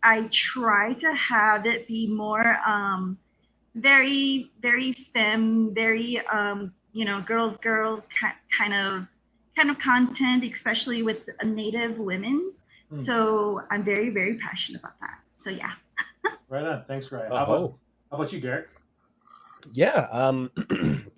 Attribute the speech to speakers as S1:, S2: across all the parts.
S1: I try to have it be more very very femme, very girls kind of content, especially with native women. So I'm very very passionate about that. So yeah.
S2: Right on. Thanks, Riah.
S3: Oh.
S2: How about you, Derek?
S3: Yeah.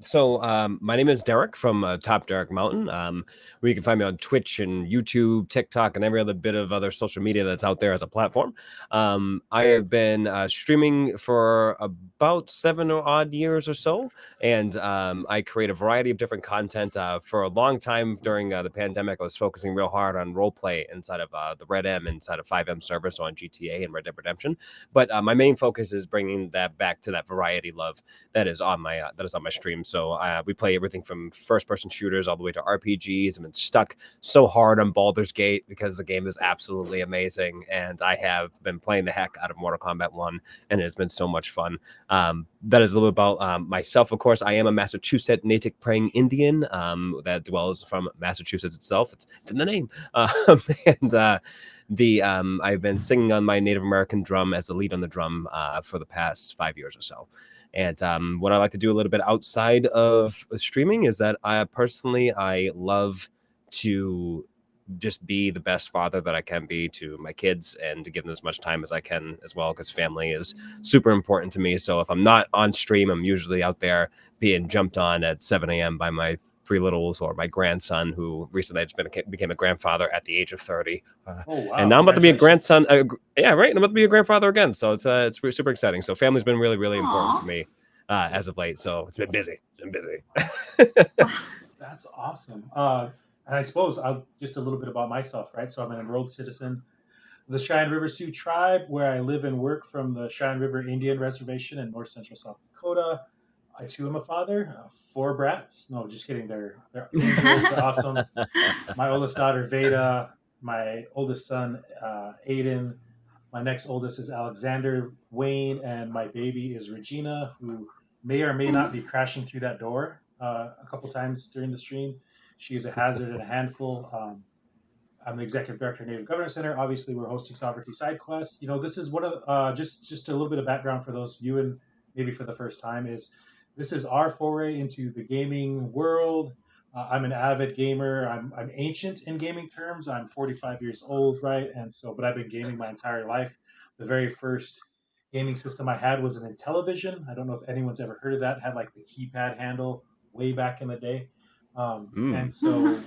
S3: So my name is Derek from Top Derek Mountain. Where you can find me on Twitch and YouTube, TikTok, and every other bit of other social media that's out there as a platform. I have been streaming for about 7 or odd years or so, and I create a variety of different content. For a long time during the pandemic, I was focusing real hard on role play inside of the Red M, inside of 5M server, so on GTA and Red Dead Redemption. But my main focus is bringing that back to that variety love that is on my stream. So we play everything from first-person shooters all the way to RPGs. I've been stuck so hard on Baldur's Gate because the game is absolutely amazing, and I have been playing the heck out of Mortal Kombat 1, and it has been so much fun. That is a little about myself. Of course, I am a Massachusetts native praying Indian that dwells from Massachusetts itself. It's in the name. And I've been singing on my Native American drum as the lead on the drum for the past 5 years or so. And what I like to do a little bit outside of streaming is that I love to just be the best father that I can be to my kids and to give them as much time as I can as well, because family is super important to me. So if I'm not on stream, I'm usually out there being jumped on at 7 a.m. by my three littles or my grandson, who recently just became a grandfather at the age of 30.
S2: Oh wow!
S3: And now I'm about to be a grandson. Yeah, right. I'm about to be a grandfather again. So it's super exciting. So family's been really, really important for me as of late. So it's been busy.
S2: That's awesome. And I suppose I'll just a little bit about myself, right? So I'm an enrolled citizen of the Cheyenne River Sioux tribe, where I live and work from the Cheyenne River Indian Reservation in north central South Dakota. I too am a father, 4 brats. No, just kidding. They're angels. They're awesome. My oldest daughter Veda, my oldest son Aiden, my next oldest is Alexander Wayne, and my baby is Regina, who may or may not be crashing through that door a couple times during the stream. She is a hazard and a handful. I'm the executive director of Native Governance Center. Obviously, we're hosting Sovereignty Sidequest. This is one of just a little bit of background for those viewing maybe for the first time. This is our foray into the gaming world. I'm an avid gamer. I'm ancient in gaming terms. I'm 45 years old, right? But I've been gaming my entire life. The very first gaming system I had was an Intellivision. I don't know if anyone's ever heard of that. It had like the keypad handle way back in the day. And so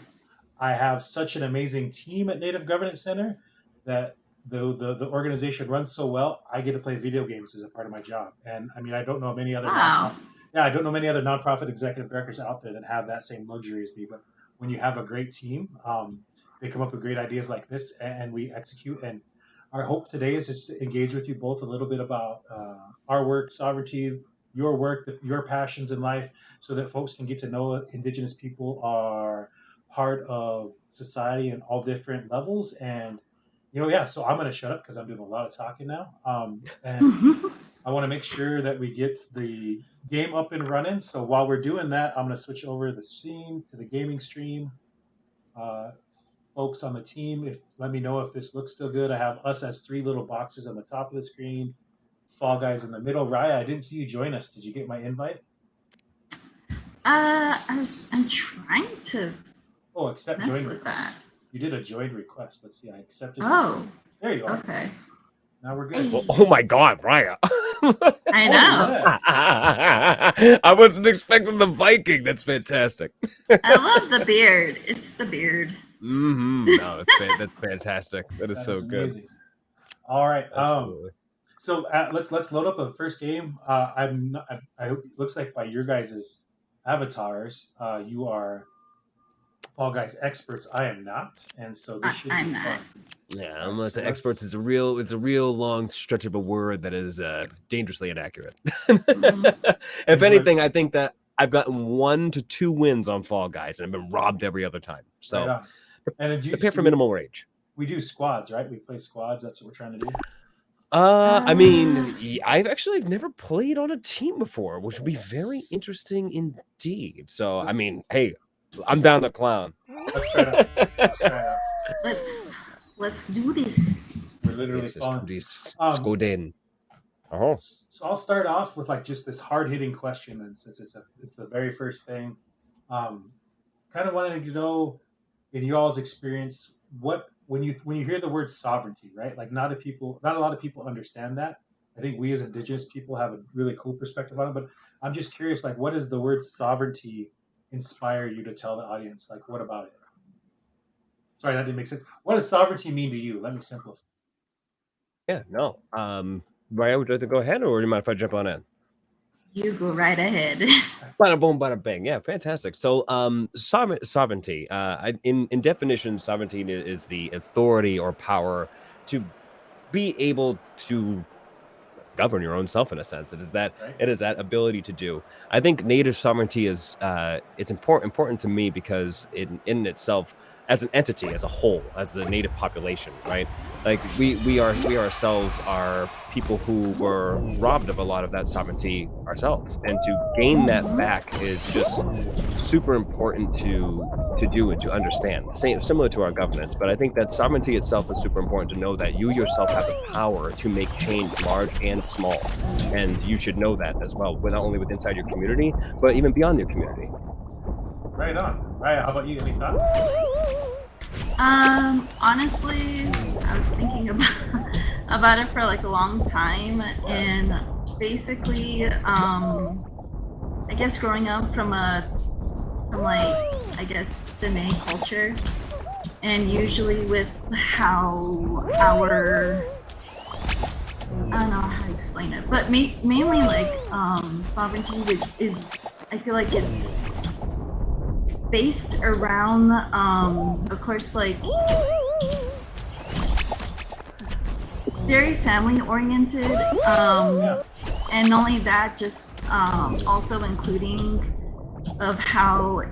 S2: I have such an amazing team at Native Governance Center that the organization runs so well. I get to play video games as a part of my job. And I mean, I don't know many other I don't know many other nonprofit executive directors out there that have that same luxury as me. But when you have a great team, they come up with great ideas like this, and we execute. And our hope today is just to engage with you both a little bit about our work, sovereignty, your work, your passions in life, so that folks can get to know Indigenous people are part of society in all different levels. And so I'm going to shut up because I'm doing a lot of talking now. And I want to make sure that we get the game up and running. So while we're doing that, I'm going to switch over the scene to the gaming stream. Folks on the team, let me know if this looks still good. I have us as 3 little boxes on the top of the screen. Fall Guys in the middle. Riah, I didn't see you join us. Did you get my invite?
S1: I'm trying to.
S2: Oh, accept
S1: mess
S2: join
S1: with
S2: request.
S1: that.
S2: You did a join request. Let's see. I accepted.
S1: Oh.
S2: There you are.
S1: Okay.
S2: Now we're good.
S3: Well, oh my God, Riah.
S1: I know.
S3: I wasn't expecting the Viking. That's fantastic.
S1: I love the beard. It's the beard.
S3: No, that's fantastic. That is so
S2: amazing.
S3: Good.
S2: All right.
S3: Absolutely.
S2: So let's load up the first game. I hope it looks like by your guys' avatars, you are Fall Guys experts. I am not, and so this should be fun.
S3: Yeah, unless the experts is a real long stretch of a word that is dangerously inaccurate. If anything, I think that I've gotten 1 to 2 wins on Fall Guys, and I've been robbed every other time. So,
S2: right and
S3: prepare for minimal rage.
S2: We do squads, right? We play squads. That's what we're trying to do.
S3: I mean, I've never played on a team before, which would be very interesting indeed. So, I mean, hey, I'm down to clown.
S2: Let's try it out.
S1: Let's do this.
S2: We're literally
S3: This is
S2: falling.
S3: pretty Skoden. Oh.
S2: So I'll start off with like just this hard hitting question, and since it's the very first thing, kind of wanted to know in you all's experience what when you hear the word sovereignty, right? Like not a lot of people understand that. I think we as indigenous people have a really cool perspective on it, but I'm just curious, like, what does the word sovereignty inspire you to tell the audience? Like, what about it? Sorry, that didn't make sense. What does sovereignty mean to you? Let me simplify.
S3: Yeah, no. Riah, would you like to go ahead, or do you mind if I jump on in?
S1: You go right ahead.
S3: Bada boom, bada bang. Yeah, fantastic. So, sovereignty. In definition, sovereignty is the authority or power to be able to govern your own self in a sense.
S2: Right?
S3: It is that ability to do. I think native sovereignty is it's important to me because in itself, as an entity, as a whole, as the native population, right? Like we ourselves are people who were robbed of a lot of that sovereignty ourselves, and to gain that back is just super important to do and to understand. Similar to our governance, but I think that sovereignty itself is super important to know that you yourself have the power to make change large and small, and you should know that as well, not only with inside your community, but even beyond your community.
S2: Right on. Raya, how about you? Any thoughts?
S1: Honestly, I was thinking about it for like a long time, and basically, I guess growing up from like I guess Dene culture, and usually with how our I don't know how to explain it, but mainly like sovereignty is I feel like it's based around of course like very family oriented, and not only that, just also including of how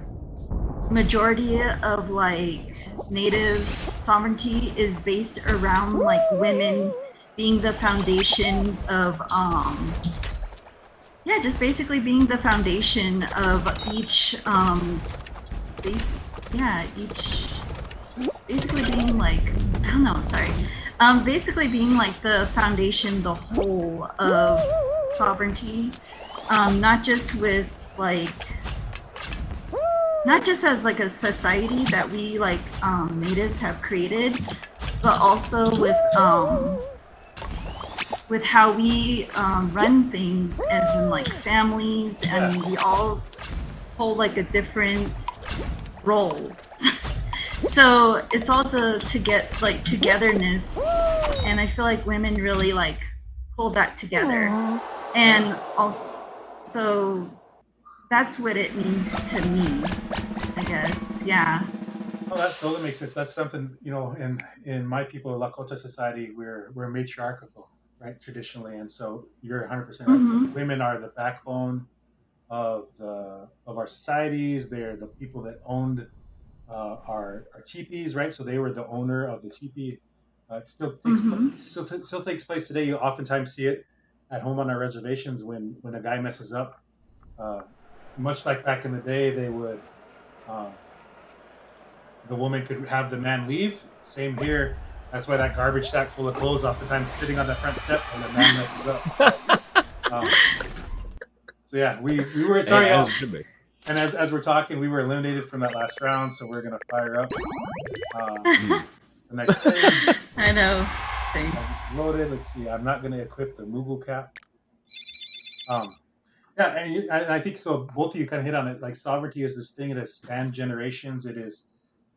S1: majority of like native sovereignty is based around like women being the foundation of just basically being the foundation of each basically being like I don't know, sorry. Basically being like the foundation, the whole of sovereignty, not just with like not just as like a society that we like natives have created, but also with how we run things as in like families, and we all hold like a different role. So it's all to get like togetherness, and I feel like women really like pull that together. And also, so that's what it means to me, I guess. Yeah.
S2: Oh, that totally makes sense. That's something, in my people, Lakota society, we're matriarchal, right, traditionally, and so you're 100% right. Women are the backbone of our societies. They're the people that owned our teepees, right? So they were the owner of the teepee. It still takes place today. You oftentimes see it at home on our reservations when a guy messes up. Much like back in the day, they would the woman could have the man leave. Same here. That's why that garbage sack full of clothes oftentimes sitting on the front step when the man messes up. So yeah, we were sorry,
S3: as it should be.
S2: And as we're talking, we were eliminated from that last round, so we're gonna fire up the next thing.
S1: I know. Thanks.
S2: This is loaded. Let's see. I'm not gonna equip the Moogle cap. Yeah, and I think so. Both of you kind of hit on it. Like sovereignty is this thing that has spanned generations. It is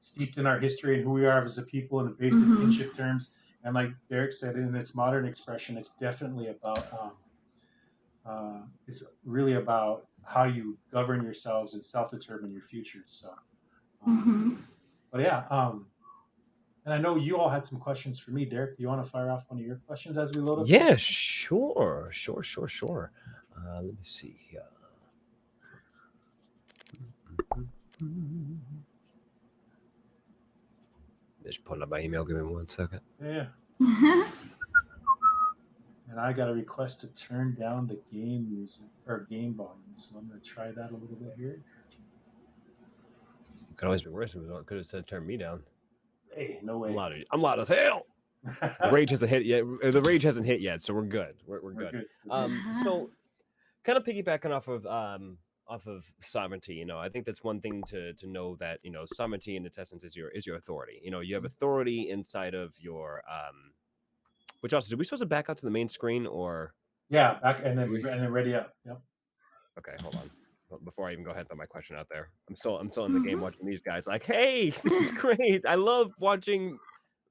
S2: steeped in our history and who we are as a people, and based in kinship terms. And like Derek said, in its modern expression, it's definitely about. It's really about how you govern yourselves and self-determine your futures. So, but yeah, and I know you all had some questions for me, Derek. Do you want to fire off one of your questions as we load up?
S3: Yeah, sure. Let me see here. Just pulling up my email. Give me 1 second.
S2: Yeah. And I got a request to turn down the game music or game volume, so I'm going to try that a little bit here.
S3: Could always be worse. It could have said turn me down.
S2: Hey, no way.
S3: I'm loud as hell. The rage hasn't hit yet. The rage hasn't hit yet, so we're good. We're good. So kind of piggybacking off of sovereignty, you know, I think that's one thing to know, that, you know, sovereignty in its essence is your authority. You know, you have authority inside of your which also, did we supposed to back out to the main screen, or
S2: Yeah, back and then ready up. Yep.
S3: okay, hold on. Before I even go ahead and put my question out there, I'm still in the game watching these guys. Like, hey, this is great. I love watching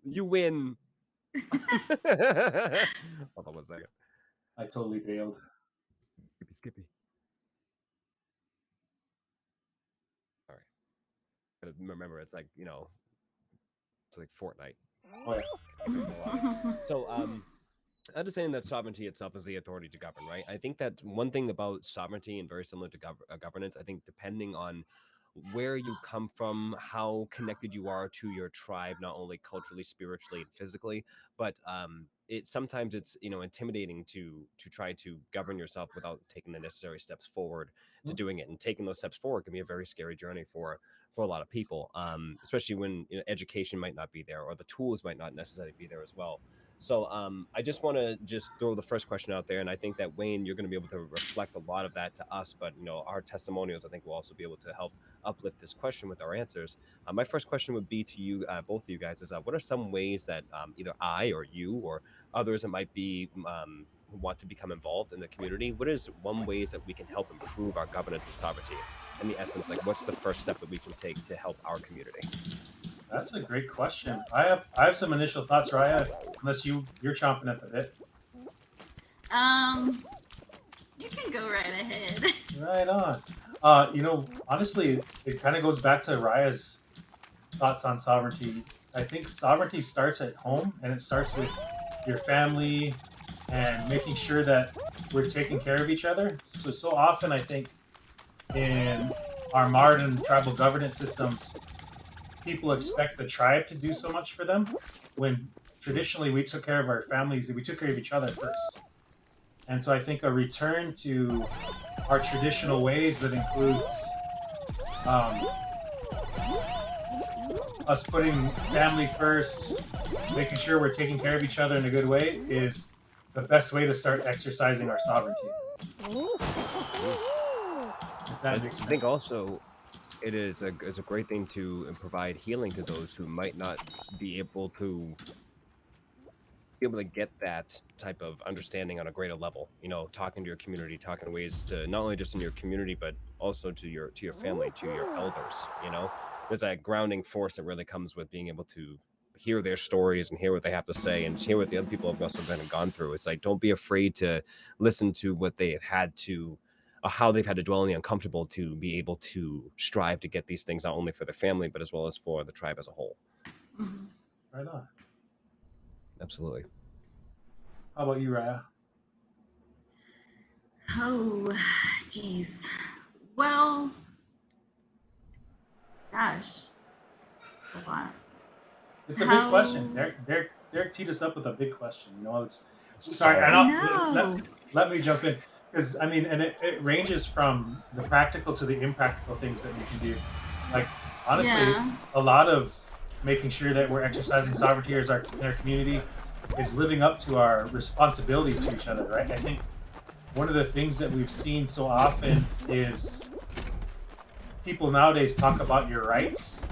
S3: you win. Hold on 1 second.
S2: I totally bailed.
S3: Skippy. All right. Gotta remember, it's like, you know, it's like Fortnite.
S2: Oh yeah.
S3: So understanding that sovereignty itself is the authority to govern, right? I think that one thing about sovereignty, and very similar to governance, I think depending on where you come from, how connected you are to your tribe, not only culturally, spiritually, and physically, but it sometimes it's, you know, intimidating to try to govern yourself without taking the necessary steps forward to doing it. And taking those steps forward can be a very scary journey for a lot of people, especially when, you know, education might not be there, or the tools might not necessarily be there as well. So I just want to just throw the first question out there, and I think that, Wayne, you're going to be able to reflect a lot of that to us, but, you know, our testimonials, I think, will also be able to help uplift this question with our answers. My first question would be to you, both of you guys, is what are some ways that either I or you or others that might be want to become involved in the community? What is one ways that we can help improve our governance and sovereignty? In the essence, like, what's the first step that we can take to help our community?
S2: That's a great question. I have some initial thoughts, Riah, unless you're chomping at the bit.
S1: You can go right ahead.
S2: Right on. You know, honestly, it kind of goes back to Riah's thoughts on sovereignty. I think sovereignty starts at home, and it starts with your family and making sure that we're taking care of each other. So often, I think in our modern tribal governance systems, people expect the tribe to do so much for them, when traditionally we took care of our families and we took care of each other first. And so I think a return to our traditional ways that includes us putting family first, making sure we're taking care of each other in a good way, is the best way to start exercising our sovereignty.
S3: I think also it's a great thing to provide healing to those who might not be able to get that type of understanding on a greater level. You know, talking to your community, talking ways to not only just in your community, but also to your family, to your elders. You know, there's that grounding force that really comes with being able to hear their stories and hear what they have to say, and hear what the other people have also been and gone through. It's like, don't be afraid to listen to what they have had to, how they've had to dwell in the uncomfortable to be able to strive to get these things, not only for their family, but as well as for the tribe as a whole.
S2: Right on.
S3: Absolutely.
S2: How about you, Riah?
S1: Oh, geez. Well, gosh, a lot.
S2: It's a big question. Derek teed us up with a big question. You know, it's sorry. Let me jump in, because I mean, and it ranges from the practical to the impractical things that we can do. Like, honestly, a lot of making sure that we're exercising sovereignty in our community is living up to our responsibilities to each other, right? I think one of the things that we've seen so often is people nowadays talk about your rights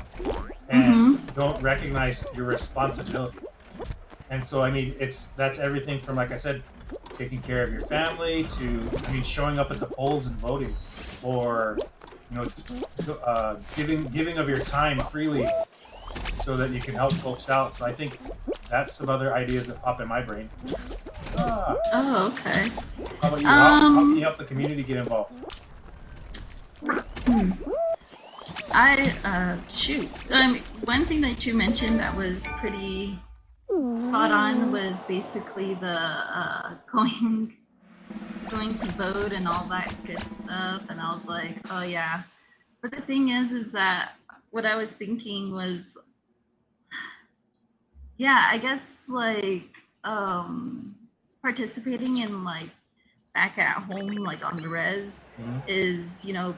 S2: and don't recognize your responsibility. And so, I mean, that's everything from, like I said, taking care of your family to, I mean, showing up at the polls and voting, or, you know, giving of your time freely so that you can help folks out. So I think that's some other ideas that pop in my brain.
S1: Oh, okay.
S2: How about you? How can you help the community get involved?
S1: One thing that you mentioned that was pretty spot on was basically the going to vote and all that good stuff. And I was like, oh yeah. But the thing is that what I was thinking was, yeah, I guess like participating in like back at home, like on the res, is, you know,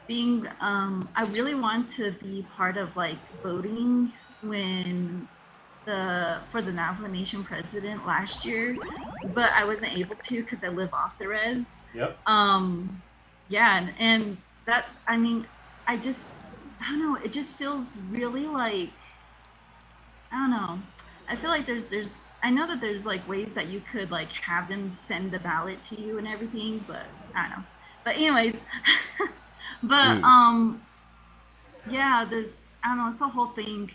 S1: being I really want to be part of like voting when the nomination president last year, but I wasn't able to because I live off the res.
S2: Yep.
S1: Yeah, and that, I mean, I just, I don't know, it just feels really like, I don't know. I feel like there's I know that there's like ways that you could like have them send the ballot to you and everything, but I don't know. But anyways, but
S3: Mm.
S1: yeah, there's, I don't know, it's a whole thing.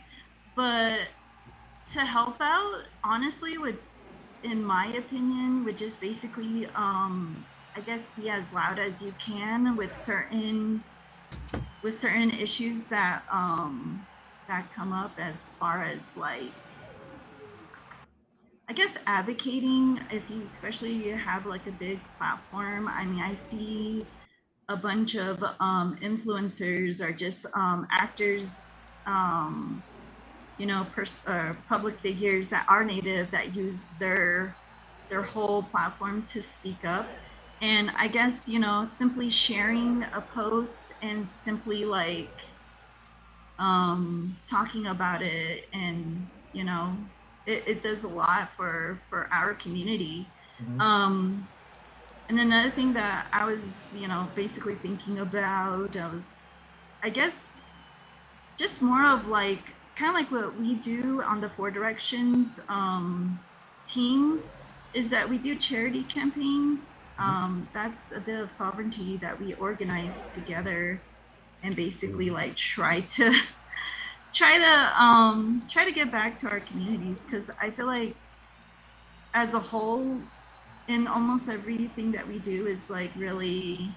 S1: But to help out, honestly, would, in my opinion, would just basically I guess be as loud as you can with certain issues that come up, as far as like, I guess, advocating, if you, especially you have like a big platform. I mean, I see a bunch of influencers or just actors, public figures that are native, that use their whole platform to speak up. And I guess, simply sharing a post and simply like talking about it, and it does a lot for our community.
S2: Mm-hmm.
S1: And another thing that I was, basically thinking about, I guess, just more of like, kind of like what we do on the Four Directions team, is that we do charity campaigns. That's a bit of sovereignty that we organize together, and basically like try to get back to our communities, because I feel like, as a whole, in almost everything that we do, is like really,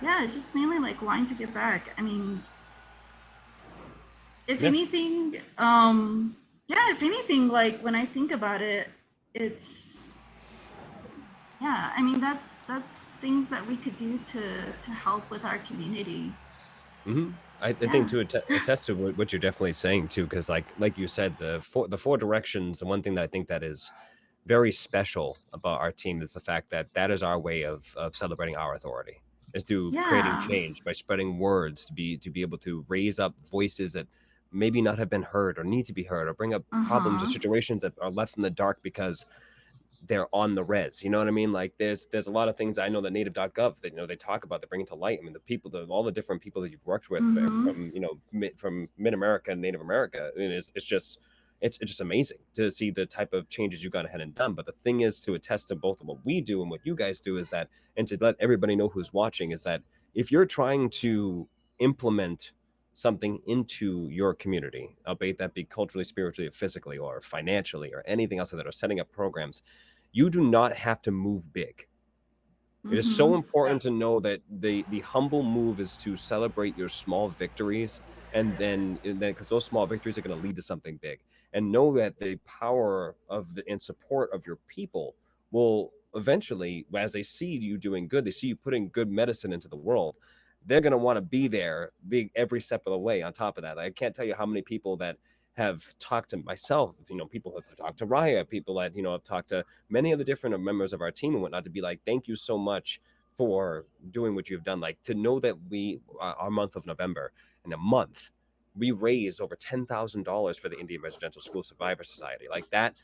S1: yeah, it's just mainly like wanting to get back. I mean, if
S3: Yeah.
S1: anything, if anything, like when I think about it, it's, yeah, I mean, that's things that we could do to help with our community.
S3: I think
S1: Yeah.
S3: to attest to what you're definitely saying too, because like you said, the four directions. The one thing that I think that is very special about our team is the fact that that is our way of celebrating our authority, is through creating
S1: Yeah.
S3: change by spreading words to be able to raise up voices that maybe not have been heard or need to be heard, or bring up problems or
S1: Uh-huh.
S3: situations that are left in the dark because they're on the res. You know what I mean? Like there's a lot of things I know that native.gov that they talk about, that bring it to light. I mean, all the different people that you've worked with
S1: Mm-hmm.
S3: from from mid America and Native America. I mean, it's just it's just amazing to see the type of changes you got ahead and done. But the thing is, to attest to both of what we do and what you guys do, is that, and to let everybody know who's watching, is that if you're trying to implement something into your community, albeit that be culturally, spiritually, physically, or financially, or anything else that are setting up programs, you do not have to move big. It is so
S1: Mm-hmm.
S2: Yeah.
S3: important to know that the humble move is to celebrate your small victories, and then because those small victories are going to lead to something big, and know that the power of the and support of your people will eventually, as they see you doing good, they see you putting good medicine into the world, they're going to want to be there, being every step of the way. On top of that, I can't tell you how many people that have talked to myself, people have talked to Riah, people that have talked to many of the different members of our team and whatnot, to be like, thank you so much for doing what you've done. Like, to know that our month of November, in a month, we raised over $10,000 for the Indian Residential School Survivor Society. Like that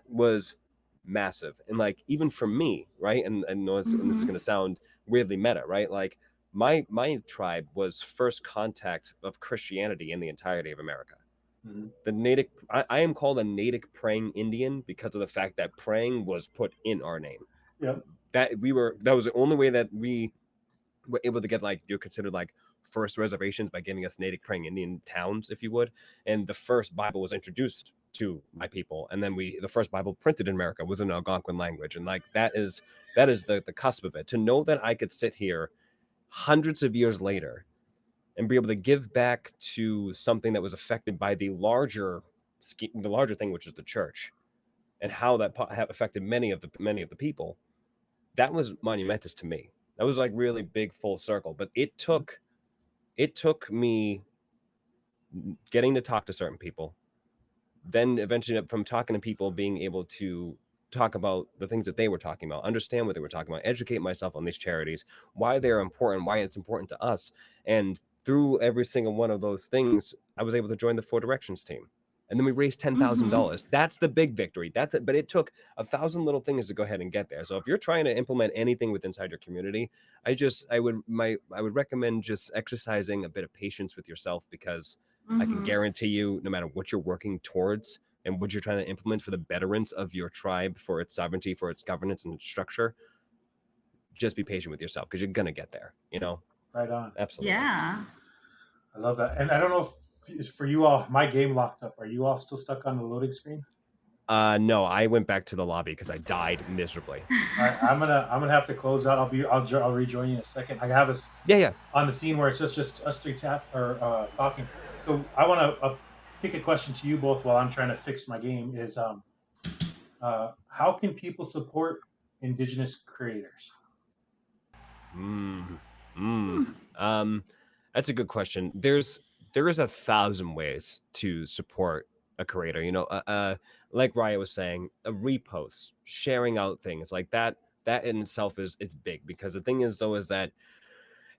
S3: was massive. And like, even for me, right? And this is
S1: Mm-hmm.
S3: going to sound weirdly meta, right? Like, my tribe was first contact of Christianity in the entirety of America.
S2: Mm-hmm.
S3: The native, I am called a native praying Indian because of the fact that praying was put in our name.
S2: Yep.
S3: That was the only way that we were able to get, like, you're considered like first reservations, by giving us native praying Indian towns, if you would. And the first Bible was introduced to my people, and then the first Bible printed in America was in Algonquin language, and like that is the cusp of it. To know that I could sit here hundreds of years later and be able to give back to something that was affected by the larger thing, which is the church, and how that have affected many of the people, that was monumentous to me. That was like really big, full circle. But it took me getting to talk to certain people, then eventually, from talking to people, being able to talk about the things that they were talking about, understand what they were talking about, educate myself on these charities, why they're important, why it's important to us. And through every single one of those things, I was able to join the Four Directions team. and then we raised $10,000. That's the big victory. That's it. But it took 1,000 little things to go ahead and get there. So if you're trying to implement anything with inside your community, I would recommend just exercising a bit of patience with yourself, because I can guarantee you, no matter what you're working towards and what you're trying to implement for the betterance of your tribe, for its sovereignty, for its governance and its structure, just be patient with yourself, because you're gonna get there.
S2: Right on.
S3: Absolutely.
S1: Yeah.
S2: I love that. And I don't know if for you all, my game locked up. Are you all still stuck on the loading screen?
S3: No, I went back to the lobby because I died miserably.
S2: All right, I'm gonna have to close out. I'll rejoin you in a second. I have us
S3: Yeah.
S2: on the scene where it's just us three talking. So I want to kick a question to you both while I'm trying to fix my game. Is how can people support Indigenous creators?
S3: That's a good question. There is 1,000 ways to support a creator. Like Riah was saying, a repost, sharing out things like that. That in itself is big, because the thing is, though, is that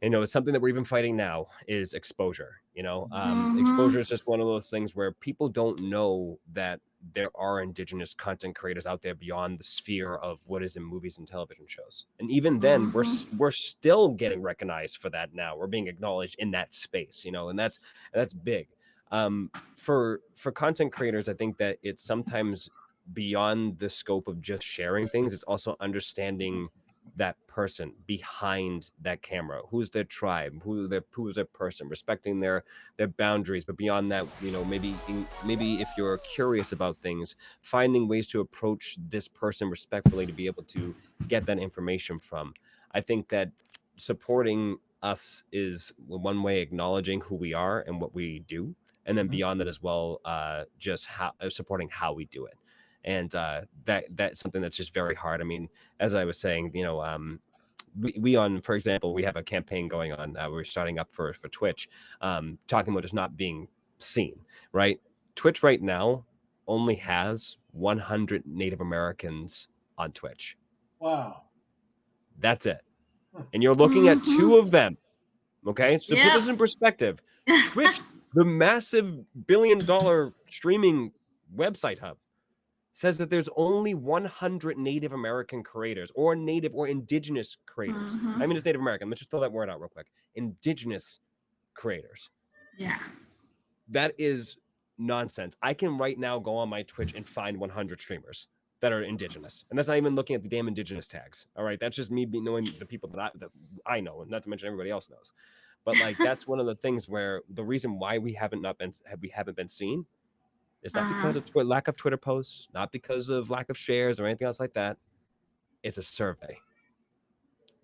S3: it's something that we're even fighting now, is exposure. Exposure is just one of those things where people don't know that there are Indigenous content creators out there beyond the sphere of what is in movies and television shows. And even then, we're still getting recognized for that now. We're being acknowledged in that space, and that's big. For content creators, I think that it's sometimes beyond the scope of just sharing things. It's also understanding that person behind that camera, who's their tribe, who's their person, respecting their boundaries. But beyond that, maybe if you're curious about things, finding ways to approach this person respectfully to be able to get that information from. I think that supporting us is one way, acknowledging who we are and what we do, and then beyond that as well, just supporting how we do it. And that's something that's just very hard. I mean, as I was saying, we for example, we have a campaign going on. We're starting up for Twitch, talking about just not being seen, right? Twitch right now only has 100 Native Americans on Twitch.
S2: Wow.
S3: That's it. And you're looking at 2 of them. Okay, so put this in perspective. Twitch, the massive billion-dollar streaming website hub, says that there's only 100 Native American creators, or Native or Indigenous creators. I mean, it's Native American. Let's just throw that word out real quick. Indigenous creators.
S1: Yeah.
S3: That is nonsense. I can right now go on my Twitch and find 100 streamers that are Indigenous. And that's not even looking at the damn Indigenous tags. All right. That's just me knowing the people that I know, and not to mention everybody else knows. But like, that's one of the things where the reason why we haven't been seen, it's not because of lack of Twitter posts, not because of lack of shares or anything else like that. It's a survey.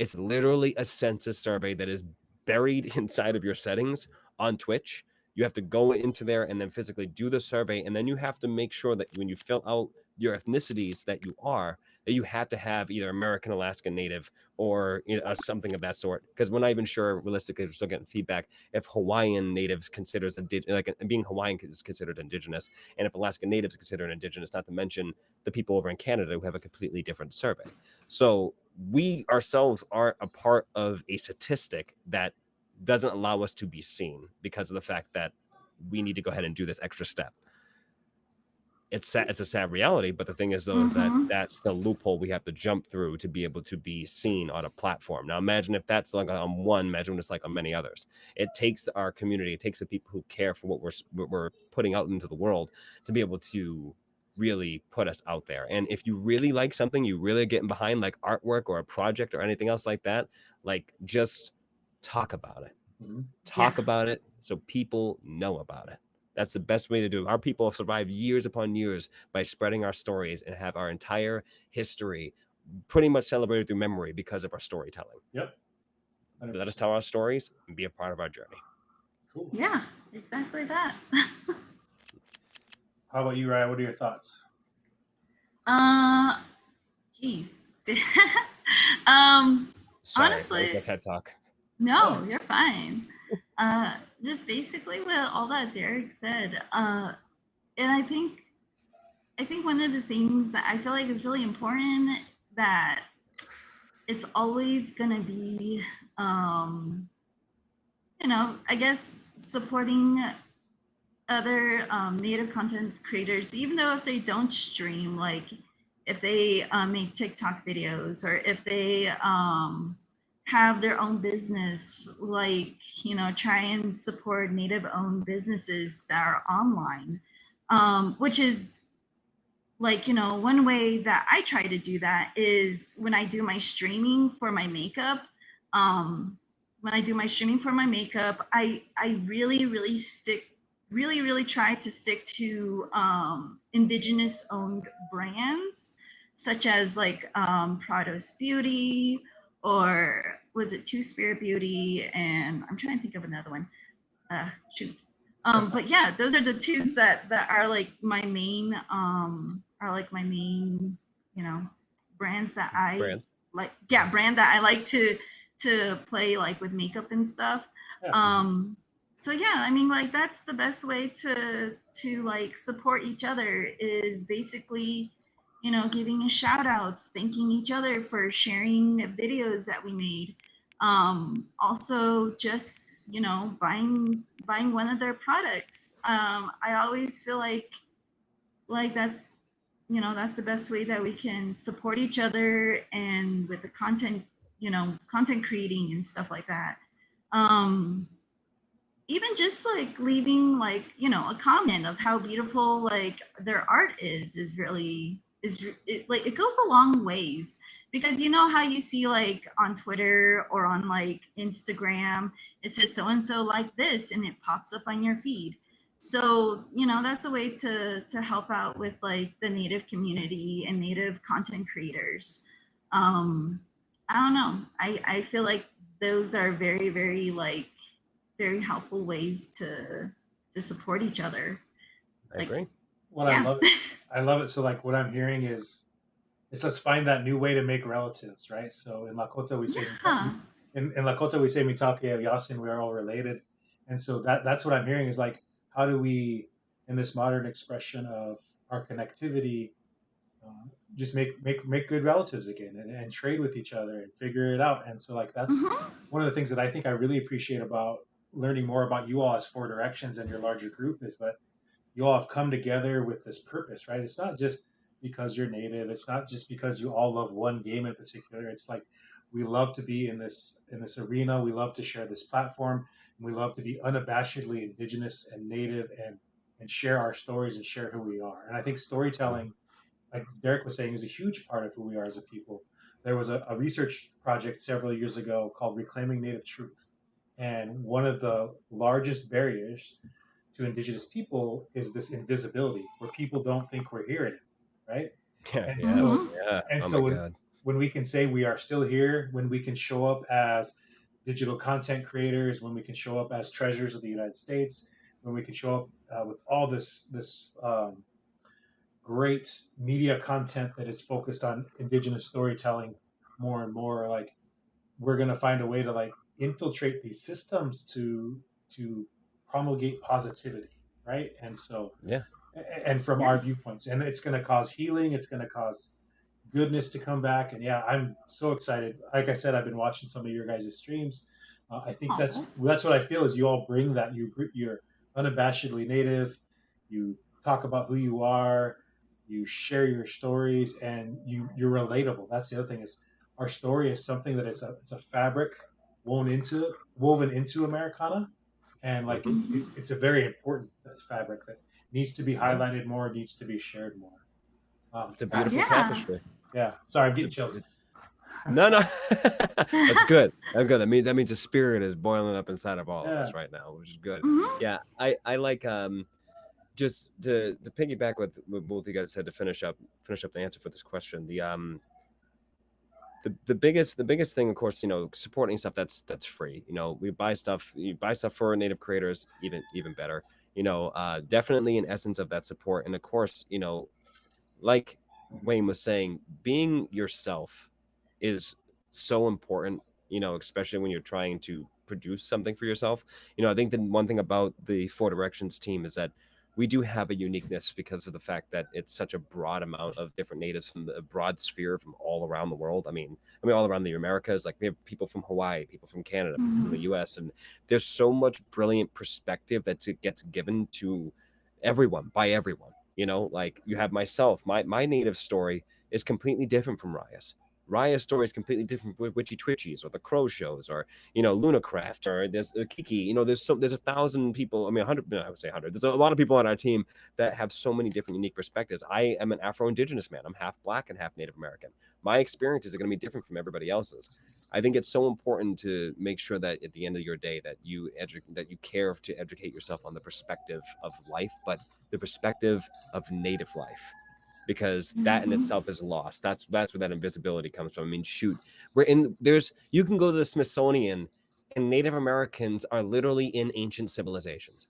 S3: It's literally a census survey that is buried inside of your settings on Twitch. You have to go into there and then physically do the survey. And then you have to make sure that when you fill out your ethnicities that you have to have either American, Alaskan Native, or something of that sort. Because we're not even sure, realistically, we're still getting feedback if Hawaiian Natives considers being Hawaiian is considered Indigenous, and if Alaskan Natives considered Indigenous, not to mention the people over in Canada who have a completely different survey. So we ourselves aren't a part of a statistic that doesn't allow us to be seen because of the fact that we need to go ahead and do this extra step. It's a sad reality, but the thing is, though, is that that's the loophole we have to jump through to be able to be seen on a platform. Now, imagine if that's like on one, imagine what it's like on many others. It takes our community, it takes the people who care for what we're putting out into the world to be able to really put us out there. And if you really like something, you really getting behind, like artwork or a project or anything else like that, like just talk about it. Talk about it so people know about it. That's the best way to do it. Our people have survived years upon years by spreading our stories and have our entire history pretty much celebrated through memory because of our storytelling.
S2: Yep. 100%.
S3: Let us tell our stories and be a part of our journey.
S2: Cool.
S1: Yeah, exactly that.
S2: How about you, Riah? What are your thoughts?
S1: Geez.
S3: Sorry,
S1: honestly,
S3: that TED Talk.
S1: No, you're fine. Just basically what all that Derek said. And I think one of the things that I feel like is really important, that it's always gonna be, I guess supporting other native content creators, even though if they don't stream, like if they make TikTok videos or if they have their own business, like, you know, try and support native owned businesses that are online, which is like, you know, one way that I try to do that is when I do my streaming for my makeup. um when I do my streaming for my makeup, I really try to stick to indigenous owned brands, such as like Prados Beauty, or was it Two Spirit Beauty, and I'm trying to think of another one. Shoot. But yeah, those are the twos that are like my main you know, brands that I
S3: Brand.
S1: like. Yeah, brand that I like to play like with makeup and stuff.
S2: Yeah.
S1: Um, so yeah, I mean, like that's the best way to like support each other, is basically, you know, giving a shout outs, thanking each other for sharing videos that we made. Also just, you know, buying one of their products. I always feel like that's, you know, that's the best way that we can support each other, and with the content, you know, content creating and stuff like that. um Even just like leaving, like, you know, a comment of how beautiful like their art is really like it goes a long ways, because you know how you see like on Twitter or on like Instagram, it says so and so like this and it pops up on your feed. So, you know, that's a way to help out with like the native community and native content creators. um I don't know, I feel like those are very like very helpful ways to support each other.
S3: I
S1: Like,
S3: agree.
S2: Well, I
S1: yeah.
S2: love it. I love it. So like what I'm hearing is it's let's find that new way to make relatives, right? So in Lakota we say
S1: Yeah.
S2: in Lakota we say mitake yasin, we are all related. And so that's what I'm hearing is like how do we in this modern expression of our connectivity just make good relatives again and trade with each other and figure it out. And so like that's
S1: Mm-hmm.
S2: one of the things that I think I really appreciate about learning more about you all as Four Directions and your larger group is that you all have come together with this purpose, right? It's not just because you're native. It's not just because you all love one game in particular. It's like we love to be in this arena. We love to share this platform, and we love to be unabashedly indigenous and native and share our stories and share who we are. And I think storytelling, like Derek was saying, is a huge part of who we are as a people. There was a research project several years ago called Reclaiming Native Truth. And one of the largest barriers to indigenous people is this invisibility where people don't think we're here anymore, right?
S3: Yeah.
S2: And
S3: Yes.
S2: so
S1: Mm-hmm.
S3: Yeah.
S2: and
S3: Oh
S2: so
S3: my God.
S2: when we can say we are still here, when we can show up as digital content creators, when we can show up as treasures of the United States, when we can show up with all this great media content that is focused on indigenous storytelling more and more, like we're going to find a way to like infiltrate these systems to promulgate positivity, right? And so
S3: Yeah.
S2: and from
S1: Yeah.
S2: our viewpoints, and it's going to cause healing, it's going to cause goodness to come back. And yeah, I'm so excited. Like I said, I've been watching some of your guys' streams. I think
S1: Oh.
S2: that's what I feel is you all bring that. You're unabashedly native. You talk about who you are. You share your stories, and you're relatable. That's the other thing is our story is something that it's a fabric woven into Americana, and like
S3: Hmm.
S1: Mm-hmm.
S2: it's a very important fabric that needs to be
S3: Yeah.
S2: highlighted more, needs to be shared more.
S3: It's a beautiful
S1: Yeah.
S3: tapestry.
S2: Yeah. Sorry, I'm
S3: It's
S2: getting chills.
S3: No, no, that's good. That's good. That means the spirit is boiling up inside of all of
S2: Yeah.
S3: us right now, which is good.
S1: Mm-hmm.
S3: Yeah, I like just to piggyback with what both of you guys said to finish up the answer for this question. The biggest thing, of course, supporting stuff that's free. We buy stuff. You buy stuff for native creators, even better. Definitely an essence of that support, and of course, like Wayne was saying, being yourself is so important, especially when you're trying to produce something for yourself. I think the one thing about the Four Directions team is that we do have a uniqueness because of the fact that it's such a broad amount of different natives from the broad sphere from all around the world. I mean, all around the Americas. Like we have people from Hawaii, people from Canada, people from the U.S., and there's so much brilliant perspective that gets given to everyone by everyone. You know, like you have myself, my native story is completely different from Riah's. Riah's story is completely different with Witchy Twitchies or the Crow shows or Lunacraft or there's Kiki. There's 1,000 people. I mean, 100. I would say 100. There's a lot of people on our team that have so many different unique perspectives. I am an Afro-Indigenous man. I'm half Black and half Native American. My experiences are going to be different from everybody else's. I think it's so important to make sure that at the end of your day that you care to educate yourself on the perspective of life, but the perspective of Native life, because that in itself is lost. That's where that invisibility comes from. I mean, shoot, you can go to the Smithsonian and Native Americans are literally in ancient civilizations.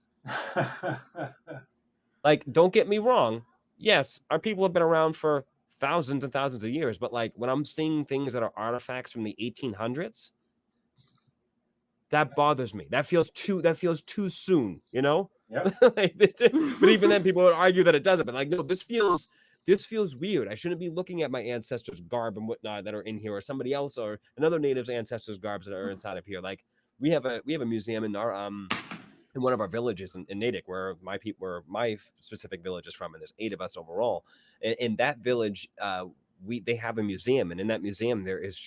S3: Like, don't get me wrong. Yes, our people have been around for thousands and thousands of years, but like when I'm seeing things that are artifacts from the 1800s, that bothers me. That feels too soon, you know?
S2: Yep.
S3: But even then people would argue that it doesn't. But like, no, this feels weird. I shouldn't be looking at my ancestors' garb and whatnot that are in here, or somebody else or another native's ancestors' garbs that are inside of here. Like we have a museum in our in one of our villages in Natick, where my specific village is from, and there's 8 of us overall. In that village, they have a museum, and in that museum there's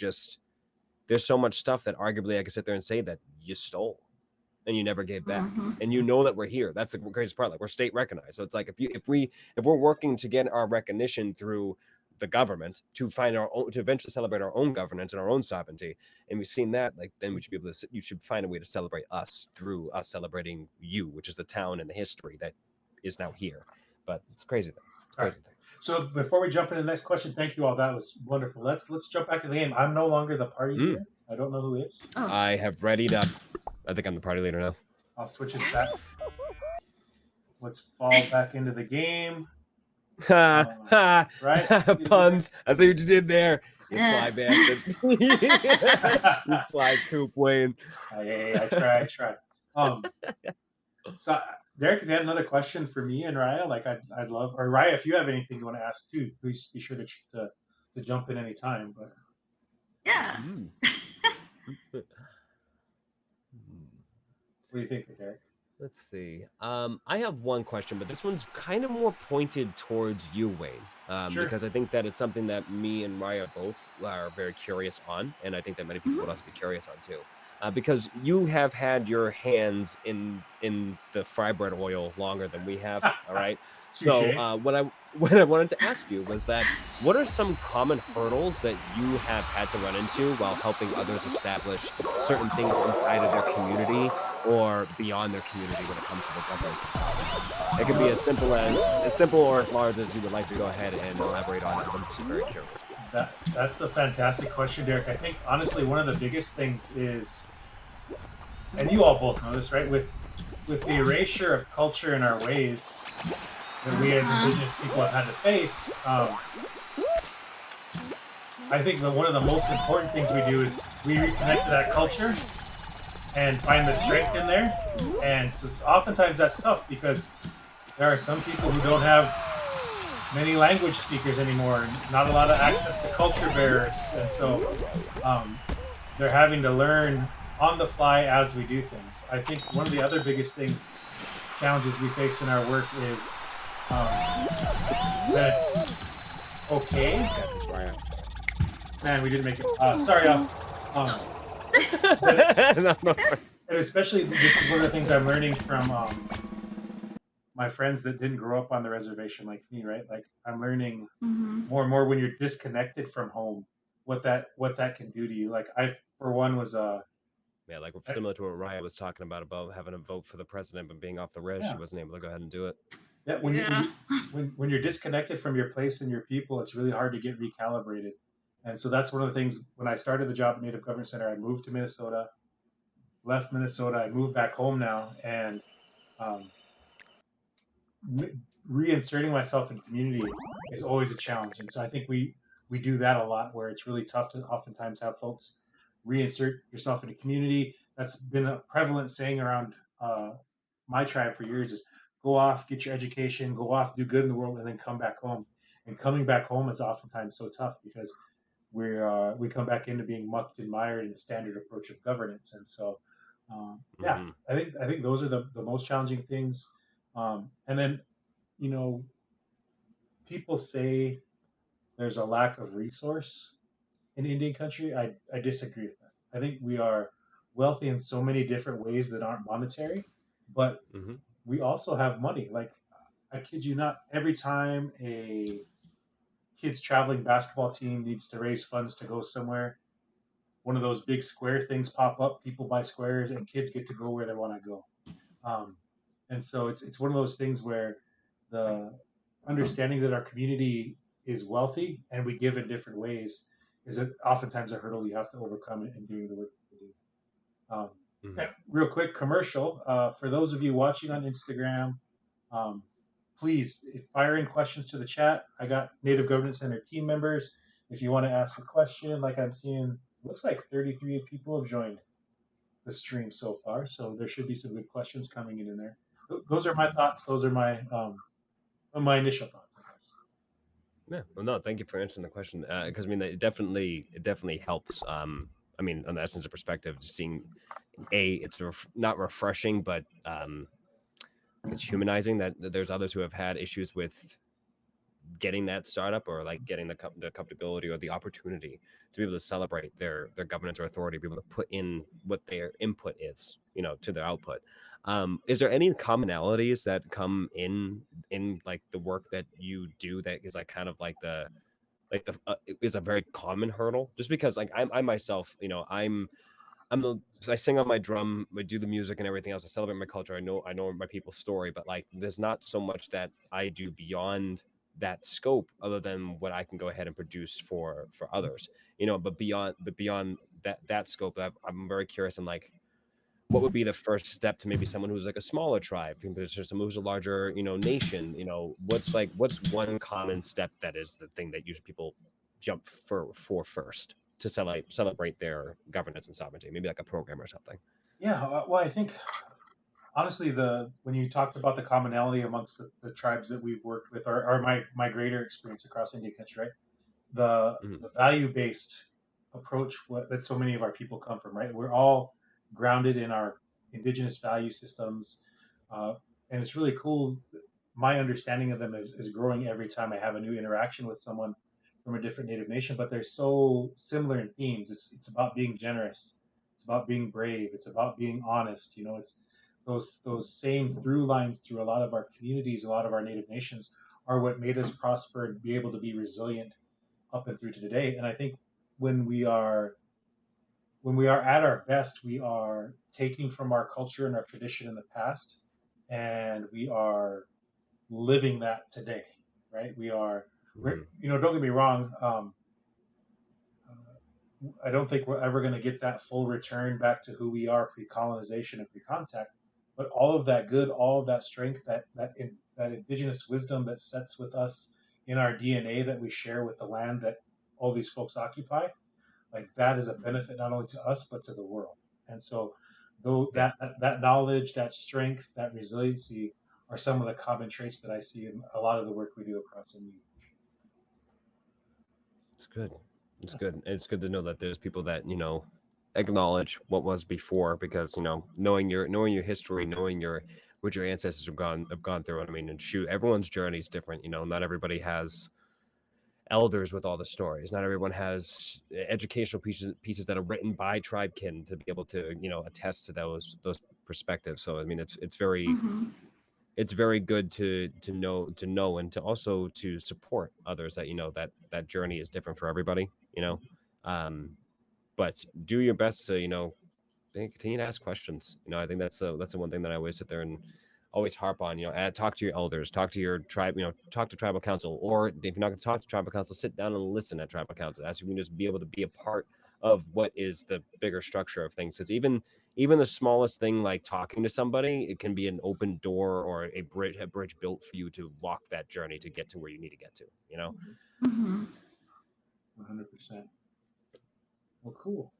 S3: so much stuff that arguably I could sit there and say that you stole and you never gave back. And you know that we're here. That's the craziest part. Like we're state recognized. So it's like if we're working to get our recognition through the government to eventually celebrate our own governance and our own sovereignty, and we've seen that, like then we should be able to. You should find a way to celebrate us through us celebrating you, which is the town and the history that is now here. But it's crazy thing. It's crazy thing.
S2: So before we jump into the next question, thank you all. That was wonderful. Let's jump back to the game. I'm no longer the party leader. I don't know who is.
S3: I have readied up. I think I'm the party leader now.
S2: I'll switch us back. Let's fall back into the game. Right?
S3: Puns. I see what you did there. You sly bastard. You sly coop, Wayne.
S2: Hey, I try. So Derek, if you had another question for me and Riah, like I'd love, or Riah, if you have anything you want to ask too, please be sure to jump in anytime. But
S1: yeah.
S2: What do you think, Derek?
S3: Let's see. I have one question, but this one's kind of more pointed towards you, Wayne,
S2: Sure.
S3: because I think that it's something that me and Riah both are very curious on, and I think that many people would also be curious on too. Because you have had your hands in the fry bread oil longer than we have. All right. So what I wanted to ask you was that what are some common hurdles that you have had to run into while helping others establish certain things inside of their community or beyond their community when it comes to the governance itself? It could be as simple or as large as you would like to go ahead and elaborate on it. I'm just very curious.
S2: That's a fantastic question, Derek. I think honestly one of the biggest things is, and you all both know this, right? With the erasure of culture and our ways that we as Indigenous people have had to face, I think that one of the most important things we do is we reconnect to that culture and find the strength in there. And so oftentimes that's tough because there are some people who don't have many language speakers anymore, not a lot of access to culture bearers, and so they're having to learn on the fly as we do things. I think one of the other biggest challenges we face in our work is that it's okay. Man, we didn't make it. Sorry, and especially this is one of the things I'm learning from my friends that didn't grow up on the reservation like me, right? Like I'm learning more and more when you're disconnected from home, what that can do to you. Like I, for one, was
S3: like similar to what Riah was talking about having a vote for the president but being off the res, she wasn't able to go ahead and do it.
S2: Yeah, when you're disconnected from your place and your people, it's really hard to get recalibrated. And so that's one of the things. When I started the job at Native Government Center, I moved to Minnesota, left Minnesota, I moved back home now, and reinserting myself in community is always a challenge. And so I think we do that a lot, where it's really tough to oftentimes have folks reinsert yourself in a community. That's been a prevalent saying around my tribe for years, is go off, get your education, go off, do good in the world, and then come back home. And coming back home is oftentimes so tough because we come back into being mucked and mired in the standard approach of governance. And so, yeah, I think those are the most challenging things. And then, you know, people say there's a lack of resource in Indian country. I disagree with that. I think we are wealthy in so many different ways that aren't monetary, but
S3: Mm-hmm.
S2: we also have money. Like, I kid you not, every time a kids traveling basketball team needs to raise funds to go somewhere, one of those big square things pop up, people buy squares, and kids get to go where they want to go. Um, and so it's one of those things where the understanding that our community is wealthy and we give in different ways is oftentimes a hurdle you have to overcome in doing the work that we do. And real quick commercial for those of you watching on Instagram, um, please fire in questions to the chat. I got Native Governance Center team members. If you want to ask a question, like I'm seeing, looks like 33 people have joined the stream so far, so there should be some good questions coming in there. Those are my thoughts. Those are my initial thoughts, I guess.
S3: Yeah. Well, no, thank you for answering the question. Because I mean, it definitely helps. I mean, on the essence of perspective, just seeing it's not refreshing, but it's humanizing that there's others who have had issues with getting that startup or like getting the comfortability or the opportunity to be able to celebrate their governance or authority, be able to put in what their input is, to their output. Is there any commonalities that come in like the work that you do that is like kind of like the is a very common hurdle? Just because like I myself, I sing on my drum, I do the music and everything else. I celebrate my culture. I know my people's story, but like there's not so much that I do beyond that scope other than what I can go ahead and produce for others. But beyond that scope, I'm very curious in like what would be the first step to maybe someone who's like a smaller tribe compared to someone who's a larger, nation. What's one common step that is the thing that usually people jump for first to celebrate their governance and sovereignty, maybe like a program or something.
S2: Yeah, well, I think honestly, when you talked about the commonality amongst the tribes that we've worked with, or my greater experience across Indian country, right? The value based approach that so many of our people come from, right? We're all grounded in our indigenous value systems, uh, and it's really cool. My understanding of them is growing every time I have a new interaction with someone from a different Native nation. But they're so similar in themes. It's about being generous. It's about being brave. It's about being honest. It's those same through lines through a lot of our communities, a lot of our Native nations are what made us prosper and be able to be resilient up and through to today. And I think when we are at our best, we are taking from our culture and our tradition in the past, and we are living that today, right? Don't get me wrong. I don't think we're ever going to get that full return back to who we are pre-colonization and pre-contact. But all of that good, all of that strength, that indigenous wisdom that sets with us in our DNA that we share with the land that all these folks occupy, like that is a benefit not only to us but to the world. And so, though that knowledge, that strength, that resiliency are some of the common traits that I see in a lot of the work we do across India.
S3: It's good. It's good. And it's good to know that there's people that acknowledge what was before, because knowing your history, knowing what your ancestors have gone through. I mean, and shoot, everyone's journey is different. Not everybody has elders with all the stories. Not everyone has educational pieces that are written by tribe kin to be able to attest to those perspectives. So I mean, it's very
S1: Mm-hmm.
S3: it's very good to know and to also to support others that that journey is different for everybody. Um, but do your best to continue to ask questions. I think that's the one thing that I always sit there and always harp on. Talk to your elders, talk to your tribe. Talk to tribal council, or if you're not going to talk to tribal council, sit down and listen at tribal council. As you can just be able to be a part of what is the bigger structure of things. Because even the smallest thing like talking to somebody, it can be an open door or a bridge built for you to walk that journey to get to where you need to get to.
S1: Mm-hmm.
S2: 100%. Well, cool.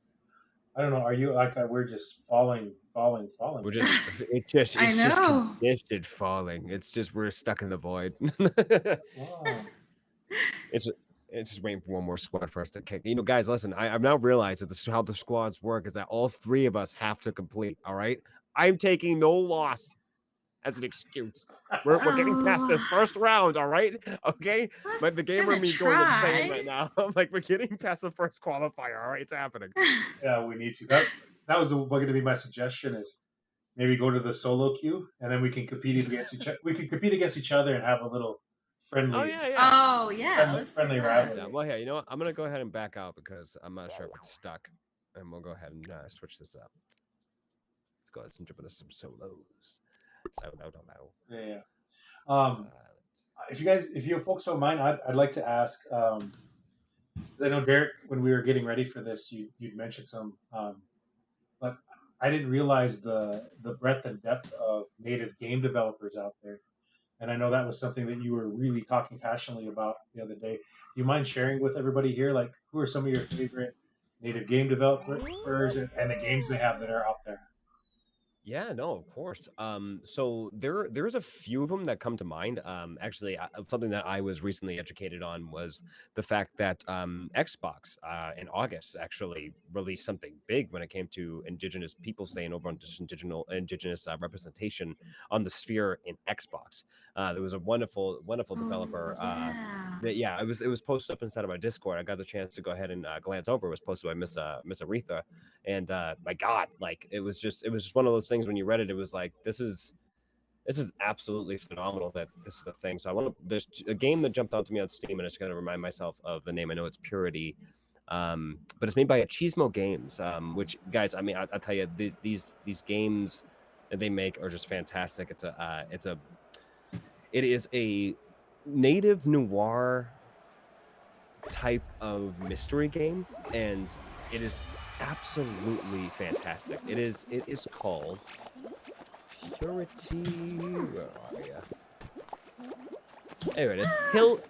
S2: I don't know. Are you like we're just falling?
S3: We're just it's
S1: I
S3: just
S1: know.
S3: congested falling. It's just we're stuck in the void.
S2: Wow.
S3: It's just waiting for one more squad for us to kick. You know, guys, listen. I've now realized that this is how the squads work. Is that all three of us have to complete? All right. I'm taking no loss as an excuse. We're getting past this
S1: Oh,
S3: first round. All right. Okay. But the
S1: I'm
S3: gamer
S1: gonna
S3: me is going insane
S1: try.
S3: right now. I'm like, we're getting past the first qualifier. All right, it's happening.
S2: Yeah, we need to. That was going to be my suggestion. Is maybe go to the solo queue, and then we can compete against each. We can compete against each other and have a little friendly,
S3: Oh yeah, yeah.
S1: Oh yeah, let's do
S2: friendly
S1: that.
S2: rivalry.
S3: Well, yeah. You know what? I'm gonna go ahead and back out because I'm not sure if it's stuck, and we'll go ahead and switch this up. Let's go ahead and jump into some solos.
S2: Yeah. If you folks don't mind, I'd like to ask. I know Derek, when we were getting ready for this, you'd mentioned some, but I didn't realize the breadth and depth of native game developers out there. And I know that was something that you were really talking passionately about the other day. Do you mind sharing with everybody here, like who are some of your favorite native game developers and the games they have that are out there?
S3: Yeah, no, of course. So there's a few of them that come to mind. Actually, something that I was recently educated on was the fact that Xbox in August actually released something big when it came to Indigenous Peoples Day and over on just Indigenous representation on the sphere in Xbox. There was a wonderful developer.
S1: Oh yeah.
S3: It was posted up inside of my Discord. I got the chance to go ahead and glance over. It was posted by Miss Aretha, and my God, like it was just one of those things when you read it, it was like this is absolutely phenomenal that this is a thing. So I want to. There's a game that jumped out to me on Steam, and I just got to remind myself of the name. I know it's Purity, but it's made by Achismo Games, which guys, I mean, I'll tell you, these games that they make are just fantastic. It is a native noir type of mystery game, and it is absolutely fantastic. It is called Purity. Where are you? There it is.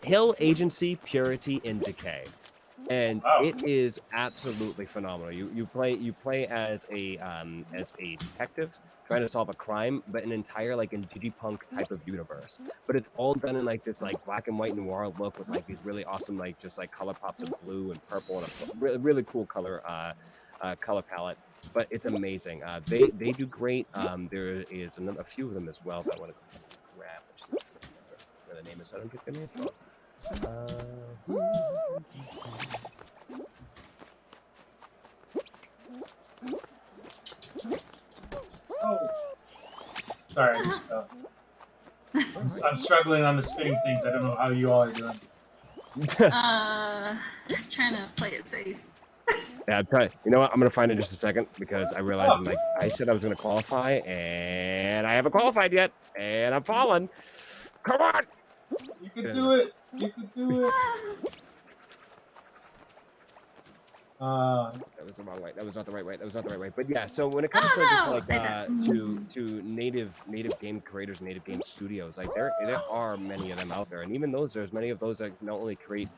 S3: Hill Agency Purity and Decay. And
S2: Wow.
S3: it is absolutely phenomenal. You play as a detective trying to solve a crime, but an entire like in digipunk type of universe. But it's all done in like this like black and white noir look with like these really awesome like just like color pops of blue and purple and a really cool color color palette. But it's amazing. They do great. There is a few of them as well that I want to grab. The name is I don't get the name.
S2: Oh, sorry. I'm struggling on the spinning things. I don't know how you all are doing.
S1: Trying to play it safe.
S3: Yeah, I'll tell you. You know what? I'm gonna find it in just a second because I realized I'm like I said I was gonna qualify and I haven't qualified yet and I'm falling. Come on!
S2: You can do it. You can do it.
S3: That was the wrong way. That was not the right way. That was not the right way. But yeah, so when it comes to just like to native game creators, native game studios, like there are many of them out there, and even those, there's many of those that not only create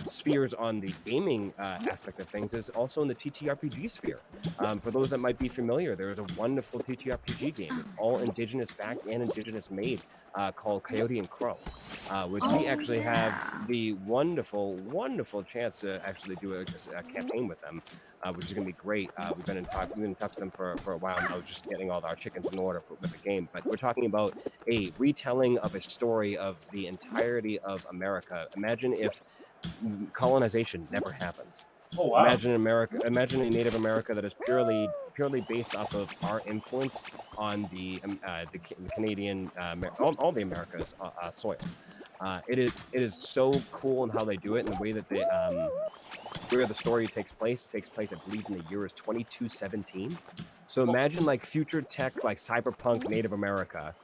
S3: spheres on the gaming aspect of things, is also in the TTRPG sphere. For those that might be familiar, there is a wonderful TTRPG game. It's all indigenous backed and indigenous made, called Coyote and Crow, which we actually have the wonderful chance to actually do a campaign with them, which is going to be great. We've been in touch with them for a while now, just getting all our chickens in order with the game. But we're talking about a retelling of a story of the entirety of America. Imagine if colonization never happened.
S2: Oh wow!
S3: Imagine a Native America that is purely based off of our influence on the Canadian, all the Americas soil. It is so cool in how they do it, and the way that they where the story takes place, I believe, in the year is 2217. So imagine like future tech, like cyberpunk Native America,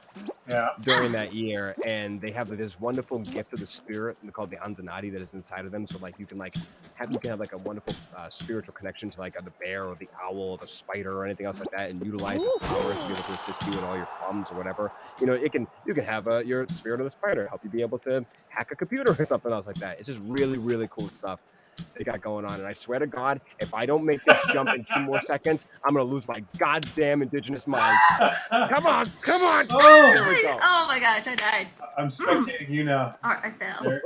S3: during that year, and they have this wonderful gift of the spirit called the Andanati that is inside of them. So like you can have like a wonderful spiritual connection to like the bear or the owl or the spider or anything else like that, and utilize its powers to be able to assist you in all your problems or whatever. You can have your spirit of the spider help you be able to hack a computer or something else like that. It's just really cool stuff. they got going on. And I swear to God, if I don't make this jump in 2 more seconds, I'm gonna lose my goddamn indigenous mind. Come on, come on!
S2: Oh!
S3: There we go.
S1: Oh my gosh, I died.
S2: I'm spectating you now.
S1: All right, I fell.
S2: Derek.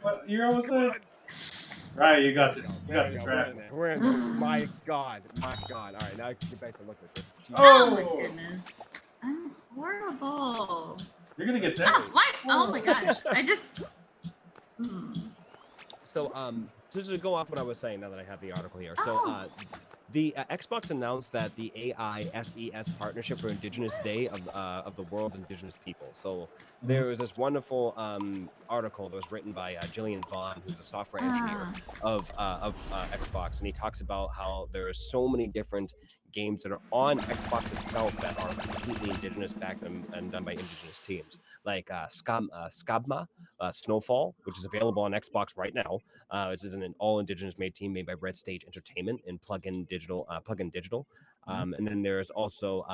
S2: What? You're almost there. Right, you got this. You got this, right?
S3: We're in there. My God, my God. All right, now I can get back to looking at this. Jesus.
S1: Oh my goodness. I'm horrible.
S2: You're gonna get there.
S1: Oh, what? Oh my gosh. I just.
S3: So, just to go off what I was saying, now that I have the article here. So, the Xbox announced that the AISES partnership for Indigenous Day of the World's Indigenous People. So there was this wonderful article that was written by Jillian Vaughn, who's a software engineer of Xbox, and he talks about how there are so many different games that are on Xbox itself that are completely Indigenous backed and done by Indigenous teams, like Skabma, Snowfall, which is available on Xbox right now. This is an all Indigenous made team made by Red Stage Entertainment and Plug-in Digital. And then there's also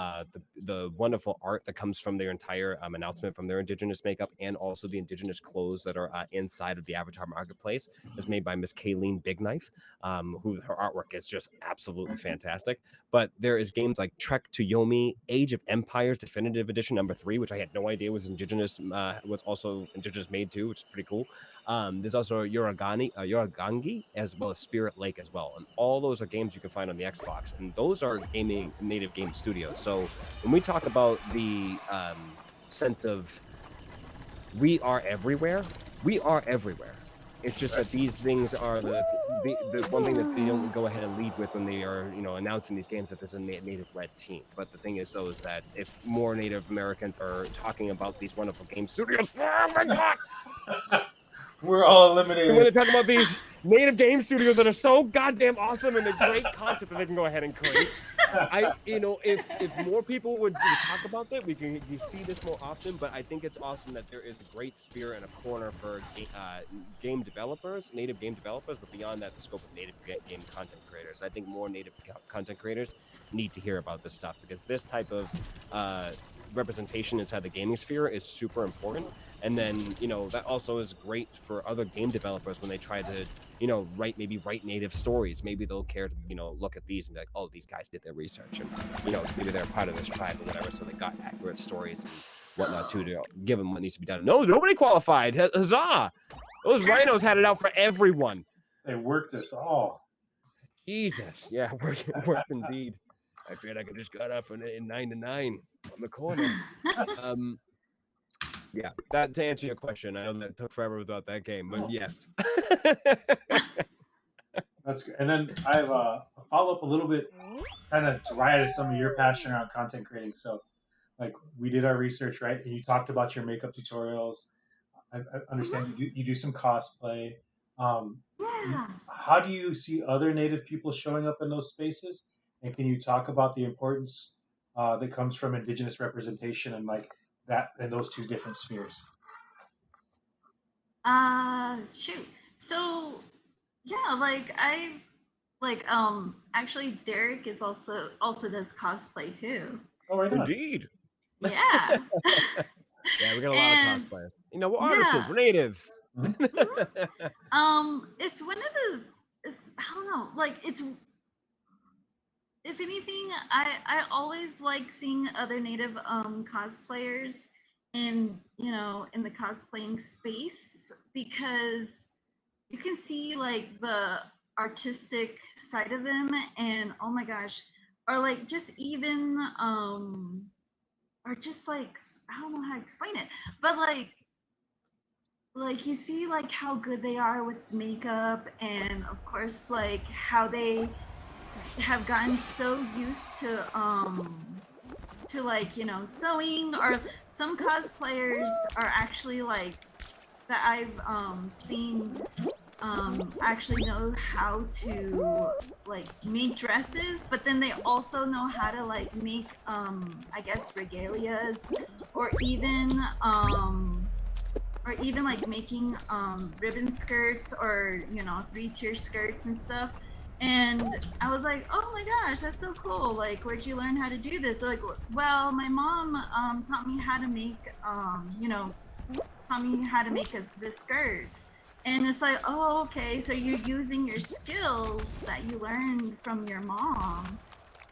S3: the wonderful art that comes from their entire announcement from their Indigenous makeup, and also the Indigenous clothes that are inside of the Avatar Marketplace is made by Miss Kayleen Big Knife, who her artwork is just absolutely fantastic. But there is games like Trek to Yomi, Age of Empires Definitive Edition #3, which I had no idea was Indigenous, was also Indigenous made too, which is pretty cool. There's also Yuragangi, as well as Spirit Lake as well. And all those are games you can find on the Xbox. And those are native game studios. So when we talk about the sense of we are everywhere, we are everywhere. It's just that these things are the one thing that they don't go ahead and lead with when they are, announcing these games, that there's a native-led team. But the thing is, though, is that if more Native Americans are talking about these wonderful game studios, oh my God!
S2: We're all eliminated.
S3: And when they're talking about these native game studios that are so goddamn awesome and the great concept that they can go ahead and create, if more people would talk about that, you see this more often. But I think it's awesome that there is a great spirit and a corner for game developers, native game developers, but beyond that, the scope of native game content creators. I think more native content creators need to hear about this stuff, because this type of representation inside the gaming sphere is super important. And then, that also is great for other game developers when they try to, write native stories. Maybe they'll care to, look at these and be like, oh, these guys did their research, and, maybe they're part of this tribe or whatever, so they got accurate stories and whatnot too, to give them what needs to be done. No, nobody qualified. Huzzah! Those rhinos had it out for everyone.
S2: They worked us all.
S3: Jesus. Yeah, work indeed. I feel like I just got off in 9 to 9 on the corner. Yeah, that to answer your question. I know that took forever without that game, but yes.
S2: That's good. And then I have a follow-up a little bit, kind of to Riah, to some of your passion around content creating. So, like, we did our research, right? And you talked about your makeup tutorials. I understand you do some cosplay.
S1: Yeah.
S2: How do you see other Native people showing up in those spaces? And can you talk about the importance that comes from Indigenous representation and like that in those two different spheres?
S1: Shoot. So yeah, actually Derek is also does cosplay too.
S2: Oh, right on.
S3: Indeed.
S1: Yeah.
S3: Yeah, we got a lot of cosplayers. We're artisans, we're native.
S1: It's one of I don't know, like it's, if anything, I always like seeing other native cosplayers in the cosplaying space, because you can see like the artistic side of them, and oh my gosh, or like just even or just like, I don't know how to explain it, but like you see like how good they are with makeup, and of course like how they have gotten so used to like sewing, or some cosplayers are actually like that I've seen actually know how to like make dresses, but then they also know how to like make I guess regalias, or even like making ribbon skirts, or 3-tier skirts and stuff. And I was like, oh my gosh, that's so cool. Like, where'd you learn how to do this? So like, well, my mom taught me how to make, taught me how to make this skirt. And it's like, oh, okay, so you're using your skills that you learned from your mom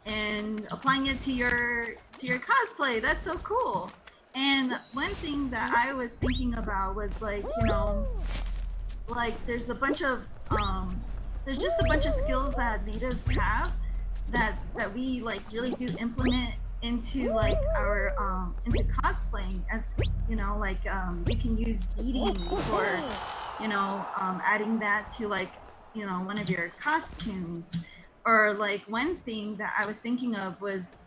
S1: and applying it to your cosplay. That's so cool. And one thing that I was thinking about was like, you know, like there's a bunch of there's just a bunch of skills that natives have that we like really do implement into like our into cosplaying, as you know, like we can use beading for, you know, adding that to like, you know, one of your costumes. Or like one thing that I was thinking of was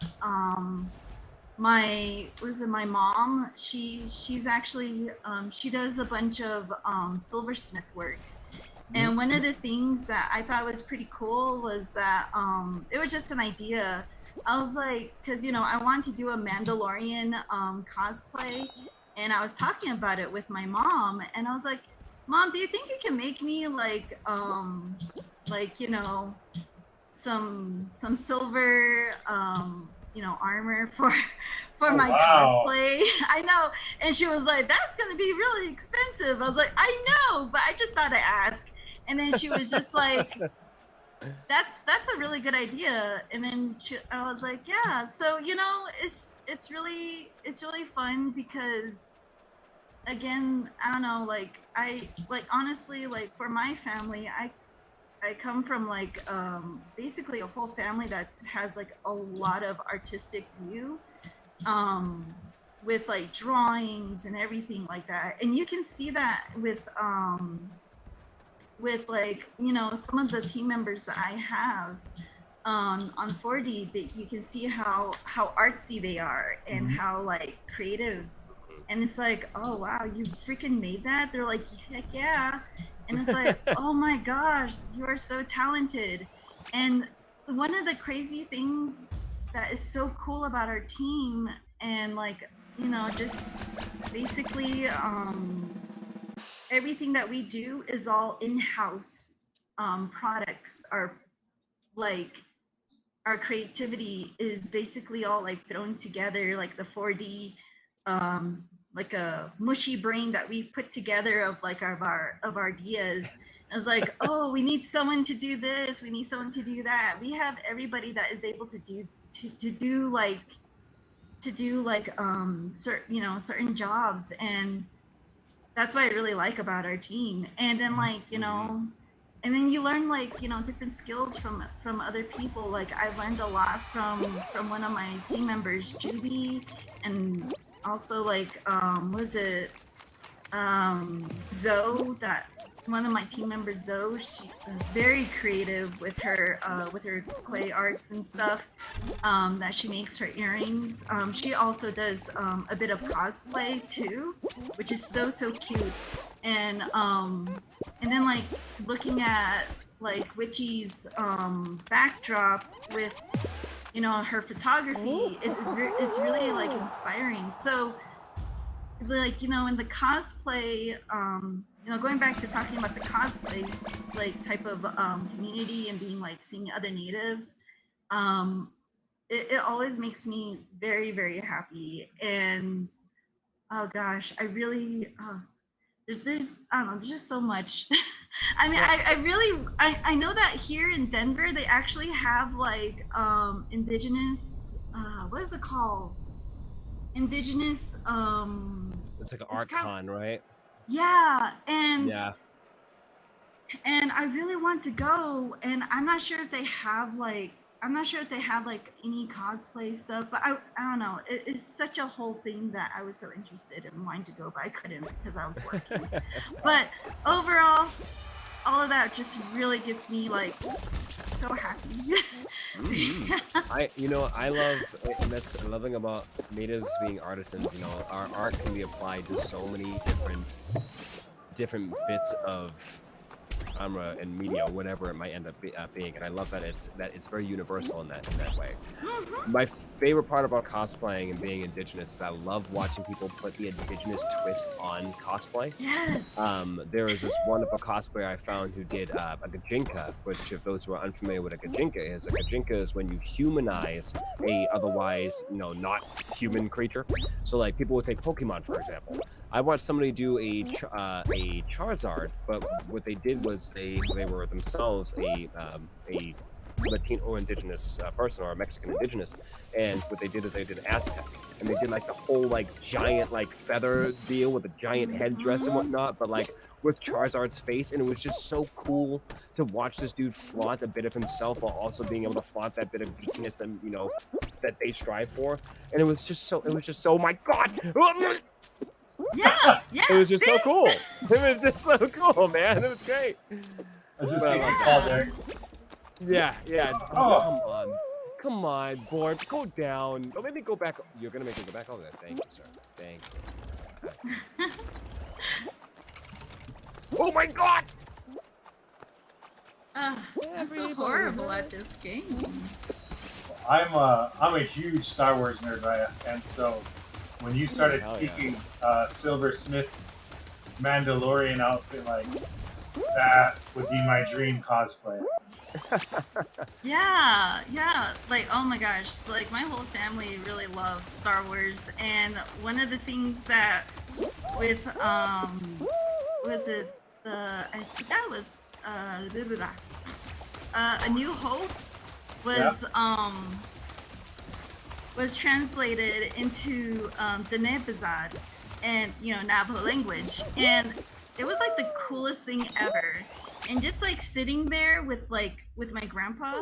S1: my mom. She's actually she does a bunch of silversmith work. And one of the things that I thought was pretty cool was that it was just an idea. I was like, because you know, I wanted to do a Mandalorian cosplay, and I was talking about it with my mom, and I was like, Mom, do you think you can make me like, you know, some silver you know, armor for my cosplay? I know. And she was like, that's gonna be really expensive. I was like, I know, but I just thought I'd ask. And then she was just like, that's a really good idea. And then I was like, yeah. So you know, it's really fun because, again, I don't know, like I like honestly, like for my family, I come from like basically a whole family that has like a lot of artistic view, with like drawings and everything like that. And you can see that with like, you know, some of the team members that I have on 4D, that you can see how artsy they are and how like creative. And it's like, oh wow, you freaking made that? They're like, heck yeah. And it's like, oh my gosh, you are so talented. And one of the crazy things that is so cool about our team, and like, you know, just basically everything that we do is all in-house products. Like our creativity is basically all like thrown together, like the 4D like a mushy brain that we put together of like of our ideas. And it's like, oh, we need someone to do this, we need someone to do that. We have everybody that is able to do certain, you know, certain jobs. And that's what I really like about our team. And then like, you know, and then you learn like, you know, different skills from other people. Like I learned a lot from one of my team members, Judy, and also like was it Zoe, that one of my team members, Zoe. She was very creative with her clay arts and stuff that she makes her earrings. She also does a bit of cosplay too, which is so cute. And then like looking at like Witchy's backdrop with, you know, her photography, it's really like inspiring. So like, you know, in the cosplay, you know, going back to talking about the cosplay like type of community and being like seeing other natives, it always makes me very happy. And oh gosh, I really there's I don't know, there's just so much. I mean, I know that here in Denver they actually have like indigenous what is it called? Indigenous
S3: it's like an art con, right?
S1: Yeah. And I really want to go, and I'm not sure if they have like any cosplay stuff, but I don't know. It's such a whole thing that I was so interested in wanting to go, but I couldn't because I was working. But overall, all of that just really gets me like so happy.
S3: I love, and that's another thing about natives being artisans. You know, our art can be applied to so many different bits of genre and media, whatever it might end up being. And I love that it's very universal in that way. My favorite part about cosplaying and being indigenous is I love watching people put the indigenous twist on cosplay.
S1: Yes.
S3: There was this wonderful cosplayer I found who did a gajinka, which, if those who are unfamiliar with a gajinka is when you humanize a otherwise, you know, not human creature. So like people would take Pokemon, for example. I watched somebody do a Charizard, but what they did was they were themselves a Latino or indigenous person or a Mexican indigenous, and what they did is they did Aztec, and they did like the whole like giant like feather deal with a giant headdress and whatnot, but like with Charizard's face, and it was just so cool to watch this dude flaunt a bit of himself while also being able to flaunt that bit of geekiness and that they strive for, and it was just so oh my god.
S1: Yeah, yeah.
S3: It was just
S1: see?
S3: so cool. It was just so cool, man. It was great.
S2: I just
S3: But I
S2: see
S3: love
S2: you
S3: that.
S2: call there.
S3: Yeah.
S2: Oh.
S3: Come on, board. Go down. Don't make me go back. You're gonna make me go back over there. Thank you, sir. Thank you. Oh my god!
S1: I'm so horrible at this game.
S2: I'm a huge Star Wars nerd, Riah, and so when you started speaking Silver Smith Mandalorian outfit, like that would be my dream cosplay.
S1: Yeah, like oh my gosh, like my whole family really loves Star Wars, and one of the things that with was it I think that was blah, blah, blah. A New Hope was translated into the Nebazad and Navajo language, and it was like the coolest thing ever. And just like sitting there with my grandpa,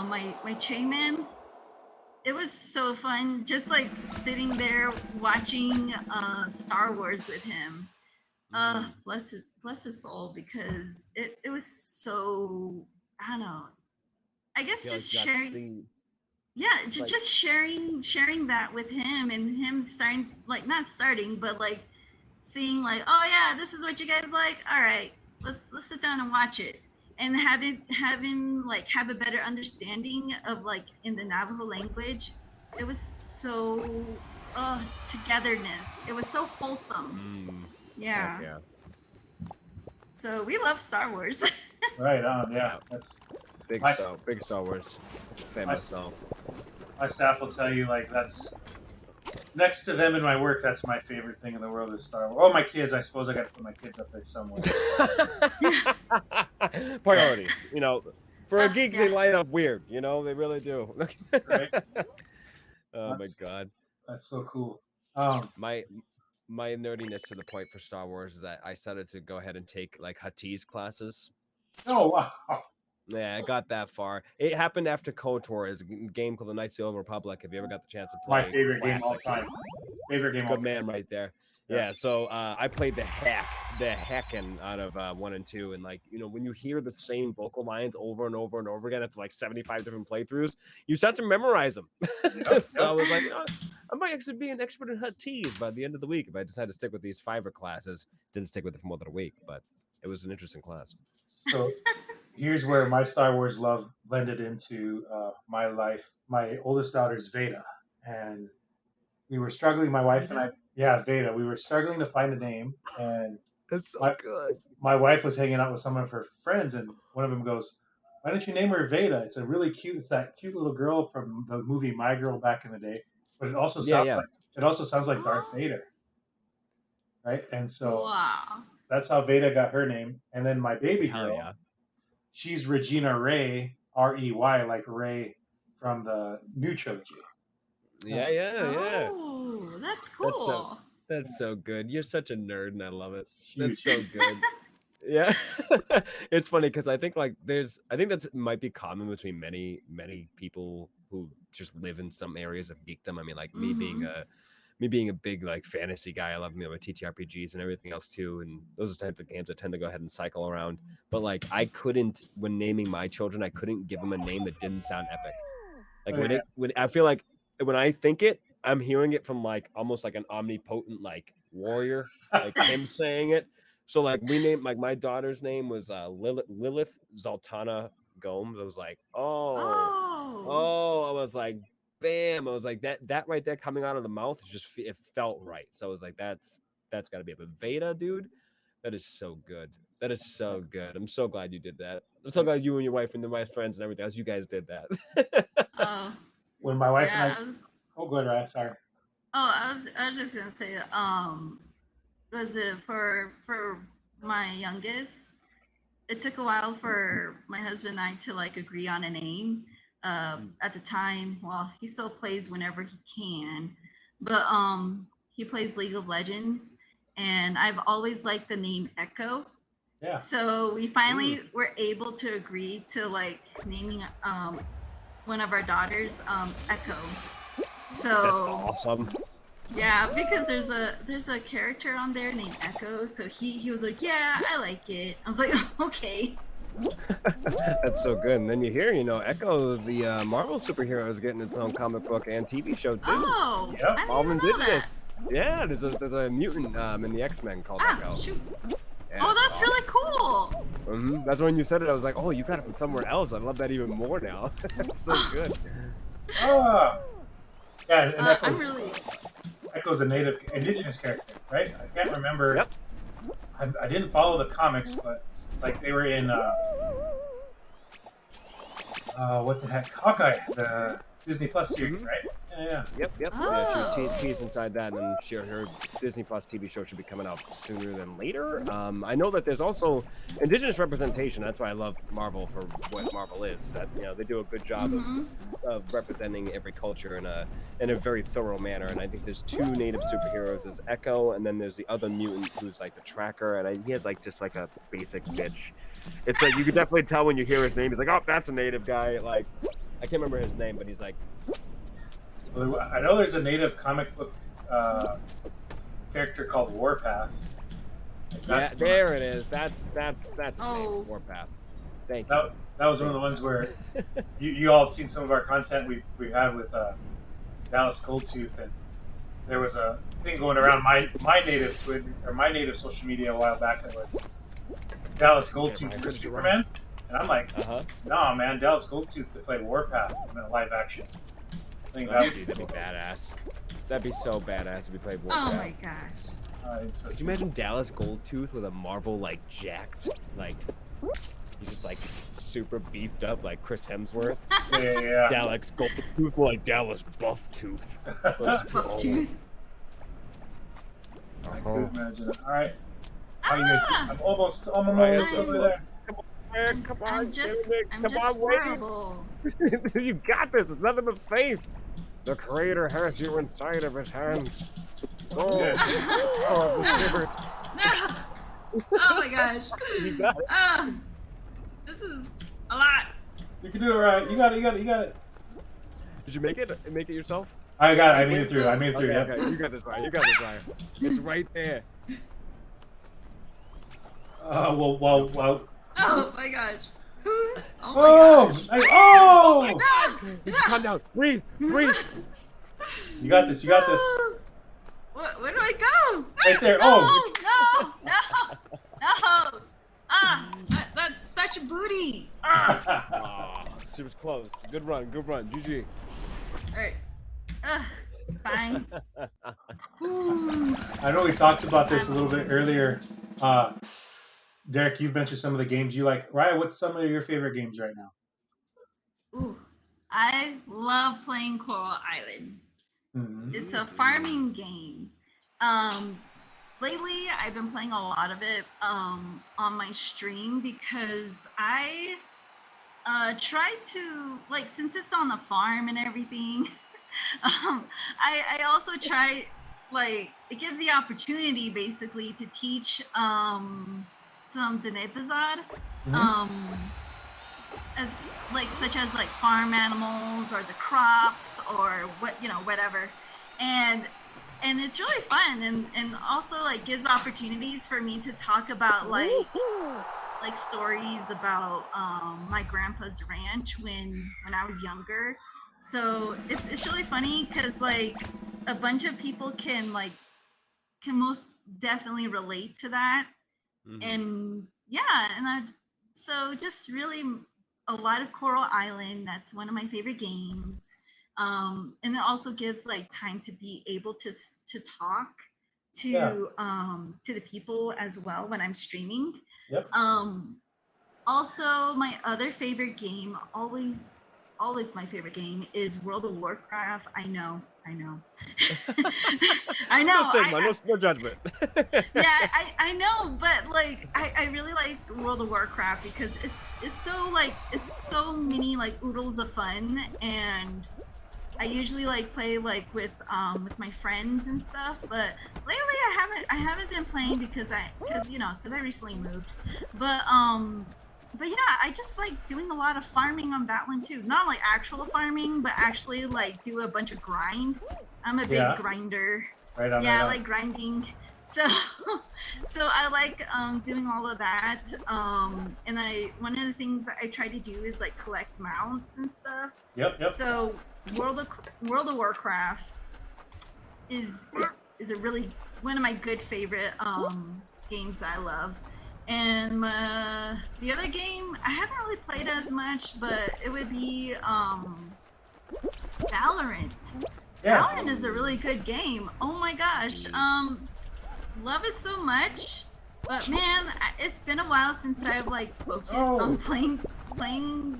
S1: my chainman, it was so fun. Just like sitting there watching Star Wars with him. Bless his soul, because it was so, I don't know. I guess just sharing. Yeah, just sharing that with him, and him starting, like not starting, but like seeing like, oh yeah, this is what you guys like. All right, let's sit down and watch it, and have him like have a better understanding of like in the Navajo language. It was so togetherness. It was so wholesome. Yeah.
S3: Yeah.
S1: So we love Star Wars.
S2: Right on, yeah. That's
S3: big Star Wars fan myself.
S2: My staff will tell you, like, that's next to them in my work. That's my favorite thing in the world is Star Wars. Oh, my kids! I suppose I got to put my kids up there somewhere.
S3: Priorities, for a geek, they light up weird. They really do.
S2: Right?
S3: Oh my god,
S2: that's so cool.
S3: My nerdiness to the point for Star Wars is that I started to go ahead and take like Huttese classes.
S2: Oh wow.
S3: Yeah, I got that far. It happened after KOTOR, is a game called the Knights of the Old Republic. If you ever got the chance to play,
S2: my favorite game all time. Favorite game.
S3: Good man, right there. Yeah. So I played the heckin' out of 1 and 2, and like when you hear the same vocal lines over and over and over again after like 75 different playthroughs, you start to memorize them. So I was like, I might actually be an expert in Huttese by the end of the week if I decide to stick with these Fiverr classes. Didn't stick with it for more than a week, but it was an interesting class.
S2: So here's where my Star Wars love blended into my life. My oldest daughter's Veda, and we were struggling. My wife and I, Veda. We were struggling to find a name, and
S3: that's so good.
S2: My wife was hanging out with some of her friends, and one of them goes, "Why don't you name her Veda? It's a really cute. It's that cute little girl from the movie My Girl back in the day, but it also sounds like Darth Vader, right?" And so that's how Veda got her name. And then my baby girl, she's Regina Ray, Rey, like Ray from the new trilogy.
S3: Yeah.
S1: Oh, that's cool.
S3: That's so good. You're such a nerd, and I love it. That's so good. Yeah, it's funny because I think that's might be common between many people who just live in some areas of geekdom. I mean, like me being a big like fantasy guy, I love TTRPGs and everything else too, and those are the types of games I tend to go ahead and cycle around. But like I couldn't, when naming my children, I couldn't give them a name that didn't sound epic. Like when I feel like when I think it, I'm hearing it from like almost like an omnipotent like warrior, like him saying it. So like we named, like my daughter's name was Lilith Zaltana Gomes. I was like, I was like, bam! I was like that right there coming out of the mouth it felt right. So I was like, that's got to be it. But Veda, dude, that is so good. That is so good. I'm so glad you did that. I'm so glad you and your wife and the wife's friends and everything else, you guys did that.
S2: When my wife and I, go ahead, Ryan. Sorry.
S1: I was just gonna say, was it for my youngest. It took a while for my husband and I to like agree on a name. At the time, well, he still plays whenever he can, but he plays League of Legends, and I've always liked the name Echo.
S2: Yeah.
S1: So we finally were able to agree to like naming one of our daughters Echo.
S3: That's
S1: So
S3: awesome.
S1: yeah, because there's a character on there named Echo. So he was like, yeah, I like it. I was like, okay.
S3: That's so good. And then you hear, Echo, the Marvel superhero, is getting its own comic book and TV show too.
S1: Oh,
S2: Yep.
S1: I didn't
S3: Marvel
S1: even know that.
S3: Indigenous. Yeah, there's a mutant in the X-Men called Echo.
S1: Shoot.
S3: Yeah,
S1: Oh,
S3: it's
S1: that's
S3: awesome.
S1: really cool.
S3: That's when you said it. I was like, oh, you got it from somewhere else. I love that even more now. That's so good.
S2: Ah. Yeah, and
S1: I'm really.
S2: Echo's a native indigenous character, right? I can't remember.
S3: Yep.
S2: I didn't follow the comics, but like they were in what the heck, Hawkeye, the Disney Plus series, right? Yeah.
S3: Yep. Yeah,
S1: Oh.
S3: she's inside that, and her Disney Plus TV show should be coming out sooner than later. I know that there's also Indigenous representation. That's why I love Marvel for what Marvel is. That they do a good job of representing every culture in a very thorough manner. And I think there's two native superheroes. There's Echo, and then there's the other mutant who's like the Tracker, and he has like just like a basic bitch. It's like you could definitely tell when you hear his name. He's like, oh, that's a native guy. Like I can't remember his name, but he's like.
S2: Well, I know there's a native comic book character called Warpath.
S3: Yeah, there it is. That's his
S1: Oh.
S3: name, Warpath. Thank you.
S2: That was one of the ones where you all have seen some of our content we have with Dallas Goldtooth, and there was a thing going around my native Twitter or my native social media a while back that was Dallas Goldtooth for Superman, and I'm like, nah, man, Dallas Goldtooth to play Warpath in a live action. I think
S3: That'd be badass. That'd be so badass if we played Warpath.
S1: Oh my gosh.
S3: Could you imagine Dallas Goldtooth with a Marvel like jacked, like he's just like super beefed up like Chris Hemsworth?
S2: Yeah.
S3: Dallas Goldtooth more like Dallas Buff Tooth.
S1: Buff tooth.
S2: I could imagine it. All right. How you guys doing? I'm almost over there.
S3: Come on,
S1: I'm just
S3: Wade.
S1: horrible.
S3: You got this. It's nothing but faith. The Creator has you inside of His hands. Oh, the Spirit.
S1: No. Oh my gosh.
S3: You got it.
S1: This is a lot.
S2: You can do it, right? You got it.
S3: Did you make it? Make it yourself?
S2: I got it. I made it through.
S3: Okay,
S2: Yeah.
S3: okay. You got this, Ryan. It's right there.
S2: Well.
S1: Oh my gosh. Oh my gosh.
S2: Oh
S1: my god.
S3: Just calm down. Breathe.
S2: You got this.
S1: Where do I go?
S2: Right there.
S1: No. That's such a booty.
S3: She was close. Good run. GG.
S1: All right. It's fine.
S2: I know we talked about this a little bit earlier. Derek, you've mentioned some of the games you like. Riah, what's some of your favorite games right now?
S1: Ooh, I love playing Coral Island.
S2: Mm-hmm.
S1: It's a farming game. Lately, I've been playing a lot of it on my stream because I try to, like, since it's on the farm and everything, I also try, like, it gives the opportunity basically to teach some Denebazad, as like such as like farm animals or the crops or whatever, and it's really fun, and also like gives opportunities for me to talk about like stories about my grandpa's ranch when I was younger. So it's really funny because like a bunch of people can most definitely relate to that. And yeah, so just really a lot of Coral Island. That's one of my favorite games. And it also gives like time to be able to talk to the people as well when I'm streaming.
S2: Yep.
S1: Also, my other favorite game, always my favorite game, is World of Warcraft. I know I know. I know.
S3: No stigma, no judgment.
S1: Yeah, I know, but like I really like World of Warcraft because it's so like it's so many like oodles of fun, and I usually like play like with my friends and stuff. But lately I haven't been playing because I recently moved. But yeah, I just like doing a lot of farming on that one too. Not like actual farming, but actually like do a bunch of grind. I'm a big grinder.
S2: Right on.
S1: Yeah,
S2: Right
S1: I like grinding. So so I like doing all of that. And one of the things that I try to do is like collect mounts and stuff.
S2: Yep.
S1: So World of Warcraft is a really one of my good favorite games that I love. And the other game I haven't really played as much, but it would be Valorant.
S2: Yeah.
S1: Valorant is a really good game. Oh my gosh, love it so much. But man, it's been a while since I've like focused on playing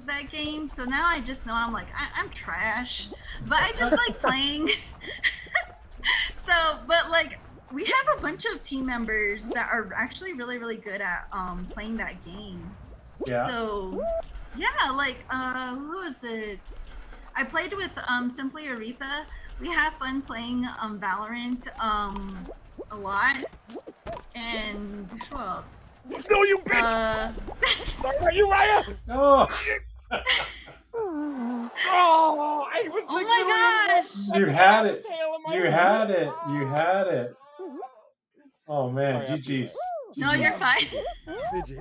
S1: that game. So now I just know I'm like I'm trash, but I just like playing. So, but like we have a bunch of team members that are actually really really good at playing that game.
S2: Yeah.
S1: So yeah, like who is it? I played with Simply Aretha. We have fun playing Valorant a lot. And who else?
S3: No, you bitch! Are you Riah?
S2: No.
S3: Oh, I was.
S1: Oh my gosh!
S2: You had it. You had it. You had it. Oh man,
S3: Sorry,
S2: GG's.
S1: No, you're fine.
S3: GG.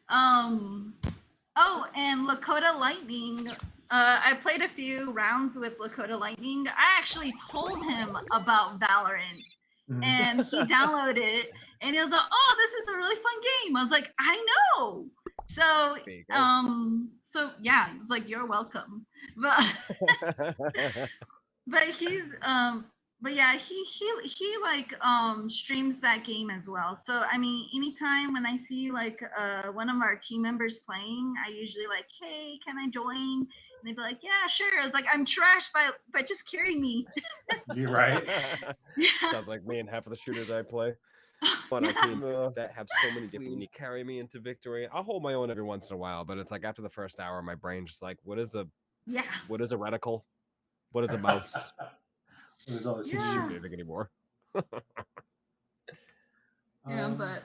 S1: Oh, and Lakota Lightning. I played a few rounds with Lakota Lightning. I actually told him about Valorant. And he downloaded it and he was like, oh, this is a really fun game. I was like, I know. So so yeah, it's like you're welcome. But he's but yeah, he like streams that game as well. So I mean, anytime when I see like one of our team members playing, I usually like, hey, can I join? And they'd be like, yeah, sure. I was like, I'm trash, but just carry me.
S2: You're right.
S1: Yeah.
S3: Sounds like me and half of the shooters I play on our team that have so many different things carry me into victory. I'll hold my own every once in a while, but it's like after the first hour, my brain's just like, what is a reticle? What is a mouse?
S2: There's all this
S3: anything anymore.
S1: Yeah, but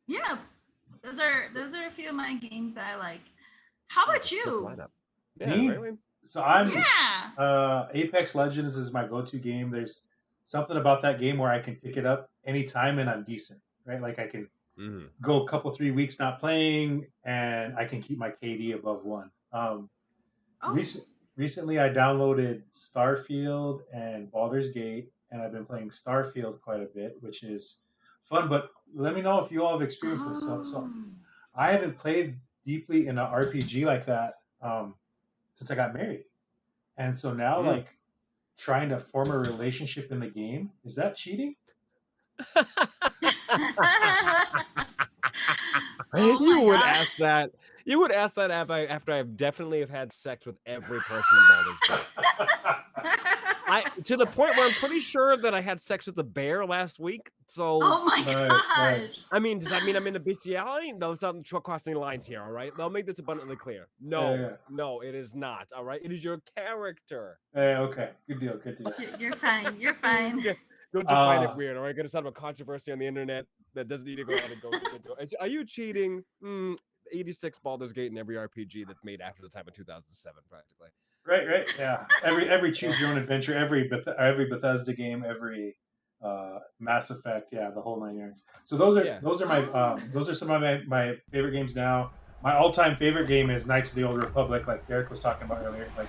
S1: yeah, those are a few of my games that I like. How about you?
S3: Yeah,
S2: me?
S3: Really?
S2: So I'm Apex Legends is my go-to game. There's something about that game where I can pick it up anytime and I'm decent, right? Like I can go a couple 3 weeks not playing and I can keep my KD above 1. Recently I downloaded Starfield and Baldur's Gate, and I've been playing Starfield quite a bit, which is fun. But let me know if you all have experienced this. So I haven't played deeply in an RPG like that since I got married. And so now, like, trying to form a relationship in the game, is that cheating?
S3: You would ask that. You would ask that after I've definitely have had sex with every person in Baldur's Gate. To the point where I'm pretty sure that I had sex with the bear last week. So,
S1: oh my gosh!
S3: I mean, does that mean I'm into bestiality? No, it's not crossing the lines here. All right, I'll make this abundantly clear. No, no, it is not. All right, it is your character.
S2: Okay, good deal.
S1: You're fine. You're fine.
S3: Don't define it weird. All right, gonna start a controversy on the internet that doesn't need to go out and go into it. Are you cheating? 86 Baldur's Gate in every RPG that's made after the time of 2007, practically.
S2: Right. Yeah. Every choose your own adventure, every Bethesda game, every Mass Effect, the whole 9 yards. So those are my those are some of my favorite games now. My all-time favorite game is Knights of the Old Republic, like Derek was talking about earlier. Like,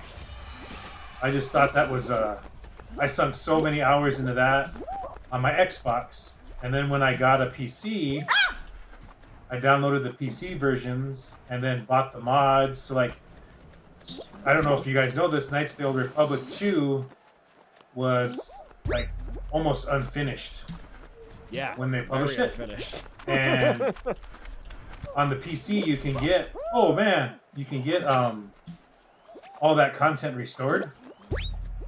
S2: I just thought that was I sunk so many hours into that on my Xbox, and then when I got a PC, I downloaded the PC versions and then bought the mods. So like, I don't know if you guys know this, Knights of the Old Republic 2 was like almost unfinished.
S3: Yeah.
S2: When they published it.
S3: Unfinished.
S2: And on the PC you can get all that content restored.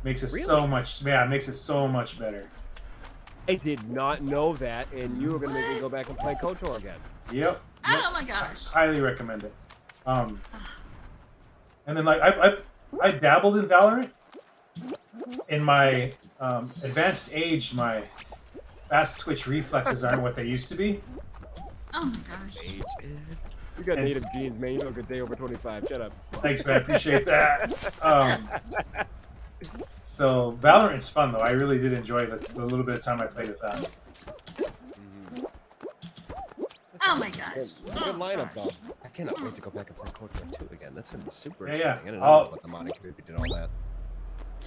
S2: Makes it
S3: Really?
S2: so much. Yeah, it makes it so much better.
S3: I did not know that, and you were gonna make me go back and play KOTOR again.
S2: Yep.
S1: Oh my gosh.
S2: Highly recommend it. And then like I dabbled in Valorant. In my advanced age, my fast twitch reflexes aren't what they used to be.
S1: Oh my gosh.
S3: Age. You got native genes, man. You look a day over 25. Shut up.
S2: Thanks, man. I appreciate that. So Valorant's fun though. I really did enjoy the little bit of time I played with that.
S1: Oh my gosh.
S3: Good lineup, though. I cannot wait to go back and play KOTOR 2 again. That's gonna be super
S2: Yeah,
S3: exciting.
S2: yeah.
S3: I didn't know about the modding community did all that.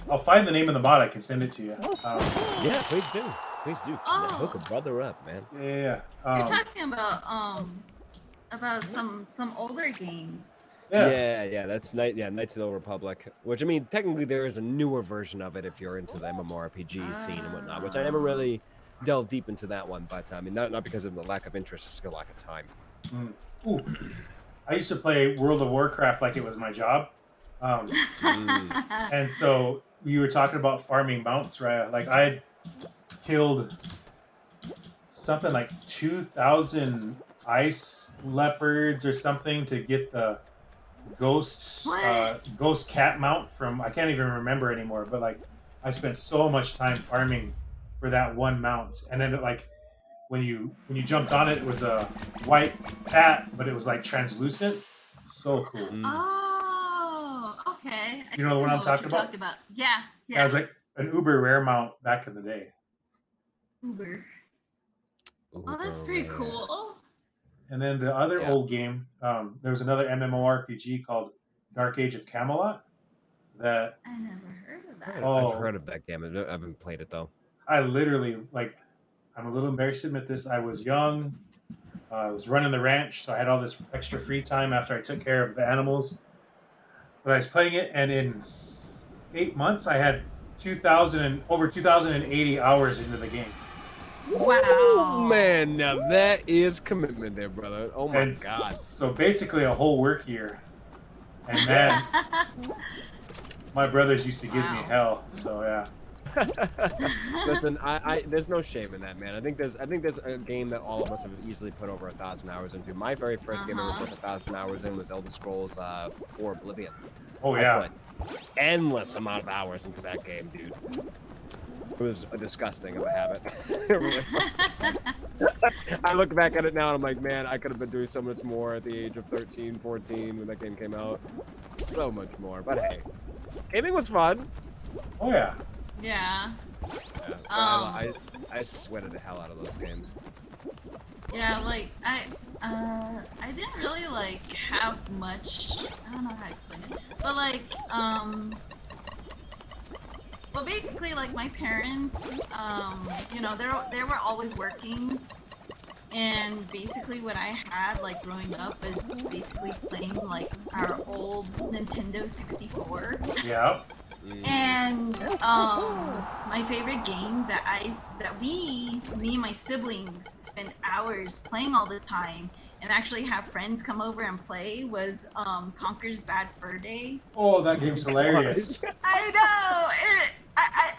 S2: I'll find the name of the mod. I can send it to you.
S3: Yeah, please do. Please do.
S1: Oh.
S3: Hook a brother up, man.
S2: Yeah.
S1: You're talking about some older games.
S3: Yeah. That's Knights of the Old Republic. Which I mean, technically there is a newer version of it if you're into the MMORPG scene and whatnot. Which I never really delved deep into that one, but I mean, not because of the lack of interest, it's just a lack of time.
S2: Ooh. I used to play World of Warcraft like it was my job. And so you were talking about farming mounts, right? Like I had killed something like 2,000 ice leopards or something to get the ghost cat mount from, I can't even remember anymore, but like I spent so much time farming for that one mount. And then like when you jumped on it, it was a white cat, but it was like translucent. So cool.
S1: Oh, okay.
S2: You know what I'm talking about?
S1: Yeah.
S2: It was like an uber rare mount back in the day.
S1: Uber. Oh, that's pretty cool.
S2: And then the other old game, there was another MMORPG called Dark Age of Camelot. That
S1: I never heard of that.
S3: I've heard of that game. I haven't played it though.
S2: I literally, like, I'm a little embarrassed to admit this. I was young. I was running the ranch, so I had all this extra free time after I took care of the animals. But I was playing it, and in 8 months, I had over 2,080 hours into the game.
S1: Wow,
S3: man! Now that is commitment, there, brother. Oh my god!
S2: So basically, a whole work year. And man, my brothers used to give me hell. So yeah.
S3: Listen, there's no shame in that, man. I think there's a game that all of us have easily put over 1,000 hours into. My very first game I ever put 1,000 hours in was Elder Scrolls 4 Oblivion.
S2: Oh yeah.
S3: I put endless amount of hours into that game, dude. It was disgusting of a habit. I look back at it now and I'm like, man, I could have been doing so much more at the age of 13, 14 when that game came out. So much more. But hey, gaming was fun.
S2: Oh yeah.
S1: Yeah.
S3: I sweated the hell out of those games.
S1: Yeah, like I didn't really like have much. I don't know how to explain it, but like well, basically, like my parents, you know, they were always working, and basically what I had like growing up is basically playing like our old Nintendo 64.
S2: Yeah.
S1: And my favorite game that me and my siblings spent hours playing all the time and actually have friends come over and play was Conker's Bad Fur Day.
S2: Oh, that game's hilarious.
S1: I know.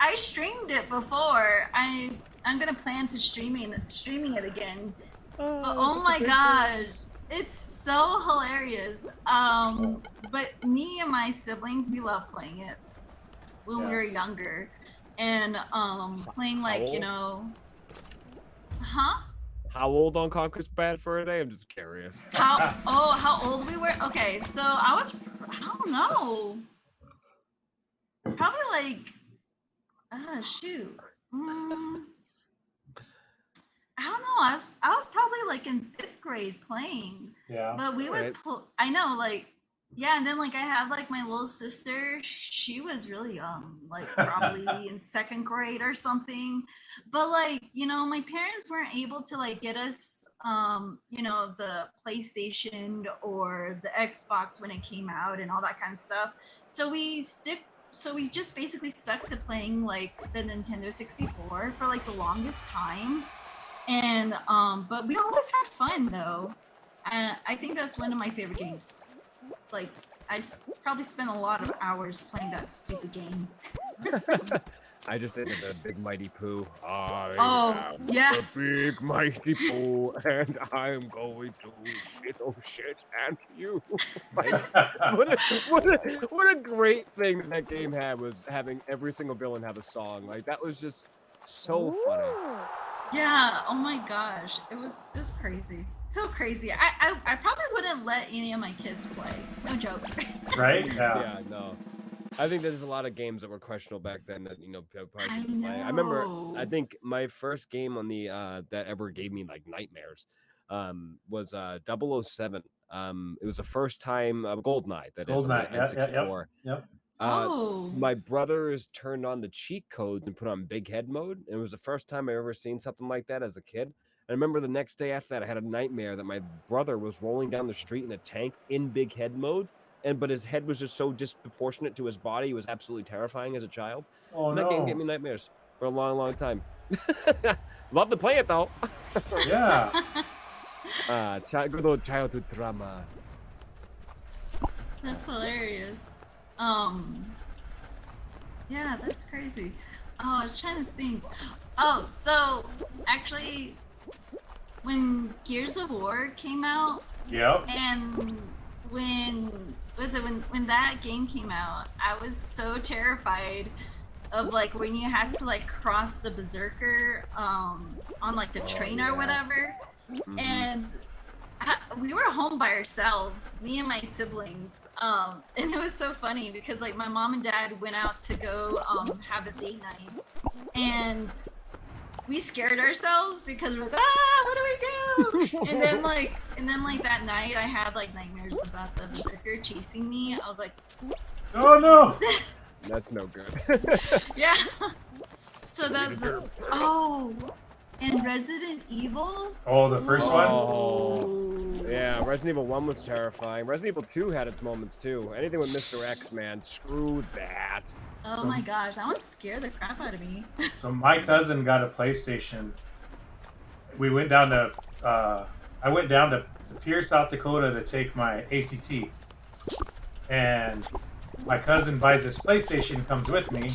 S1: I streamed it before. I'm gonna plan to streaming it again. Oh my god, it's so hilarious. But me and my siblings, we love playing it when we were younger, and playing like, you know,
S3: How old on Conker's Bad Fur Day? I'm just curious.
S1: How old we were? Okay, so I don't know, probably like shoot. I don't know. I was probably like in 5th grade playing.
S2: Yeah.
S1: But we would I know, like, yeah, and then like I had like my little sister, she was really young, like probably in 2nd grade or something. But like, you know, my parents weren't able to like get us you know, the PlayStation or the Xbox when it came out and all that kind of stuff. So we just basically stuck to playing like the Nintendo 64 for like the longest time. And but we always had fun though. And I think that's one of my favorite games. like probably spent a lot of hours playing that stupid game.
S3: I just think of the Big Mighty Pooh. I am
S1: Yeah.
S3: the Big Mighty Pooh, and I am going to shit and you. Like, what a great thing that game had was having every single villain have a song. Like that was just so funny.
S1: Yeah. Oh my gosh, it was crazy, so crazy. I probably wouldn't let any of my kids play. No joke.
S2: Right?
S3: Yeah, no. I think there's a lot of games that were questionable back then that people probably shouldn't play. I remember. I think my first game on the that ever gave me like nightmares was 007. It was the first time GoldenEye, that is, on the
S2: GoldenEye.
S3: N64.
S2: Yep.
S3: My brothers turned on the cheat codes and put on big head mode. And it was the first time I ever seen something like that as a kid. I remember the next day after that, I had a nightmare that my brother was rolling down the street in a tank in big head mode. But his head was just so disproportionate to his body. It was absolutely terrifying as a child.
S2: Oh,
S3: and that game gave me nightmares for a long, long time. Love to play it though.
S2: Yeah.
S3: Good old childhood drama.
S1: That's hilarious. Yeah, that's crazy. Oh, I was trying to think. Oh, so actually, when Gears of War came out,
S2: Yep.
S1: and when that game came out, I was so terrified of like when you had to like cross the berserker on like the train or whatever.
S3: Mm-hmm.
S1: And we were home by ourselves, me and my siblings, and it was so funny because like my mom and dad went out to go have a date night, and we scared ourselves because we're like, what do we do? and then like that night I had like nightmares about the berserker chasing me. I was like,
S2: oh no.
S3: That's no good.
S1: Yeah. So and Resident Evil.
S2: Oh, the first one.
S3: Yeah, Resident Evil 1 was terrifying. Resident Evil 2 had its moments too. Anything with Mr. X, man, screw that.
S1: Oh my gosh, that one scared the crap out of me.
S2: So my cousin got a PlayStation. We went down to I went down to Pierre, South Dakota to take my ACT, and my cousin buys this PlayStation, comes with me,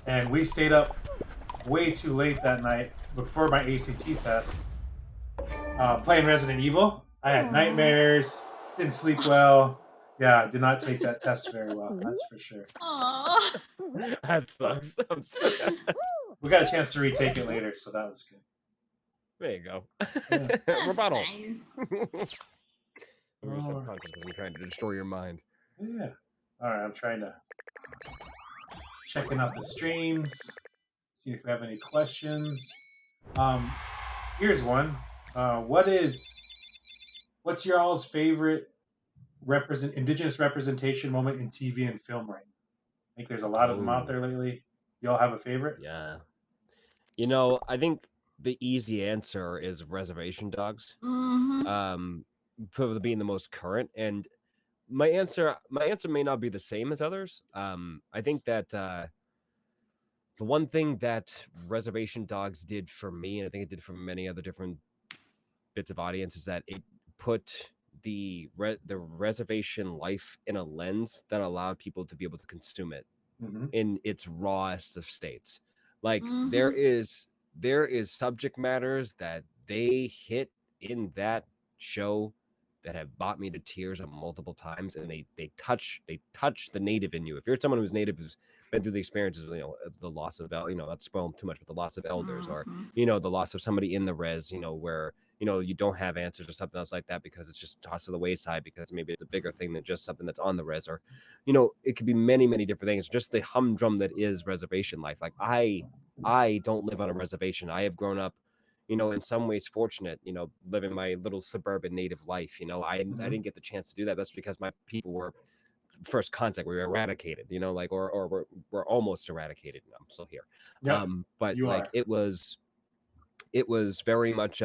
S2: and we stayed up way too late that night before my ACT test, playing Resident Evil. I had nightmares, didn't sleep well. Yeah, did not take that test very well. That's for sure.
S1: Aww.
S3: That sucks.
S2: We got a chance to retake it later, so that was good.
S3: There you go.
S1: That's
S3: Rebuttal.
S1: nice.
S3: Your subconscious isn't trying to destroy your mind.
S2: Yeah. All right, I'm trying to checking out the streams, see if we have any questions. Here's one. What's your all's favorite indigenous representation moment in TV and film right now? I think there's a lot of them out there lately. Y'all have a favorite?
S3: Yeah. I think the easy answer is Reservation Dogs.
S1: Mm-hmm.
S3: For being the most current, and my answer may not be the same as others. I think that the one thing that Reservation Dogs did for me, and I think it did for many other different bits of audience, is that it put the reservation life in a lens that allowed people to be able to consume it in its rawest of states. Like there is subject matters that they hit in that show that have brought me to tears on multiple times, and they touch the native in you. If you're someone who's native, who's been through the experiences of the loss of not spoil too much, but the loss of elders, or the loss of somebody in the res, where you don't have answers or something else like that because it's just tossed to the wayside because maybe it's a bigger thing than just something that's on the res, or it could be many different things. Just the humdrum that is reservation life. Like I don't live on a reservation. I have grown up in some ways fortunate, living my little suburban native life. I didn't get the chance to do that. That's because my people were first contact. We were eradicated, or we're almost eradicated. I'm still here.
S2: Yep,
S3: but like it was very much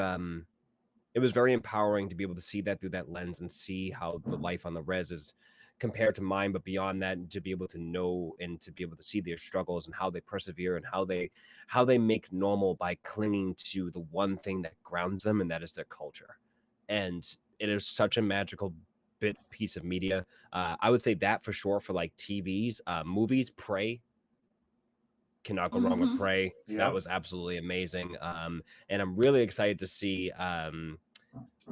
S3: it was very empowering to be able to see that through that lens and see how the life on the res is compared to mine, but beyond that, to be able to know and to be able to see their struggles and how they persevere and how they make normal by clinging to the one thing that grounds them, and that is their culture. And it is such a magical piece of media. I would say that for sure for like TVs, movies. Prey, cannot go wrong with Prey.
S2: Yep.
S3: That was absolutely amazing. And I'm really excited to see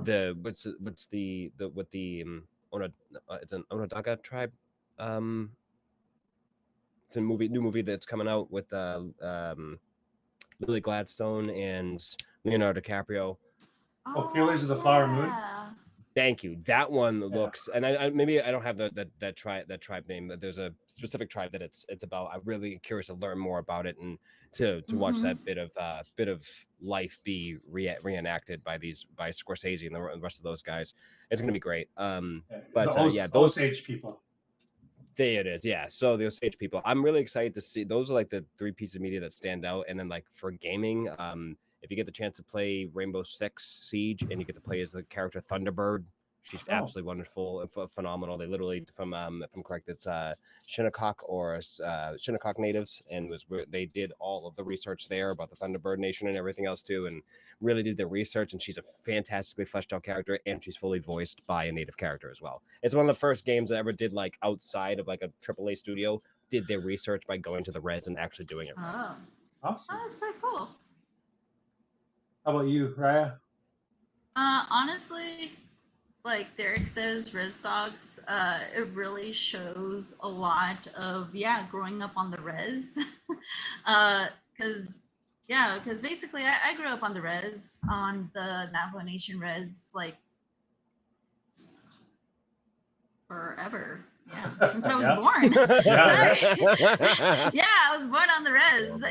S3: the it's an Onondaga tribe. It's a new movie that's coming out with Lily Gladstone and Leonardo DiCaprio.
S2: Oh, Killers of the Flower Moon.
S3: Thank you. That one looks, and I maybe I don't have that tribe name, but there's a specific tribe that it's about. I'm really curious to learn more about it and to watch that bit of life be reenacted by Scorsese and the rest of those guys. It's gonna be great. But those
S2: Osage people.
S3: There it is. Yeah. So the Osage people. I'm really excited to see. Those are like the three pieces of media that stand out. And then like for gaming, if you get the chance to play Rainbow Six Siege and you get to play as the character Thunderbird, she's absolutely wonderful and phenomenal. They literally, if I'm correct, it's Shinnecock or Shinnecock natives, and they did all of the research there about the Thunderbird Nation and everything else too, and really did their research. And she's a fantastically fleshed out character, and she's fully voiced by a native character as well. It's one of the first games that ever did like outside of like a AAA studio did their research by going to the res and actually doing it.
S1: Oh,
S2: awesome!
S1: Oh, that's pretty cool.
S2: How about you, Riah?
S1: Honestly, like Derek says, Res Dogs, it really shows a lot of growing up on the res. Because basically I grew up on the res, on the Navajo Nation res, like forever. Yeah, since I was born. Sorry. I was born on the res,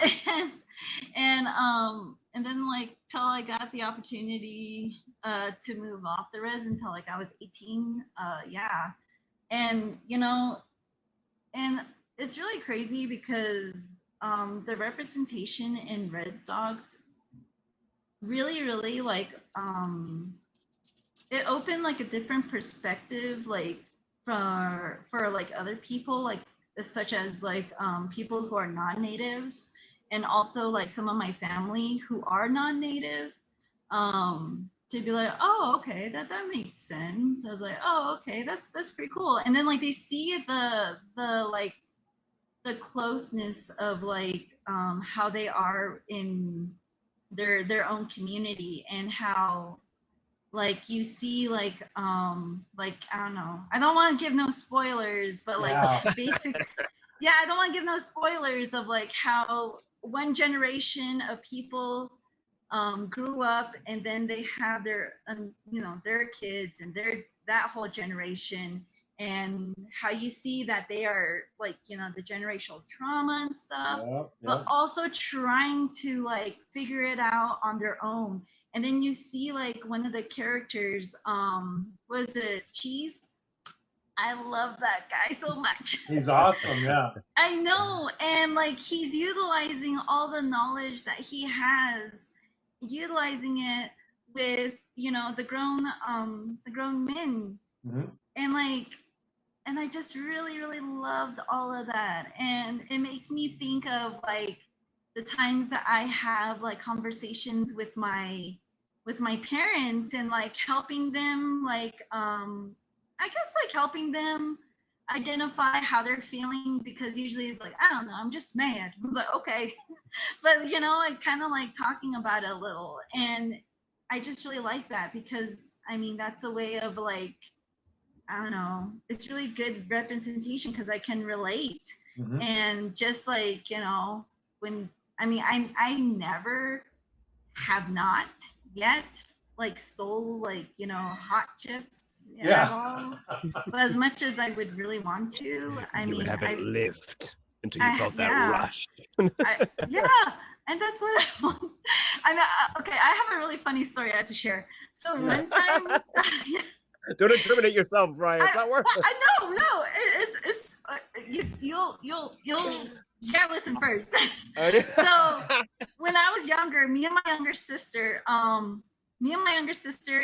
S1: and then like till I got the opportunity to move off the res until like I was 18. And and it's really crazy because the representation in Res Dogs really like it opened like a different perspective, like for like other people, like such as like people who are non-natives, and also like some of my family who are non-native, to be like, oh, okay, that makes sense. I was like, oh, okay, that's pretty cool. And then like they see the like the closeness of like how they are in their own community, and how like you see like I don't know, I don't want to give no spoilers, but like basic I don't want to give no spoilers of like how one generation of people grew up, and then they have their their kids and that whole generation, and how you see that they are like the generational trauma and stuff, but also trying to like figure it out on their own. And then you see like one of the characters, was it Cheese? I love that guy so much.
S2: He's awesome. Yeah,
S1: I know. And like he's utilizing all the knowledge that he has, utilizing it with the grown men. And like, and I just really loved all of that. And it makes me think of like the times that I have like conversations with my parents, and like helping them like I guess like helping them identify how they're feeling, because usually like, I don't know, I'm just mad. I was like, okay. But like kind of like talking about it a little. And I just really like that, because I mean that's a way of like, I don't know, it's really good representation, because I can relate. And just like when I never have not yet like stole like hot chips at all, but as much as I would really want to,
S3: you haven't lived until you felt that rush.
S1: And that's what I want. Okay, I have a really funny story I have to share. So one time
S3: don't incriminate yourself, Brian. It's not worth it.
S1: No, it's you'll listen first. So when I was younger, me and my younger sister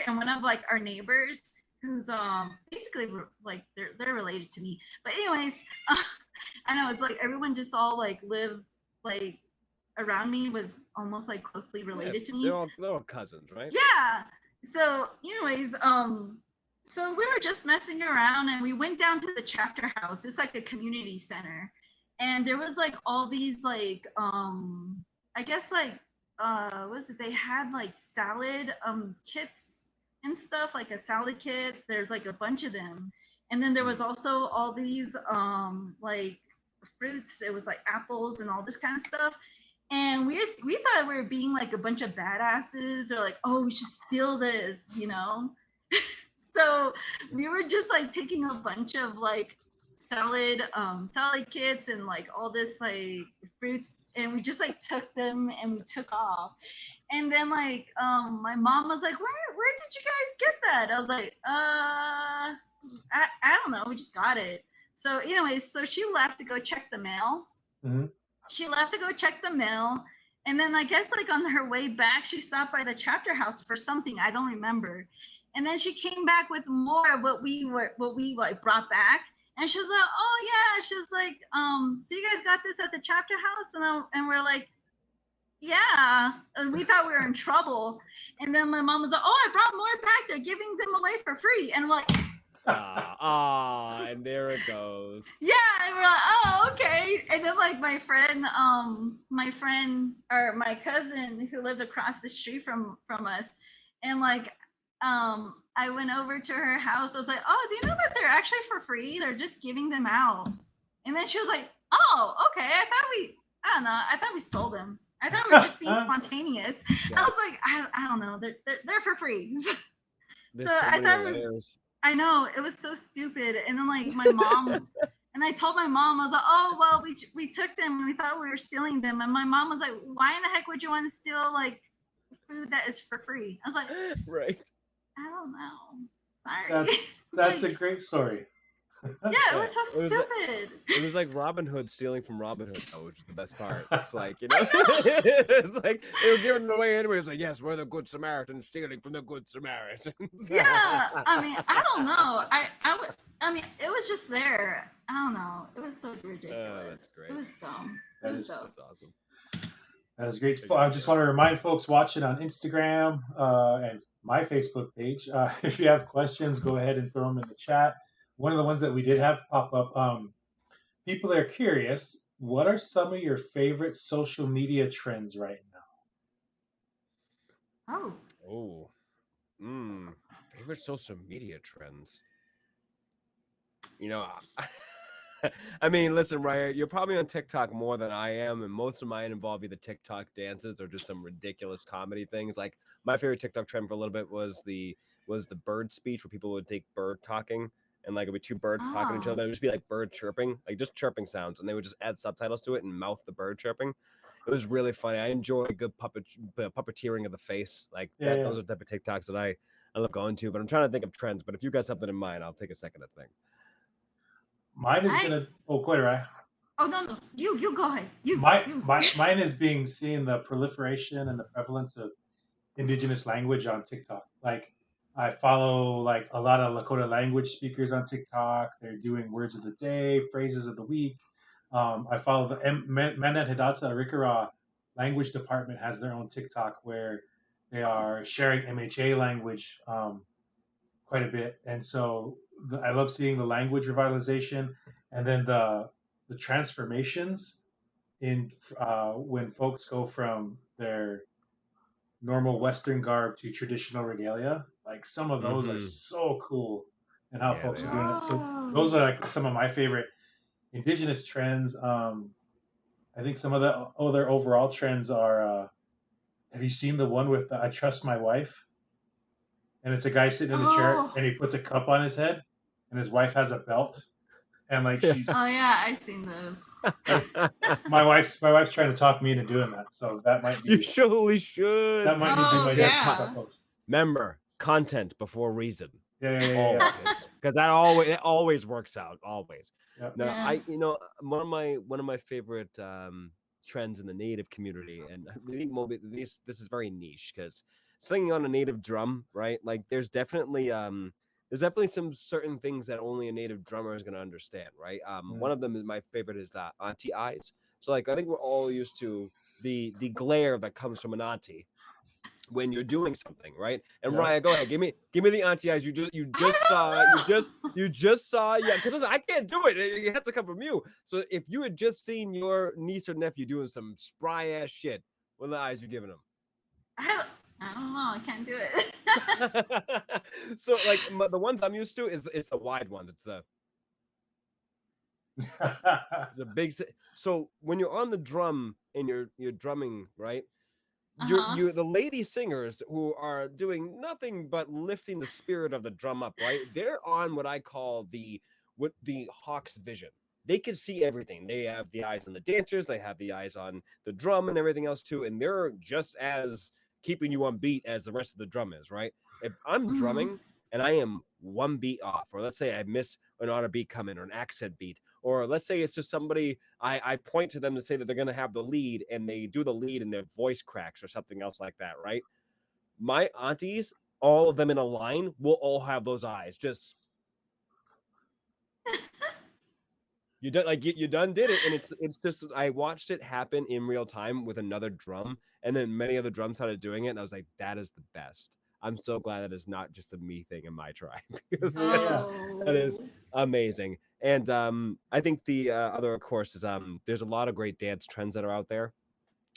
S1: and one of like our neighbors, who's basically like they're related to me, but anyways, I know it's like everyone just all like live like around me, was almost like closely related to me.
S3: They're all cousins, right?
S1: Yeah. So anyways, So we were just messing around and we went down to the chapter house. It's like a community center. And there was like all these like I guess like what is it? They had like salad kits and stuff, like a salad kit. There's like a bunch of them. And then there was also all these like fruits. It was like apples and all this kind of stuff. And we thought we were being like a bunch of badasses or like, oh, we should steal this, you know? So we were just like taking a bunch of like salad kits and like all this like fruits, and we just like took them and we took off. And then like my mom was like, where did you guys get that? I was like, I don't know, we just got it. So anyways, so she left to go check the mail.
S2: Mhm.
S1: She left to go check the mail, and then I guess like on her way back she stopped by the chapter house for something, I don't remember. And then she came back with more of what we like brought back. And she was like, oh yeah, she was like, so you guys got this at the chapter house? And we're like, yeah. And we thought we were in trouble. And then my mom was like, oh, I brought more back, they're giving them away for free. And we're like,
S3: and there it goes.
S1: yeah. And we're like, oh, okay. And then like my friend or my cousin who lived across the street from us, and like I went over to her house. I was like, oh, do you know that they're actually for free? They're just giving them out. And then she was like, oh, okay. I don't know. I thought we stole them. I thought we were just being spontaneous.
S3: Yeah.
S1: I was like, I don't know. They're for free.
S3: There's
S1: So
S3: so
S1: I
S3: many
S1: thought it was,
S3: layers.
S1: I know, it was so stupid. And then like my mom, and I told my mom, I was like, oh, well, we took them and we thought we were stealing them. And my mom was like, why in the heck would you want to steal like food that is for free? I was like,
S3: Right.
S1: I don't know. Sorry.
S2: That's
S1: Like,
S2: a great story.
S1: yeah, it was so
S3: It was like-
S1: stupid.
S3: It was like Robin Hood stealing from Robin Hood, though, which is the best part. It's like, you know, it's like they were giving it away anyway. It's like, yes, we're the good Samaritans stealing from the good Samaritans.
S1: Yeah, I mean, I don't know. I mean, it was just there. I don't know. It was so ridiculous.
S3: That's great.
S1: It was dumb.
S2: That
S1: It was
S2: is-
S1: dumb.
S3: That's awesome.
S2: That is great. I just want to remind folks watching on Instagram and my Facebook page, if you have questions, go ahead and throw them in the chat. One of the ones that we did have pop up, people are curious, what are some of your favorite social media trends right now?
S1: Oh,
S3: Oh, favorite social media trends. You know, I mean, listen, Riah, you're probably on TikTok more than I am, and most of mine involve either TikTok dances or just some ridiculous comedy things. Like my favorite TikTok trend for a little bit was the bird speech, where people would take bird talking and like it'd be two birds talking to each
S1: Oh.
S3: other. It'd just be like bird chirping, like just chirping sounds, and they would just add subtitles to it and mouth the bird chirping. It was really funny. I enjoy a good puppeteering of the face, like
S2: Yeah,
S3: that.
S2: yeah.
S3: Those are the type of TikToks that I love going to. But I'm trying to think of trends. But if you got something in mind, I'll take a second to think.
S2: Mine is
S1: I-
S2: gonna. Oh, quite right.
S1: oh no. You go ahead. You.
S2: Mine is seeing the proliferation and the prevalence of indigenous language on TikTok. Like I follow like a lot of Lakota language speakers on TikTok. They're doing words of the day, phrases of the week. I follow the Mandan Hidatsa Rikara language department has their own TikTok where they are sharing MHA language quite a bit, and so I love seeing the language revitalization and then the transformations in when folks go from their normal Western garb to traditional regalia. Like some of those are so cool, and how
S3: Yeah,
S2: folks
S3: they
S2: are doing it. So
S1: Oh.
S2: those are like some of my favorite indigenous trends. I think some of the other overall trends are. Have you seen the one with "I trust my wife"? And it's a guy sitting in a chair,
S1: Oh.
S2: and he puts a cup on his head, and his wife has a belt, and like she's
S1: Oh yeah, I've seen those.
S2: my wife's trying to talk me into doing that. So that might
S3: You
S2: be
S3: surely should.
S2: that might be
S1: Oh,
S2: my
S1: yeah.
S2: next TikTok post.
S3: Remember, content before reason.
S2: Yeah.
S3: Because that always works out. Always.
S2: Yeah.
S3: No,
S1: Yeah.
S3: one of my favorite trends in the Native community, and I think this is very niche because singing on a Native drum, right? Like there's definitely some certain things that only a Native drummer is going to understand, right? One of them is my favorite is auntie eyes. So like I think we're all used to the glare that comes from an auntie. when you're doing something, right? And
S2: Yeah.
S3: Riah, go ahead, give me the auntie eyes. You just saw yeah. Because I can't do it. It has to come from you. So if you had just seen your niece or nephew doing some spry ass shit, what are the eyes you giving them?
S1: I don't know. I can't do it.
S3: So like the ones I'm used to is the wide ones. It's the big. So when you're on the drum and you're drumming, right? You're the lady singers who are doing nothing but lifting the spirit of the drum up, right? They're on what I call the hawk's vision. They can see everything. They have the eyes on the dancers, they have the eyes on the drum and everything else too, and they're just as keeping you on beat as the rest of the drum is, right? If I'm drumming and I am one beat off, or let's say I miss an auto beat coming or an accent beat, or let's say it's just somebody I point to them to say that they're going to have the lead and they do the lead and their voice cracks or something else like that, right? My aunties, all of them in a line, will all have those eyes. Just you done like you done did it, and it's just I watched it happen in real time with another drum, and then many other drums started doing it, and I was like, that is the best. I'm so glad that it's not just a me thing in my tribe because that is amazing. And I think the other, of course, is there's a lot of great dance trends that are out there.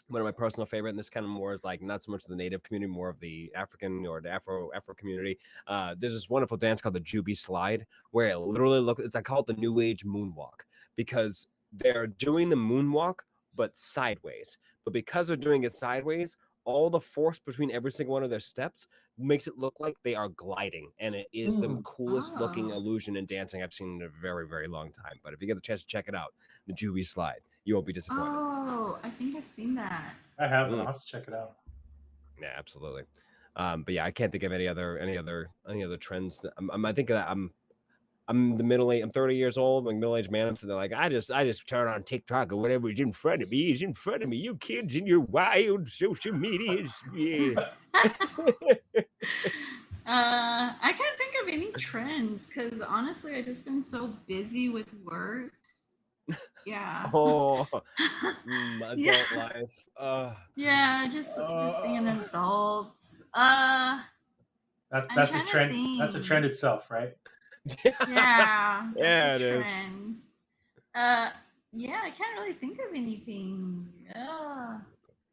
S3: One of my personal favorite, and this kind of more is like not so much the native community, more of the African or the Afro community. There's this wonderful dance called the Jubi Slide, where it literally I call it the New Age Moonwalk because they're doing the moonwalk but sideways. But because they're doing it sideways, all the force between every single one of their steps makes it look like they are gliding, and it is the coolest looking illusion in dancing I've seen in a very, very long time. But if you get the chance to check it out, the Jubi Slide, you won't be disappointed.
S1: Oh, I think I've seen that.
S2: I haven't. I'll have to check it out.
S3: Yeah, absolutely. But yeah, I can't think of any other trends. I think that I'm the middle age. I'm 30 years old, like middle-aged man. So they're like, I just turn on TikTok or whatever is in front of me is in front of me. You kids and your wild social medias, yeah.
S1: I can't think of any trends because honestly, I've just been so busy with work. Yeah.
S3: Oh, adult life.
S1: Yeah, just being an adult.
S2: That's a trend. That's a trend itself, right?
S1: Yeah,
S3: yeah, it is.
S1: trend. Yeah, I can't really think of anything. Yeah.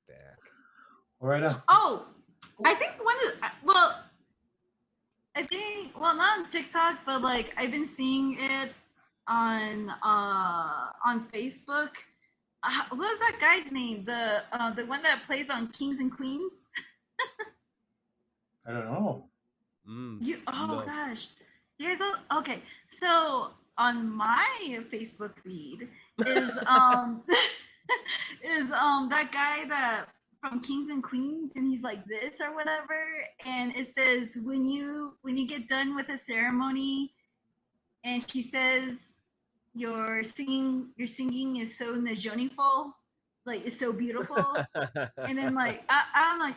S3: Back.
S2: All right.
S1: Oh, I think not on TikTok, but like I've been seeing it on Facebook. What was that guy's name? The one that plays on Kings and Queens.
S2: I don't know.
S1: Gosh, you guys don't. Okay, so on my Facebook feed is that guy that from Kings and Queens, and he's like this or whatever, and it says when you get done with a ceremony, and she says your singing is so najoniful, like it's so beautiful, and then like I'm like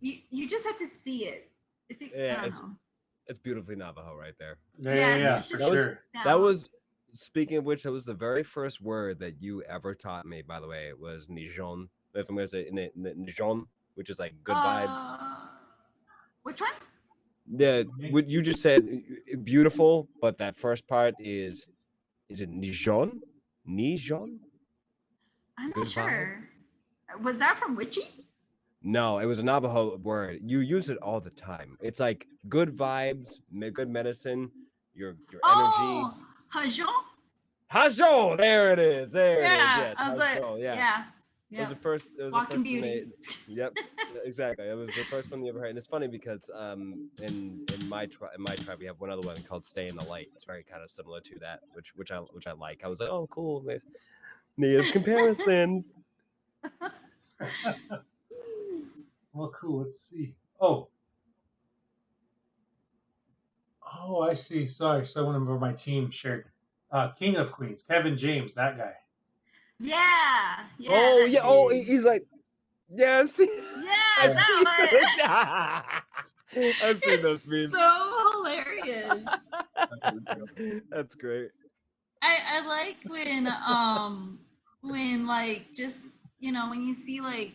S1: you just have to see it. If it,
S3: yeah, it's beautifully Navajo right there.
S2: Yeah, for sure.
S3: That was speaking of which, that was the very first word that you ever taught me. By the way, it was Nijon. If I'm going to say Nijon, which is like good vibes.
S1: Which one?
S3: What you just said, beautiful, but that first part is it Nijon? Nijon?
S1: I'm not sure. Was that from Witchy?
S3: No, it was a Navajo word. You use it all the time. It's like good vibes, good medicine, your energy.
S1: Hajon?
S3: Hajo, there it is. There it is.
S1: Yes,
S3: I was
S1: Hajo,
S3: like, yeah. It was the first. It was
S1: Walking
S3: the first
S1: Beauty.
S3: Yep, exactly. It was the first one you ever heard, and it's funny because in my tribe we have one other one called "Stay in the Light." It's very kind of similar to that, which I like. I was like, oh, cool, there's native comparisons.
S2: Well, cool. Let's see. Oh, I see. Sorry, someone of my team shared. King of Queens, Kevin James, that guy.
S1: Yeah.
S3: Oh yeah. Oh, he's like, yeah. I've seen.
S1: Yeah,
S3: I've seen those memes.
S1: So hilarious.
S3: That's great.
S1: I like when like just you know, when you see like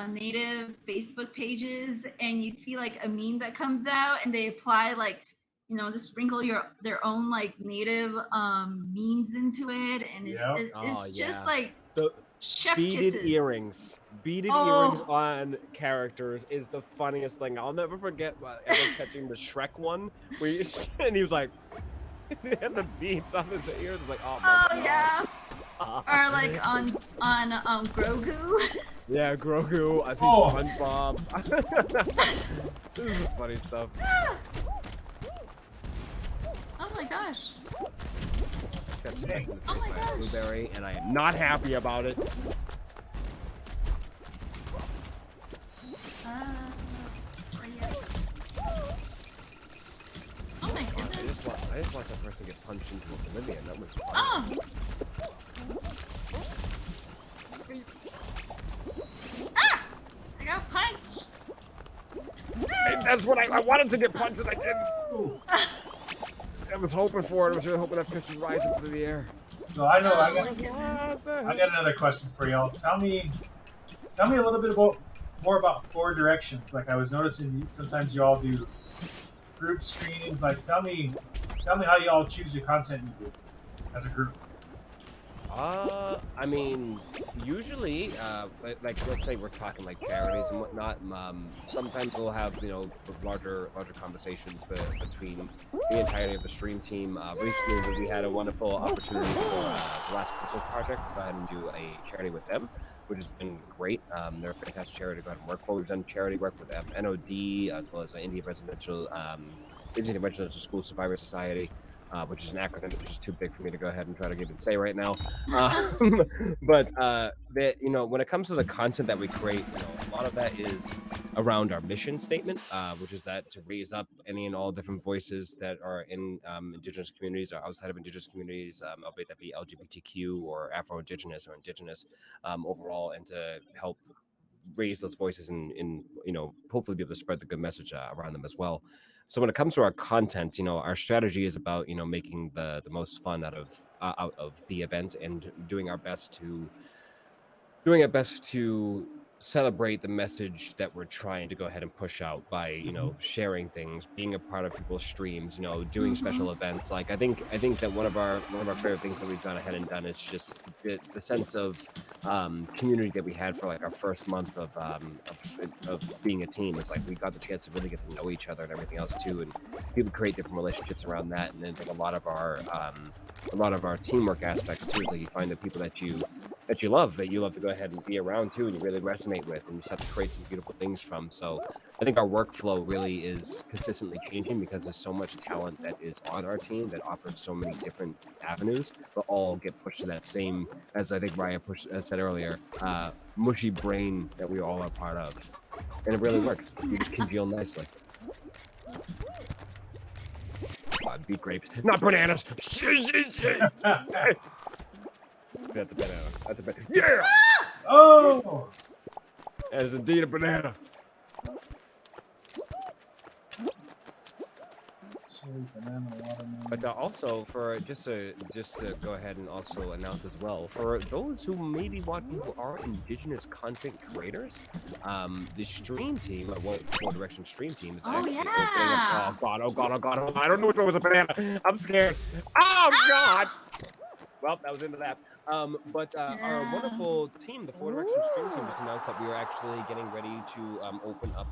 S1: native Facebook pages and you see like a meme that comes out and they apply like, you know, to sprinkle their own like native memes into it, and
S2: Yeah.
S3: Oh
S1: it's just
S3: yeah.
S1: like
S3: The
S1: chef
S3: beaded
S1: kisses.
S3: earrings. Beaded earrings
S1: Oh,
S3: on characters is the funniest thing. I'll never forget ever catching the Shrek one where he, and he was like, they had the beads on his ears. It's like, oh my
S1: oh yeah.
S3: god.
S1: Or like on Grogu.
S3: Yeah, Grogu. I think
S2: Oh.
S3: SpongeBob. This is funny stuff.
S1: Oh my gosh.
S3: Just got smacked in the
S1: Oh
S3: face
S1: my
S3: by a
S1: gosh.
S3: blueberry, and I am not happy about it.
S1: Yeah. Oh my goodness.
S3: I just watched that person get punched into oblivion. That was fun.
S1: Oh. Ah! I got punched.
S3: Hey, that's what I wanted to get punched, and I didn't. I was hoping for it. I was really hoping that fish would rise up through the air.
S2: So I know
S1: Oh my goodness.
S2: I got another question for y'all. Tell me a little bit more about Four Directions. Like I was noticing sometimes y'all do group streams. Like tell me how y'all choose your content you do as a group.
S3: I mean, usually, like let's say we're talking like charities and whatnot. Sometimes we'll have larger conversations between the entirety of the stream team. Recently, we had a wonderful opportunity for the Last Christmas Project to go ahead and do a charity with them, which has been great. They're a fantastic charity to go ahead and work for. We've done charity work with NOD as well as Indian Residential School Survivor Society. Which is an acronym which is too big for me to go ahead and try to even say right now. But when it comes to the content that we create, a lot of that is around our mission statement, which is that to raise up any and all different voices that are in Indigenous communities or outside of Indigenous communities, albeit that be LGBTQ or Afro-Indigenous or Indigenous overall, and to help raise those voices and hopefully be able to spread the good message around them as well. So when it comes to our content, our strategy is about making the most fun out of the event and doing our best to celebrate the message that we're trying to go ahead and push out by sharing things, being a part of people's streams, doing special events. Like I think that one of our favorite things that we've gone ahead and done is just the sense of community that we had for like our first month of being a team. It's like we got the chance to really get to know each other and everything else too, and people create different relationships around that. And then like a lot of our teamwork aspects too is like you find the people that you love to go ahead and be around too, and you really resonate with, and you just have to create some beautiful things from. So I think our workflow really is consistently changing because there's so much talent that is on our team that offers so many different avenues, but all get pushed to that same, as I think Riah said earlier, mushy brain that we all are part of. And it really works. You just congeal nicely. Beet grapes, not bananas. That's a banana. That's a banana. Yeah!
S2: Oh!
S3: That is indeed a banana. But also, for just to go ahead and also announce as well, for those who may be watching who are Indigenous content creators, the stream team, Four Direction stream team is actually opening up. Oh god! I don't know which one was a banana. I'm scared. Oh god! Well, that was into that. But our wonderful team, the Four Direction stream team, just announced that we are actually getting ready to open up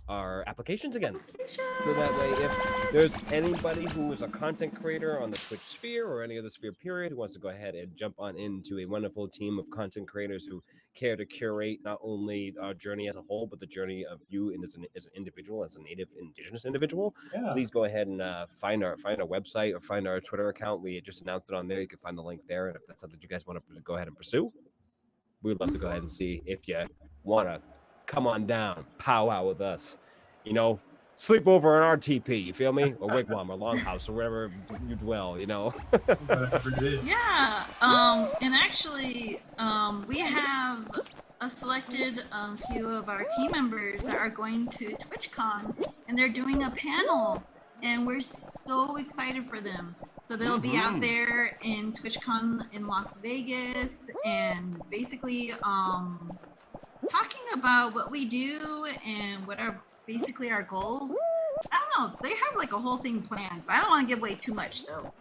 S3: our applications again. So that way, if there's anybody who is a content creator on the Twitch sphere or any other sphere period who wants to go ahead and jump on into a wonderful team of content creators who care to curate not only our journey as a whole, but the journey of you as an individual, as a native Indigenous individual, please go ahead and find our website or find our Twitter account. We just announced it on there. You can find the link there. And if that's something you guys want to go ahead and pursue, we'd love to go ahead and see if you want to come on down, powwow with us. Sleep over in our TP, you feel me? Or wigwam or longhouse or wherever you dwell,
S1: Yeah. And actually, we have a selected few of our team members that are going to TwitchCon, and they're doing a panel, and we're so excited for them. So they'll be out there in TwitchCon in Las Vegas and basically talking about what we do and what are basically our goals. I don't know. They have like a whole thing planned, but I don't want to give away too much though.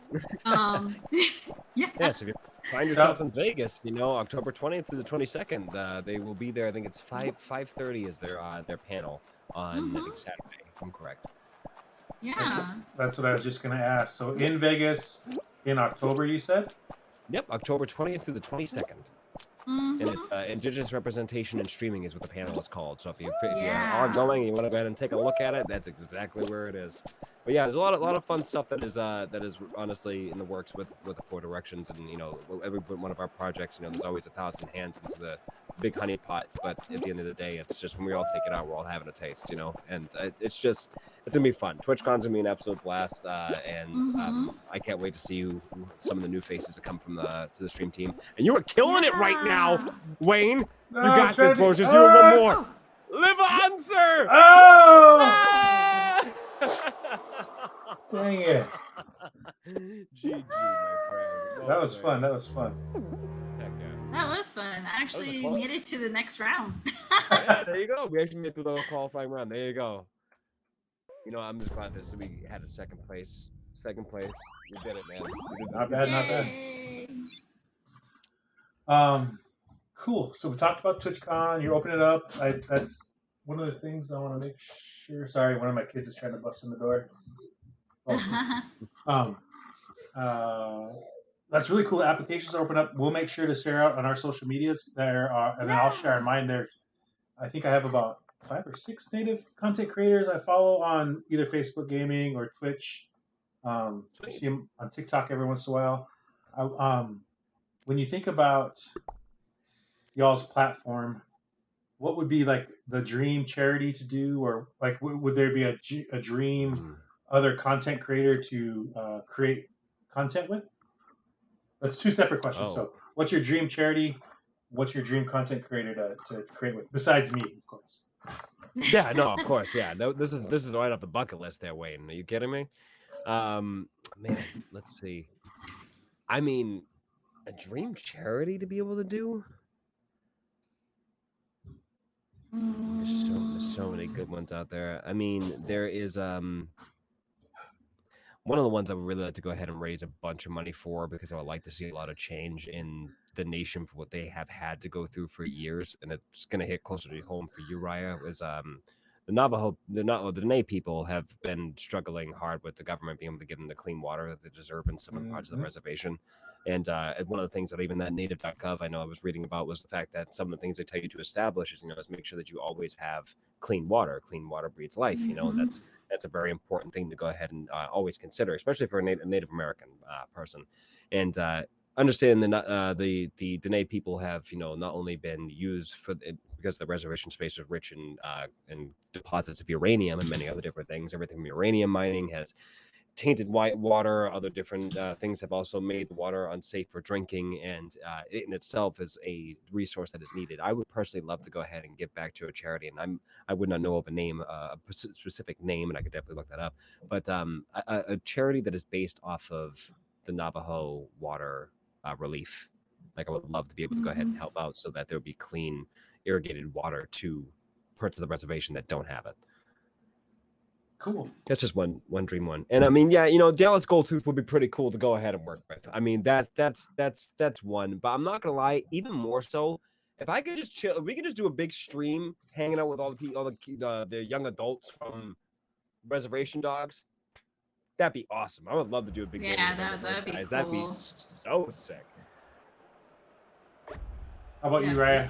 S3: Yeah, so if you find yourself in Vegas, you know, October 20th to the 22nd, they will be there. I think it's 5:30 is their panel on I think Saturday, if I'm correct.
S1: Yeah.
S2: That's what I was just going to ask. So in Vegas in October, you said?
S3: Yep, October 20th through the 22nd. And it's Indigenous Representation and Streaming is what the panel is called. So if you are going and you want to go ahead and take a look at it, that's exactly where it is. But yeah, there's a lot of fun stuff that is honestly in the works with the Four Directions, and you know, every one of our projects, you know, there's always 1,000 hands into the big honey pot. But at the end of the day, it's just when we all take it out, we're all having a taste, you know, and it's gonna be fun. TwitchCon's gonna be an absolute blast, and I can't wait to see some of the new faces that come from to the stream team. And you are killing it right now, Wayne. You got this, bro. Just do one more. Live on, sir.
S2: Oh! Ah! Dang it.
S3: GG, my friend.
S2: That was fun. That was fun.
S1: That was fun. I actually made it to the next round.
S3: Yeah, there you go. We actually made it through the qualifying round. There you go. You know, I'm just glad that we had a second place. We did it, man.
S2: Not bad. Cool. So we talked about TwitchCon. You're opening it up. That's one of the things I want to make sure. Sorry, one of my kids is trying to bust in the door. That's really cool. Applications open up. We'll make sure to share out on our social medias there, and then I'll share mine there. I think I have about 5 or 6 native content creators I follow on either Facebook Gaming or Twitch. I see them on TikTok every once in a while. When you think about y'all's platform, what would be like the dream charity to do, or like would there be a dream other content creator to create content with? That's 2 separate questions. So what's your dream charity? What's your dream content creator to create with, besides me, of course?
S3: Yeah, no, of course, yeah. This is right off the bucket list there, Wayne. Are you kidding me? Man, let's see. I mean, a dream charity to be able to do? There's so many good ones out there. I mean, there is one of the ones I would really like to go ahead and raise a bunch of money for, because I would like to see a lot of change in the nation for what they have had to go through for years, and it's going to hit closer to home for you, Riah, is the Dene people have been struggling hard with the government being able to give them the clean water that they deserve in some parts of the reservation. And one of the things that even that native.gov I know I was reading about was the fact that some of the things they tell you to establish is, is make sure that you always have clean water. Clean water breeds life. That's a very important thing to go ahead and always consider, especially for a Native American person. And understand the Dene people have not only been used because the reservation space is rich in deposits of uranium and many other different things. Everything from uranium mining has tainted white water. Other different things have also made the water unsafe for drinking, and it in itself is a resource that is needed. I would personally love to go ahead and give back to a charity, and I would not know of a name, a specific name, and I could definitely look that up. But a charity that is based off of the Navajo water relief. Like, I would love to be able to go ahead and help out so that there would be clean, irrigated water to parts of the reservation that don't have it.
S2: Cool.
S3: That's just one dream one. And I mean, yeah, Dallas Goldtooth would be pretty cool to go ahead and work with. I mean, that's one. But I'm not gonna lie, even more so, if I could just chill, if we could just do a big stream hanging out with all the young adults from Reservation Dogs, that'd be awesome. I would love to do a big game.
S1: Yeah, that'd be cool.
S3: That'd be so sick.
S2: How about you, Riah?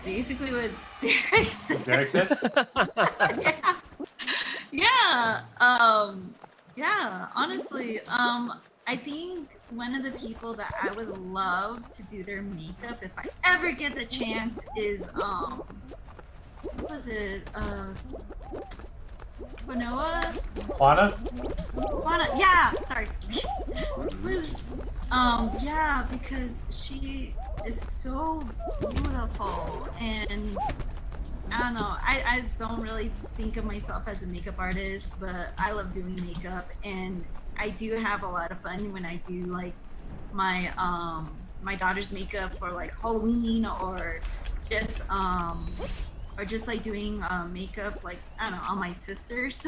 S1: Basically what Derek said.
S2: Derek said?
S1: Yeah, honestly, I think one of the people that I would love to do their makeup if I ever get the chance is what was it?
S2: Juana?
S1: Yeah, sorry. Yeah, because she is so beautiful, and I don't know, I don't really think of myself as a makeup artist, but I love doing makeup, and I do have a lot of fun when I do like my my daughter's makeup for like Halloween, or just like doing makeup, like I don't know, on my sisters.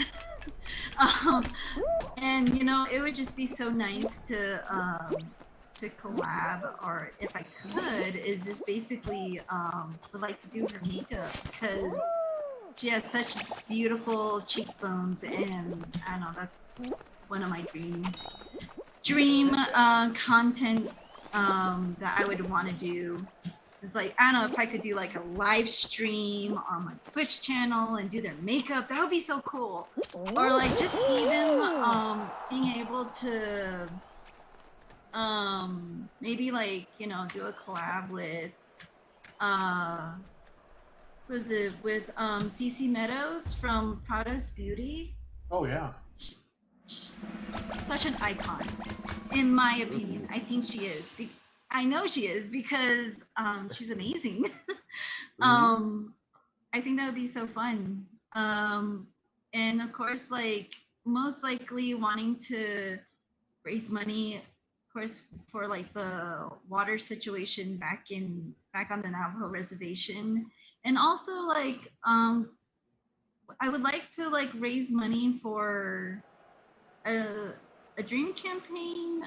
S1: um, and you know, it would just be so nice to collab, or if I could, is just basically would like to do her makeup because she has such beautiful cheekbones, and I don't know, that's one of my dream content that I would want to do. It's like, I don't know, if I could do like a live stream on my Twitch channel and do their makeup, that would be so cool. Or like just even being able to maybe like, you know, do a collab with was it with CC Meadows from Prada's Beauty.
S2: Oh yeah.
S1: Such an icon, in my opinion. I think she is. I know she is because she's amazing. I think that would be so fun. And of course, like most likely wanting to raise money, of course, for like the water situation back on the Navajo reservation, and also like I would like to like raise money for a dream campaign,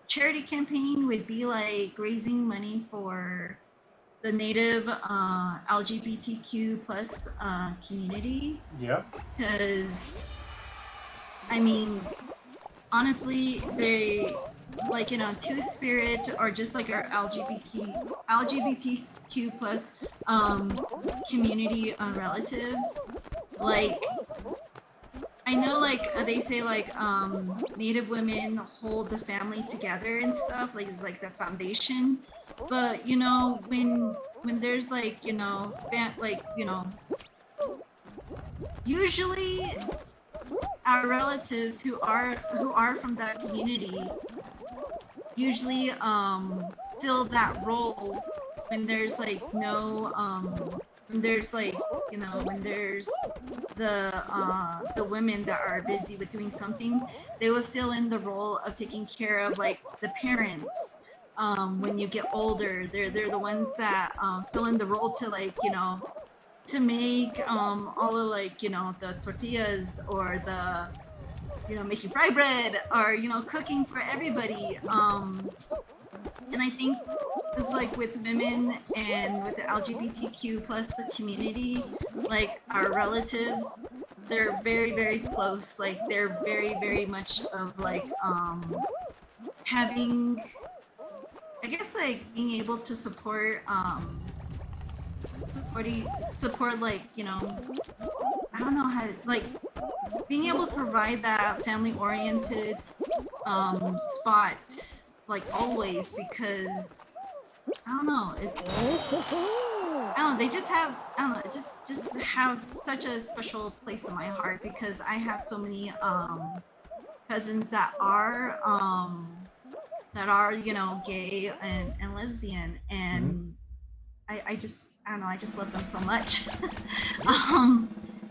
S1: charity campaign would be like raising money for the Native LGBTQ plus community.
S2: Yep.
S1: Because, I mean, honestly, they like, you know, Two Spirit or just like our LGBTQ plus community relatives, like. I know, like they say, like Native women hold the family together and stuff. Like it's like the foundation. But you know, when there's like, you know, like, you know, usually our relatives who are from that community usually fill that role when there's like no when there's like, you know, when there's the women that are busy with doing something, they would fill in the role of taking care of like the parents. When you get older, they're the ones that fill in the role to, like, you know, to make all of, like, you know, the tortillas, or the, you know, making fry bread, or, you know, cooking for everybody. And I think it's like with women and with the LGBTQ plus community, like our relatives, they're very, very close. Like they're very, very much of like having, I guess, like being able to support like, you know, I don't know how, like being able to provide that family oriented spot, like always, because I don't know, it's, I don't know, they just have, I don't know, just have such a special place in my heart, because I have so many cousins that are you know, gay and lesbian, and I just, I don't know, I just love them so much.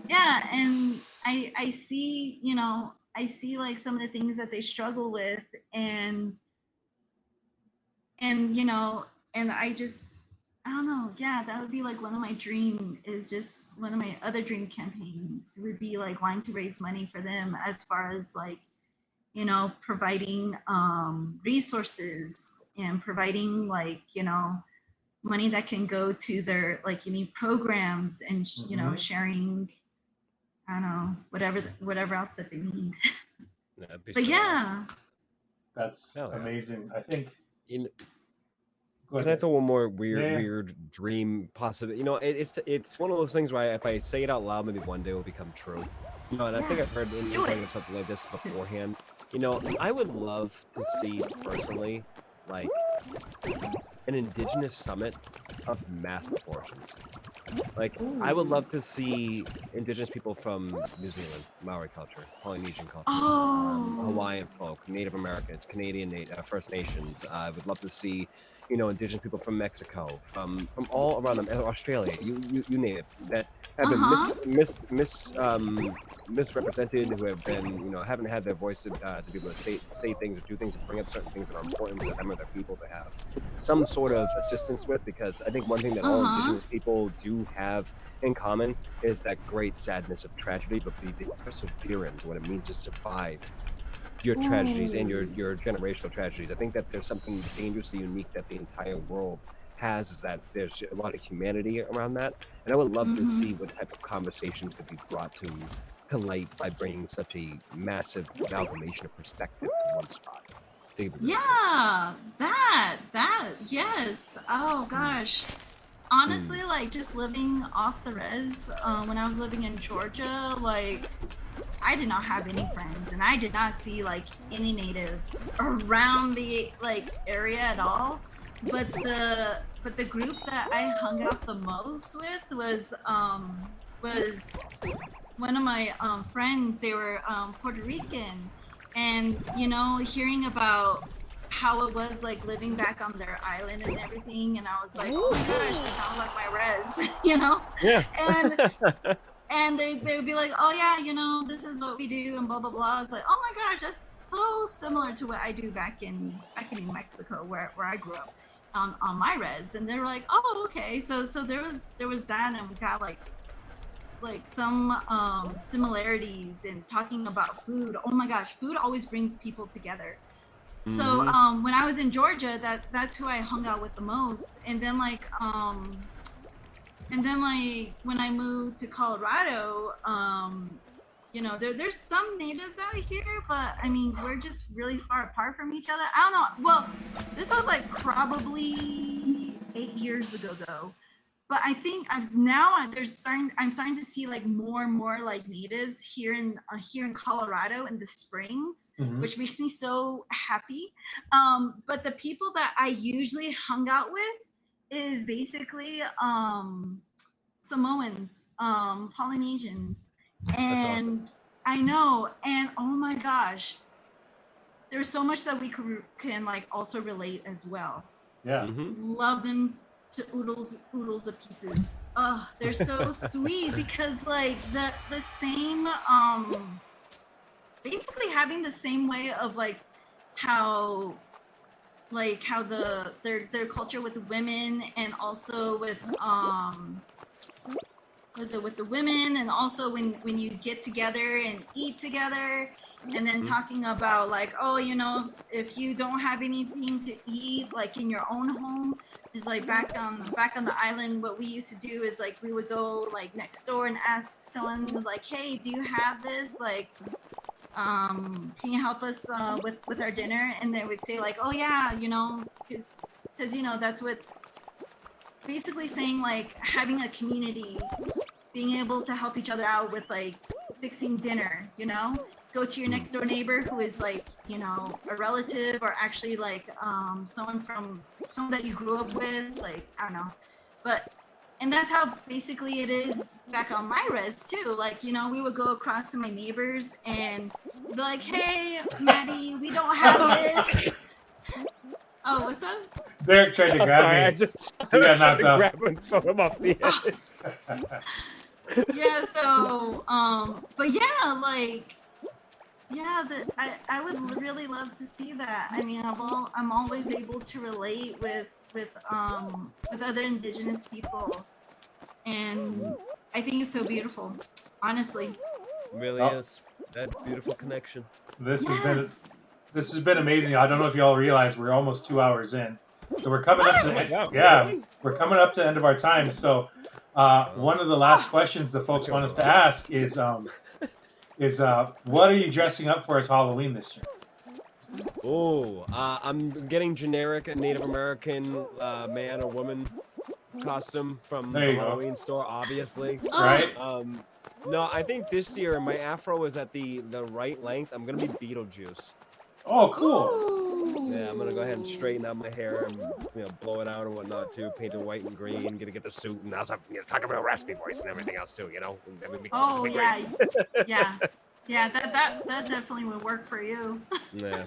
S1: Yeah, and I see, you know, I see like some of the things that they struggle with, and you know, and I just, I don't know, yeah, that would be like one of my dream, is just one of my other dream campaigns would be like wanting to raise money for them, as far as like, you know, providing resources, and providing like, you know, money that can go to their like unique programs, and you know, sharing, I don't know, whatever else that they need. But yeah,
S2: that's amazing. I think.
S3: Can I throw one more weird dream possible? You know, it's one of those things where if I say it out loud, maybe one day it will become true. You know, and I think I've heard of something like this beforehand. You know, I would love to see personally, like, an indigenous summit of mass proportions. Like, I would love to see indigenous people from New Zealand, Maori culture, Polynesian cultures, Hawaiian folk, Native Americans, Canadian First Nations. I would love to see, you know, indigenous people from Mexico, from all around them, Australia, you name it, that have been misrepresented, who have been, haven't had their voice to be able to say things or do things, to bring up certain things that are important to them or their people to have some sort of assistance with. Because I think one thing that all Indigenous people do have in common is that great sadness of tragedy, but the perseverance, what it means to survive your tragedies and your generational tragedies. I think that there's something dangerously unique that the entire world has, is that there's a lot of humanity around that, and I would love to see what type of conversations could be brought to light by bringing such a massive amalgamation of perspective to one spot.
S1: Yeah, that yes. Oh gosh. Honestly, like just living off the res, when I was living in Georgia, like I did not have any friends, and I did not see like any natives around the like area at all. But the group that I hung out the most with was one of my friends. They were Puerto Rican, and hearing about how it was like living back on their island and everything, and I was like, oh my gosh, that sounds like my res,
S3: Yeah.
S1: and they would be like, oh yeah, this is what we do and blah blah blah. I was like, oh my gosh, that's so similar to what I do back in New Mexico, where I grew up on my res. And they were like, oh okay, so there was that, and we got like some similarities in talking about food. Oh my gosh, food always brings people together. So when I was in Georgia, that's who I hung out with the most. And then like when I moved to Colorado, there's some natives out here, but I mean we're just really far apart from each other. I don't know. Well, this was like probably 8 years ago though. But I think I'm starting to see like more and more like natives here in Colorado in the springs, which makes me so happy. But the people that I usually hung out with is basically Samoans, Polynesians, and awesome. I know, and oh my gosh, there's so much that we can like also relate as well.
S2: Yeah,
S1: love them to oodles of pieces. Oh, they're so sweet, because like the same basically having the same way of like how their culture with the women, and also with with the women, and also when you get together and eat together, and then talking about like, oh, if you don't have anything to eat like in your own home, is like back on the island, what we used to do is like we would go like next door and ask someone like, hey, do you have this, like can you help us with our dinner? And they would say like, oh yeah, because that's what basically saying, like having a community, being able to help each other out with like fixing dinner, go to your next door neighbor who is like, a relative, or actually like someone that you grew up with, like, I don't know. And that's how basically it is back on my res too. Like, we would go across to my neighbors and be like, hey, Maddie, we don't have this. Oh, what's up?
S2: Derek tried to grab me. He got knocked out.
S3: Grab him and throw him off the edge.
S1: Yeah, so, but yeah, like, yeah, I would really love to see that. I mean, I'm always able to relate with other Indigenous people, and I think it's so beautiful, honestly.
S3: It really is. That beautiful connection.
S2: This has been amazing. I don't know if y'all realize we're almost 2 hours in, so we're coming up to we're coming up to the end of our time. So one of the last questions the folks want us to ask is what are you dressing up for as Halloween this year?
S3: Oh, I'm getting generic Native American man or woman costume from the Halloween store, obviously.
S2: Right.
S3: No, I think this year my afro is at the right length. I'm gonna be Beetlejuice.
S2: Oh, cool.
S3: Yeah, I'm gonna go ahead and straighten out my hair and blow it out and whatnot too. Paint it white and green. Gonna get the suit and also talk about raspy voice and everything else too.
S1: Oh yeah, yeah. That definitely would work for you.
S3: Yeah.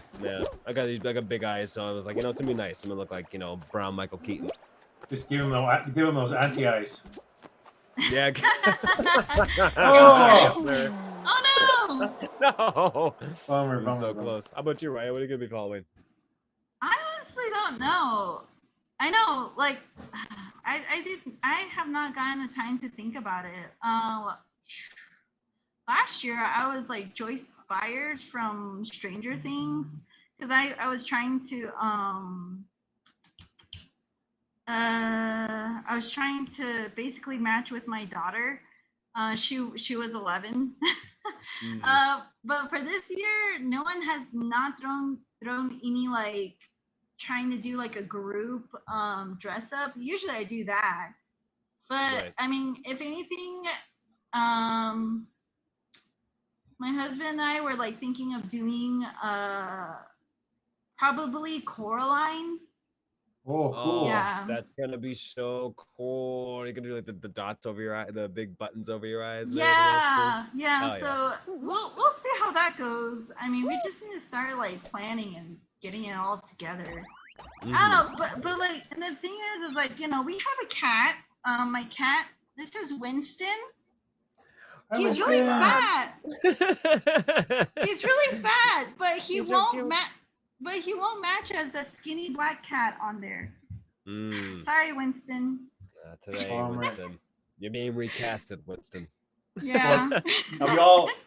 S3: I got big eyes, so I was like, to be nice, I'm gonna look like brown Michael Keaton.
S2: Just give him those anti-eyes.
S3: Yeah.
S1: Oh no!
S3: No.
S2: Bummer,
S3: It was so
S2: bummer.
S3: close. How about you, Ryan? What are you gonna be for Halloween?
S1: I honestly don't know. I know, like, I have not gotten the time to think about it. Last year I was like Joyce Byers from Stranger Things because I was trying to I was trying to basically match with my daughter. She was 11. But for this year, no one has not thrown any like trying to do like a group dress up. Usually I do that, but
S3: Right.
S1: I mean, if anything, um, my husband and I were like thinking of doing probably Coraline.
S2: Oh, cool.
S1: Yeah.
S3: That's gonna be so cool. You're gonna do like the dots over your eye, the big buttons over your eyes. there, that's cool.
S1: Yeah.
S3: Oh, yeah.
S1: So we'll see how that goes. I mean, we just need to start like planning and getting it all together. I don't know, but like, and the thing is like, you know, we have a cat. My cat. This is Winston. He's really fat. He's really fat, but he
S3: He's so
S1: won't
S3: cute.
S1: match. But he won't match as the skinny black cat on there.
S3: Mm.
S1: Sorry, Winston.
S3: Today,
S2: Bummer.
S3: Winston. You're being recasted, Winston.
S1: Yeah.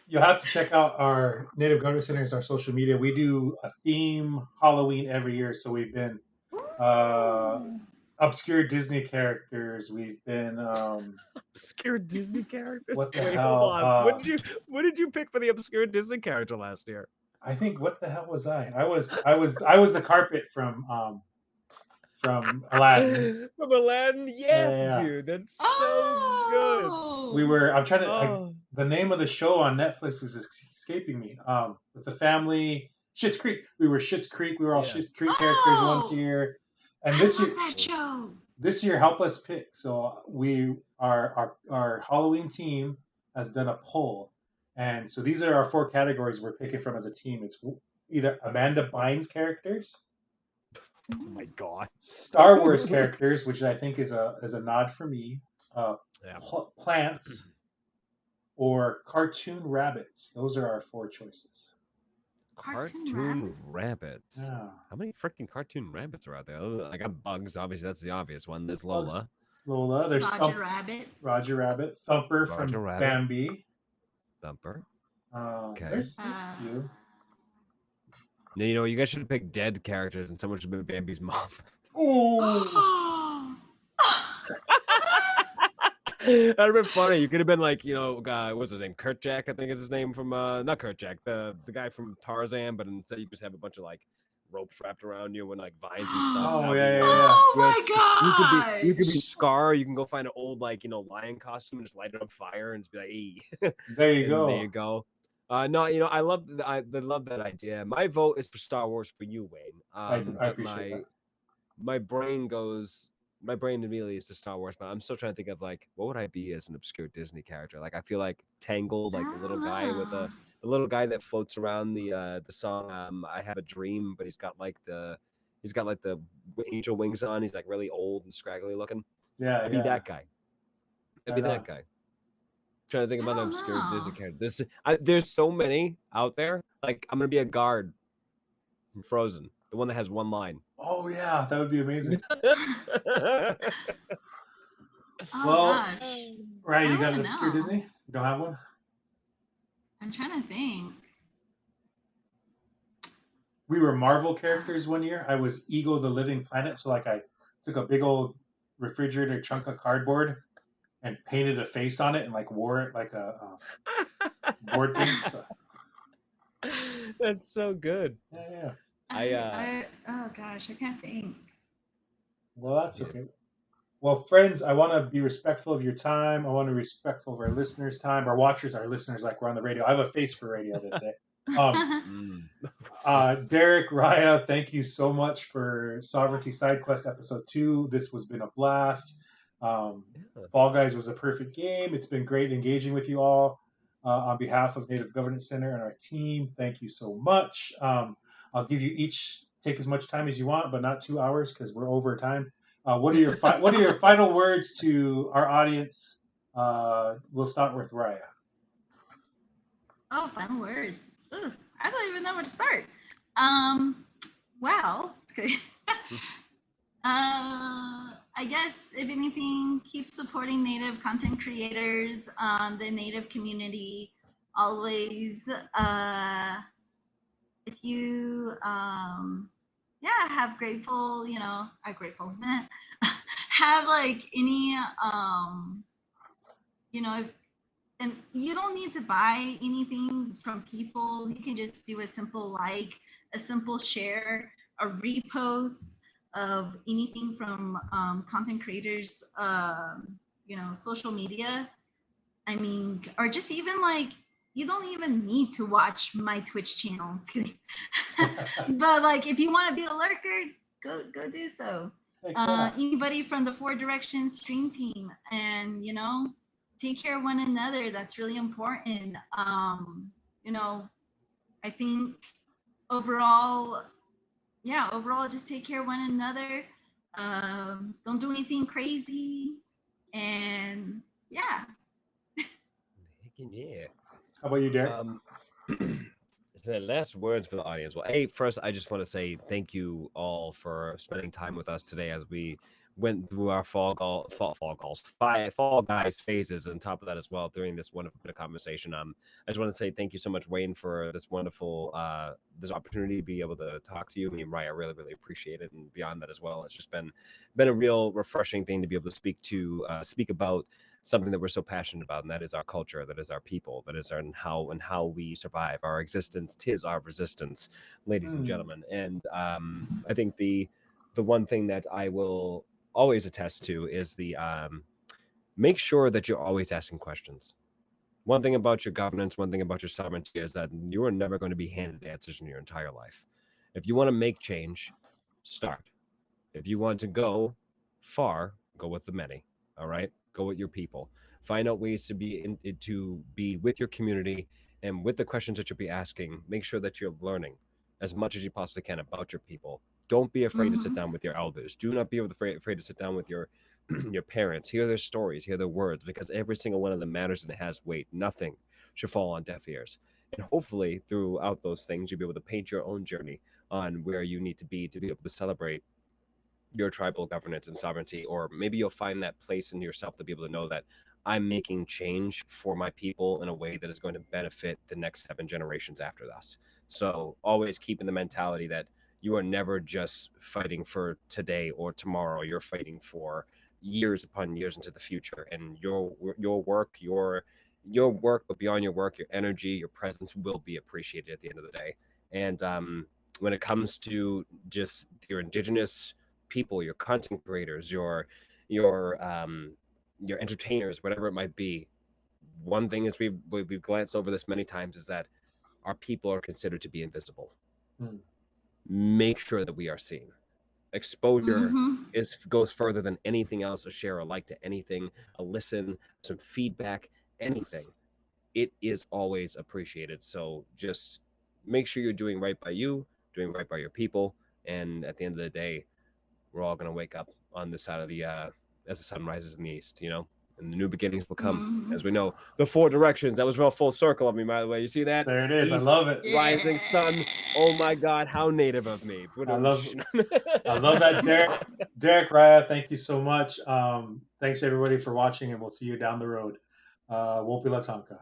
S2: You have to check out our Native Government Centers, our social media. We do a theme Halloween every year, so we've been obscure Disney characters. We've been
S3: Obscure Disney characters.
S2: What the
S3: Wait,
S2: hell?
S3: hold on. What did you pick for the obscure Disney character last year?
S2: I think what the hell was I? I was the carpet from Aladdin.
S3: From Aladdin, yes,
S2: Yeah.
S3: dude. That's so good.
S2: We were. I'm trying to.
S3: Oh.
S2: The name of the show on Netflix is escaping me. With the family, Schitt's Creek. We were Schitt's Creek. We were all Schitt's Creek characters once year, and this year.
S1: That show.
S2: This year, help us pick. So our Halloween team has done a poll, and so these are our 4 categories we're picking from as a team. It's either Amanda Bynes characters,
S3: Oh my god.
S2: Star Wars characters, which I think is a nod for me, plants, or cartoon rabbits. Those are our 4 choices.
S3: Cartoon rabbits.
S2: Yeah.
S3: How many freaking cartoon rabbits are out there? I got Bugs, obviously that's the obvious one. There's Lola.
S2: There's
S1: Roger
S2: Rabbit, Thumper from Bambi.
S3: Thumper.
S2: Okay. There's a few.
S3: Now, you know, you guys should have picked dead characters, and someone should have been Bambi's mom.
S2: Oh.
S3: That'd have been funny. You could have been like, you know, what's his name? Jack, I think is his name from not Jack, the guy from Tarzan, but instead you just have a bunch of like ropes wrapped around you and like vines and stuff.
S2: Oh yeah.
S1: Oh my god!
S3: You could be Scar. You can go find an old like, you know, lion costume and just light it on fire and just be like, hey.
S2: There you go.
S3: There you go. No, you know, I love that idea. My vote is for Star Wars for you, Wayne.
S2: I appreciate that.
S3: My brain immediately is to Star Wars, but I'm still trying to think of like what would I be as an obscure Disney character? Like I feel like Tangled, like the little guy with the little guy that floats around the song I Have a Dream, but he's got like the angel wings on. He's like really old and scraggly looking.
S2: Yeah,
S3: I'd be that guy. I'd be that guy. Trying to think about an obscure Disney character. There's so many out there. Like I'm gonna be a guard from Frozen, the one that has one line.
S2: Oh yeah, that would be amazing. Right, you got an obscure Disney? You don't have one?
S1: I'm trying to think.
S2: We were Marvel characters one year. I was Ego the Living Planet, so like I took a big old refrigerator chunk of cardboard and painted a face on it and like wore it like a board thing. So.
S3: That's so good.
S2: Yeah.
S1: Oh gosh, I can't think.
S2: Well, that's okay. Well, friends, I want to be respectful of your time. I want to be respectful of our listeners' time. Our watchers, our listeners, like we're on the radio. I have a face for radio, they say. Derek, Riah, thank you so much for Sovereignty Sidequest episode 2. This has been a blast. Fall Guys was a perfect game. It's been great engaging with you all. On behalf of Native Governance Center and our team, thank you so much. I'll give you each take as much time as you want, but not 2 hours because we're over time. What are your final words to our audience? We'll start with Riah.
S1: Oh, final words. Ugh, I don't even know where to start. Well, I guess if anything, keep supporting Native content creators, the Native community. Always, if you, yeah, have grateful, are grateful. Have like any, if and you don't need to buy anything from people. You can just do a simple like, a simple share, a repost of anything from content creators, social media. I mean, or just even like, you don't even need to watch my Twitch channel. But like, if you want to be a lurker, go do so. Anybody from the Four Directions stream team, and take care of one another. That's really important. I think overall, overall, just take care of one another. Don't do anything crazy, and yeah.
S3: Yeah.
S2: How about you, Derek?
S3: The last words for the audience. Well, first, I just want to say thank you all for spending time with us today as we went through our Fall Guys phases, and top of that as well during this wonderful bit of conversation. I just want to say thank you so much, Wayne, for this wonderful this opportunity to be able to talk to you. Me and Riah really, really appreciate it, and beyond that as well, it's just been a real refreshing thing to be able to speak about something that we're so passionate about, and that is our culture, that is our people, that is how we survive. Our existence, 'tis our resistance, ladies and gentlemen. And I think the one thing that I will always attest to is the make sure that you're always asking questions. One thing about your governance, one thing about your sovereignty is that you are never going to be handed answers in your entire life. If you want to make change, start. If you want to go far, go with the many. All right, go with your people. Find out ways to be with your community, and with the questions that you'll be asking, make sure that you're learning as much as you possibly can about your people. Don't be afraid to sit down with your elders. Do not be afraid to sit down with your your parents. Hear their stories, hear their words, because every single one of them matters and it has weight. Nothing should fall on deaf ears. And hopefully, throughout those things, you'll be able to paint your own journey on where you need to be able to celebrate your tribal governance and sovereignty. Or maybe you'll find that place in yourself to be able to know that I'm making change for my people in a way that is going to benefit the next 7 generations after us. So always keeping the mentality that you are never just fighting for today or tomorrow. You're fighting for years upon years into the future, and your work, but beyond your work, your energy, your presence will be appreciated at the end of the day. And when it comes to just your indigenous people, your content creators, your entertainers, whatever it might be, one thing is we've glanced over this many times is that our people are considered to be invisible. Make sure that we are seen. Exposure goes further than anything else. A share, a like to anything, a listen, some feedback, anything. It is always appreciated. So just make sure you're doing right by you, doing right by your people, and at the end of the day, we're all going to wake up on this side of the as the sun rises in the east, and the new beginnings will come. As we know, the 4 directions. That was real full circle of me, by the way. You see that?
S2: There it is.
S3: East,
S2: I love it.
S3: Rising sun. Oh my God, how native of me.
S2: I love that, Derek. Derek, Riah, thank you so much. Thanks everybody for watching, and we'll see you down the road. Wopila Tanka.